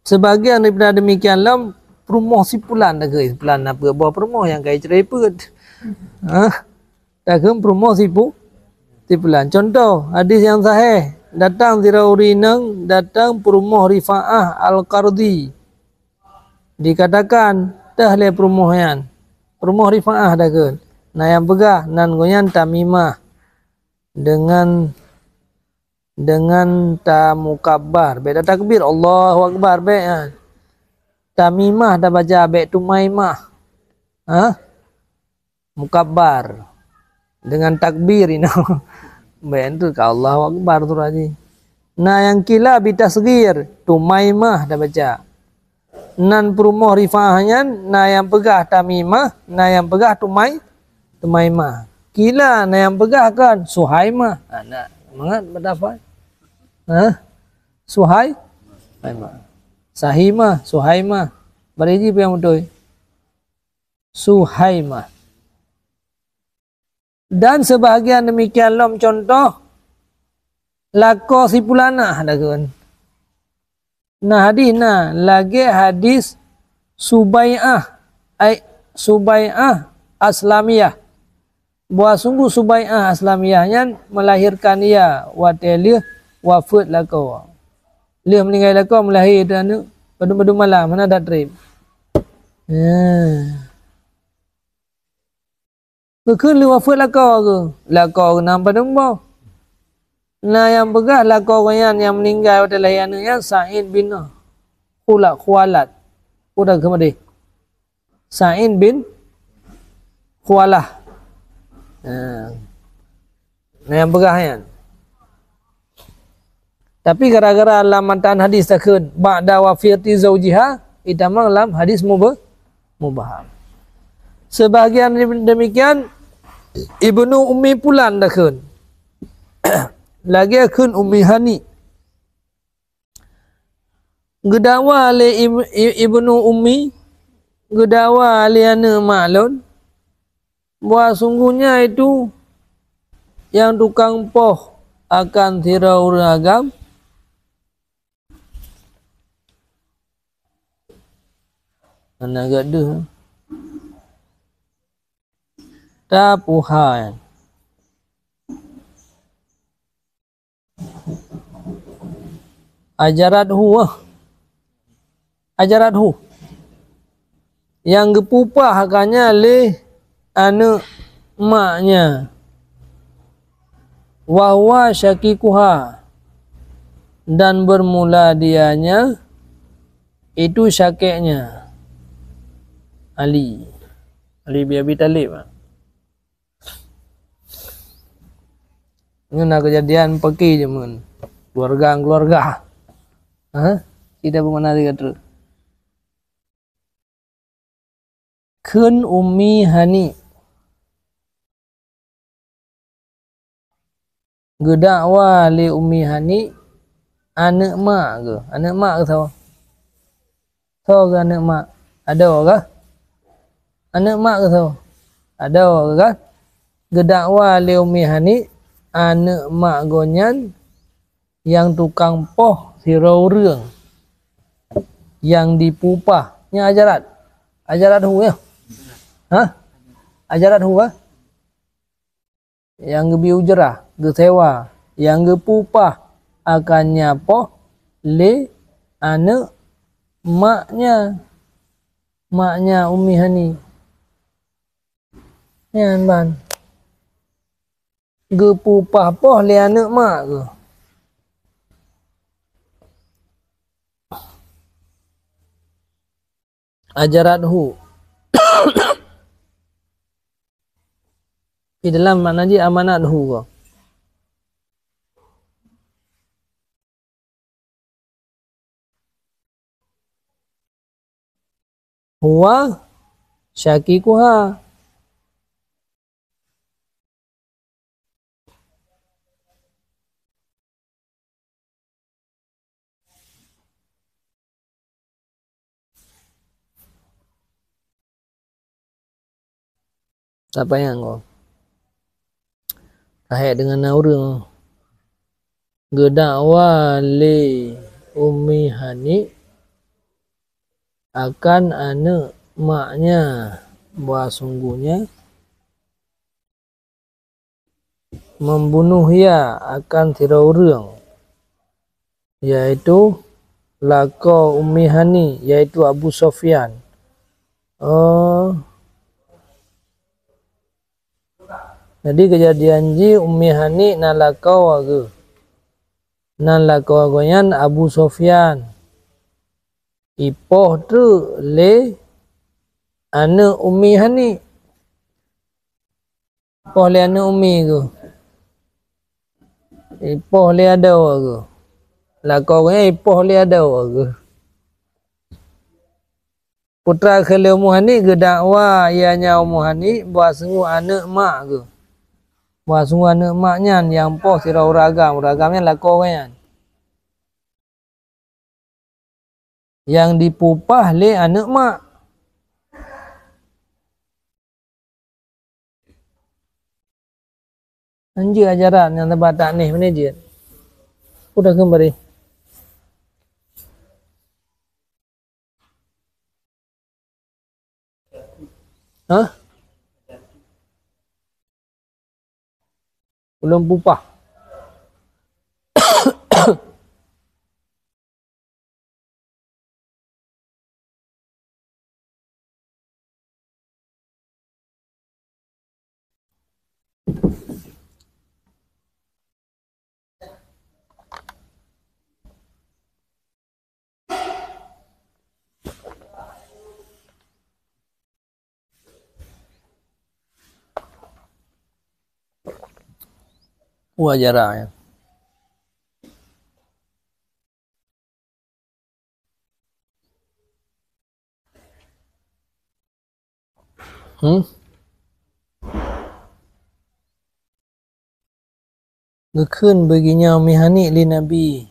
sebagian daripada demikian lam perumoh si pulan dah ke pulan apa buah perumoh yang kaya cerai put dah ke perumoh si pulan contoh hadis yang sahih datang zirauri nang datang perumoh Rifa'ah Al-Qardi dikatakan dah le perumohan perumoh Rifa'ah dah ke nah yang pegah nan goyan tamimah dengan tamu kabar beda takbir Allahu Akbar be tamimah dah baca be tumaimah mukabbar dengan takbir ini be itu ka Allahu Akbar tu lagi nah yang kila bitasghir tumaimah dah baca nan perumoh Rifa'ahnya na yang pegah tamimah na yang pegah tumaimah kila na yang pegah kan Suhaimah nak semangat berdapat Suhaimah beriji yang betul Suhaimah dan sebahagian demikian lom contoh lako si pulana ada kan nah hadis nah lagi hadis Subai'ah Aslamiyah buah sungguh Subai'ah Aslamiyahnya melahirkan ia watelih wafat lako dia meninggal lako melahir dan padu malam mana ada trip Bekun lu wafat lako nampak dembau. Nah yang begah lako yang meninggal adalah yang Sa'id bin Khuwalat. Udah kemana? Sa'id bin Khuwalah. Yang berah. Tapi gara-gara lamatan hadis takun ba'da wafiyati zaujiha itamang lam hadis mubaham. Sebahagian demikian Ibnu Ummi Pulan takun. Lagi akun Ummi Hani. Gedawa le Ibnu Ummi gedawa liana maklun bahwa sungguhnya itu yang tukang poh akan tirau ragam mana gaduh tapuhan ajarat hu yang gepupah akannya le anak maknya wahwa syakikuha dan bermula dianya itu syakiknya Ali bin Abi Talib. Ini nak kejadian pergi je mun keluarga tidak bermana dia terus kun Ummi Hani gedakwa li Ummi Hani anak mak ke tahu ke anak mak ada ke anak mak ke tahu ada ke kan gedakwa li Ummi Hani anak mak gonyan yang tukang poh sirau reung yang dipupah nya ajarat hu ya ajarat hu yang gebi ujrah gesewa yang gepupah akannya poh le anak maknya Ummi Hani yan ban gepupah poh le anak mak ke ajarat hu di dalam makna ji amanat hu ko huwa syakikuha apa yang kau kahek dengan naurung gedakwa li Ummi Hani akan anak maknya bahwa sungguhnya membunuh ia akan tirau reung yaitu lako Ummi Hani yaitu Abu Sofyan. Jadi kejadian ji Ummi Hani nalakau agoyan Abu Sofyan ipoh tu le anak Ummi Hani ipoh le anak Ummi ke ipoh le ada ke lakau agoyan ipoh le ada ke putra khale Ummu Hani gedakwa ianya Ummu Hani buat sungguh anak mak ke buat sungguh anak maknya yang poh sirau ragamnya lakau kan yang dipupah le anak mak anjir ajaran yang tempat tak nih mana je udah kembali belum pupah Wajarah ya. Ngekun baginya mihani li Nabi.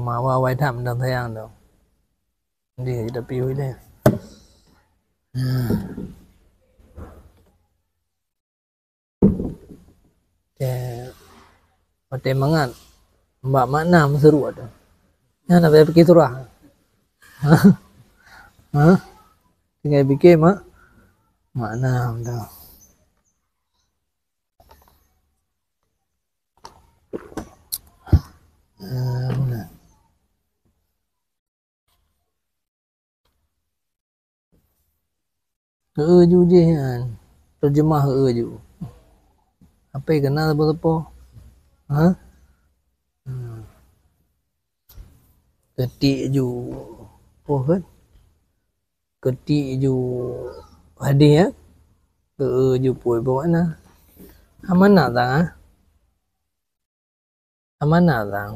Mà qua quay thăm đâu thấy ăn đâu. Đi đập yêu đây. Hotel mangan. Mbak mana seru ada. Ya nak pergi tu lah. Hah? Tinggal bikin mak. Mana dah. Ju je kan. Terjemah ju. Apa yang kenal apa-apa? Ha? Ketik ju. Oh kan? Ketik ju hadis ya. Ju puai bawa na. Amanah tang ah. Amanah tang.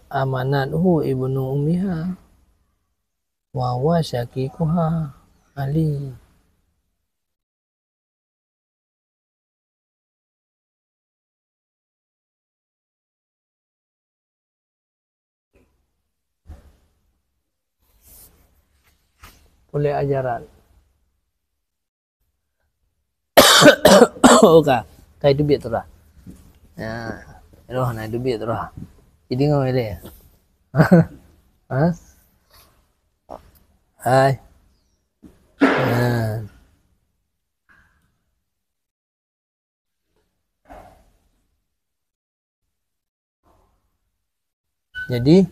Amanathu ibnu ummiha. Wa wa syakikuha Ali. Boleh ajaran. Oka, kai duit tu lah. Ya, roh na duit tu lah. Jadi ngau ele. Ha? Hai. Jadi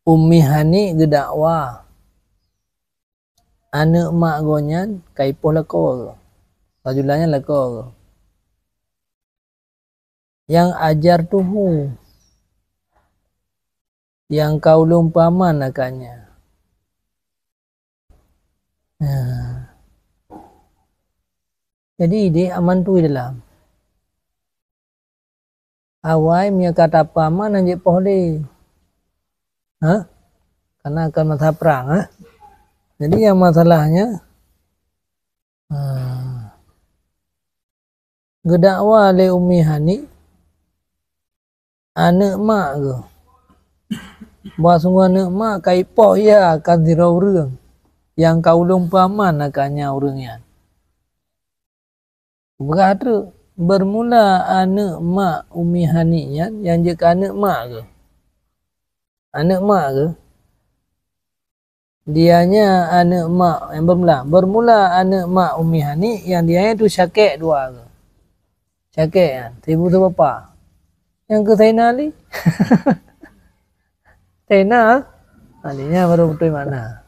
Ummi Hani gedakwa anak mak gonyan kaipoh leko rajulannya leko yang ajar tuhu yang kau lumpaman akannya. Jadi ide aman tu dalam awai mia kata paman anjek pohli. Ha? Karena akan mata perang ha? Jadi yang masalahnya gedakwa le Ummi Hani anak mak ke. Buat semua anak mak kaipoh ya akan dirau rương yang kau lumpaman akannya orangnya. Berkata bermula anak mak Ummi Hani yang jika anak mak ke. Anak mak ke? Dianya anak mak yang bermula anak mak Ummi Hani yang dianya tu syakek dua ke. Syakek kan? Ibu tu bapa. Yang ke Saina Ali? Saina alinya baru betul mana?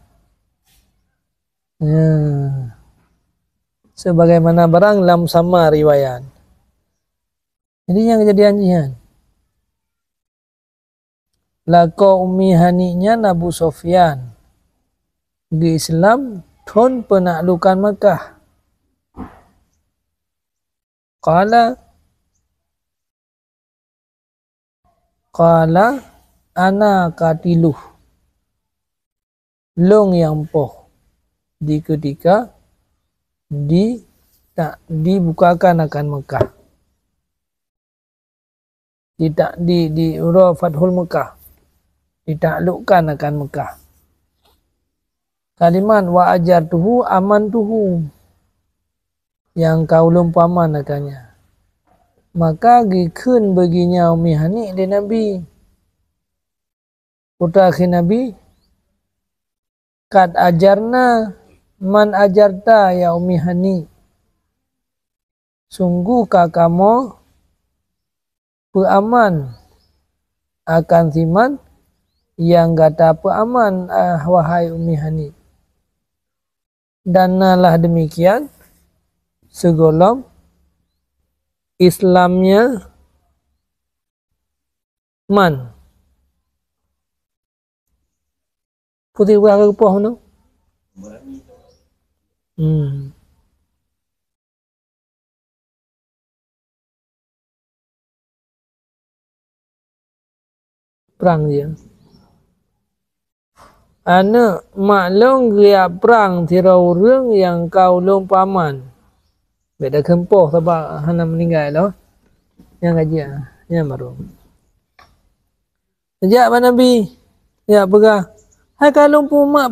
Sebagaimana barang lam sama riwayat. Jadi yang kejadiannya lako Ummi Hani-nya Abu Sufyan di Islam thon penaklukan Mekah. Qala ana katiluh long yang poh di ketika dibukakan akan Mekah. Di Fathul Mekah. Ditaklukkan akan Mekah. Kalimat wa ajartuhu amantuhu yang kau lumpaman akannya. Maka gikun baginya Ummi Hani dan Nabi. Putra akhir Nabi. Kad ajarna man ajarta ya Ummi Hani. Sungguhkah kamu peaman akan siman yang kata peaman wahai Ummi Hani. Dan lah demikian segolong Islamnya man putih warna kepoh tu. Perang dia. Anak maklum dia perang tirau reng yang kau long paman. Beda kempoh sebab hana meninggal loh. Yang kajian, yang baru. Sejak Nabi, ya pegah. Hai kalau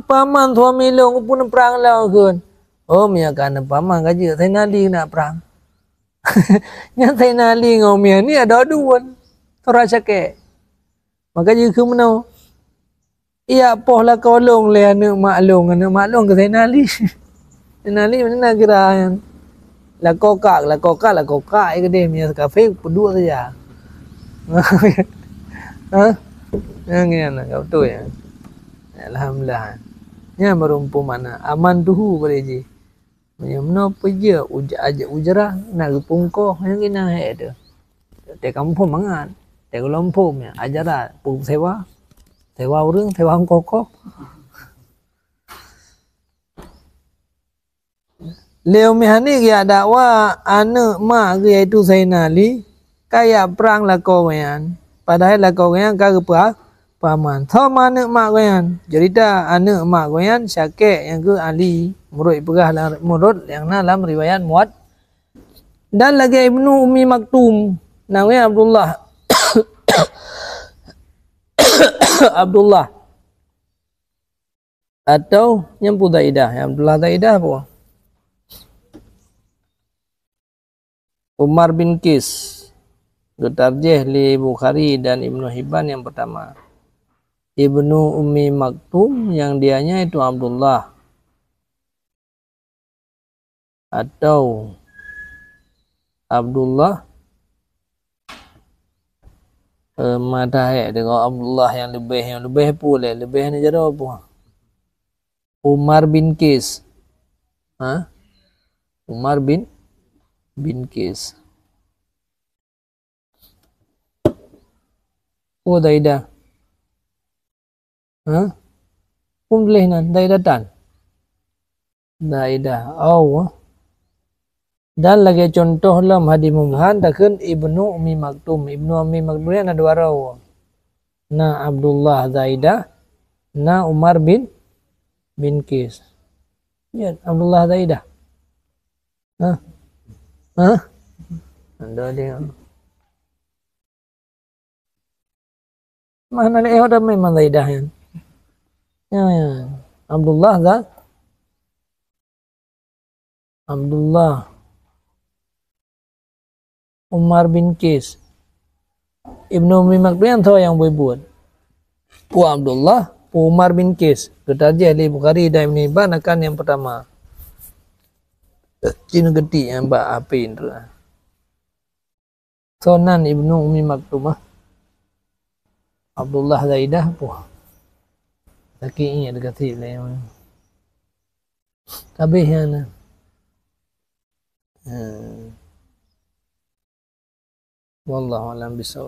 paman suami long pun perang lah kan. Oh, mia kan paman kaji saya nali nak perang. Yang saya nali ngau mia ni ada aduan. Tora cakap. Maka dia ke mana? Ia poh lah kolong le anak maklong ke saya nali. Saya nali mana nak kira yang lah kokak ke dia mia kafe berdua saja. Ha? Yang ni anak kau tu ya. Alhamdulillah. Nya merumpu mana aman tuhu boleh yang mana pergi ujrah nak pungkoh yang kena ada. Te kampung mangan. Te kelompok ya ajaran pung sewa urang sewa kokok. Leo mihani ya dakwa anak mak ke itu Sayyidina Ali kayak perang lakowan. Padahal lakowan kagak paman. Tho mana mak goyan. Cerita anak mak goyan syakek yang ke Ali murut pegah murut yang dalam riwayat muat. Dan lagi Ibnu Ummi Maktum namanya Abdullah. Abdullah atau yang Pudaidah, yang Abdullah Daidah apa? Umar bin Qis. Getarjeh li Bukhari dan Ibnu Hibban yang pertama. Ibnu Ummi Maktum yang dianya itu Abdullah atau Abdullah matahari dengan Abdullah yang lebih pula lebih ni jadi apa? Umar bin Qis. Ha? Umar bin Qis. Oh Daidah. Ha? Pun boleh nan Daidah tan. Daidah. Oh. Dan lagi contoh dalam hadis mubham takkan Ibnu Ummi Maktum. Ibnu Ummi Maktum ni ada dua orang. Na Abdullah Zaidah, na Umar bin Qis. Ya, Abdullah Zaidah. Ha? Ha? Ada dia. Mana leh ada memang Zaidah kan? Ya. Abdullah Umar bin Qis. Ibnu Ummi Maktum yang buat. Pu Abdullah, Pu Umar bin Qis. Ketarjih Ali Bukhari dan Ibnu Hibban akan yang pertama. Cina geti yang mbak apin tu. Sonan Ibnu Ummi Maktum. Abdullah Zaidah pu. Laki ingat dekat sini lah. Kabeh yang wallahu alam bisawab.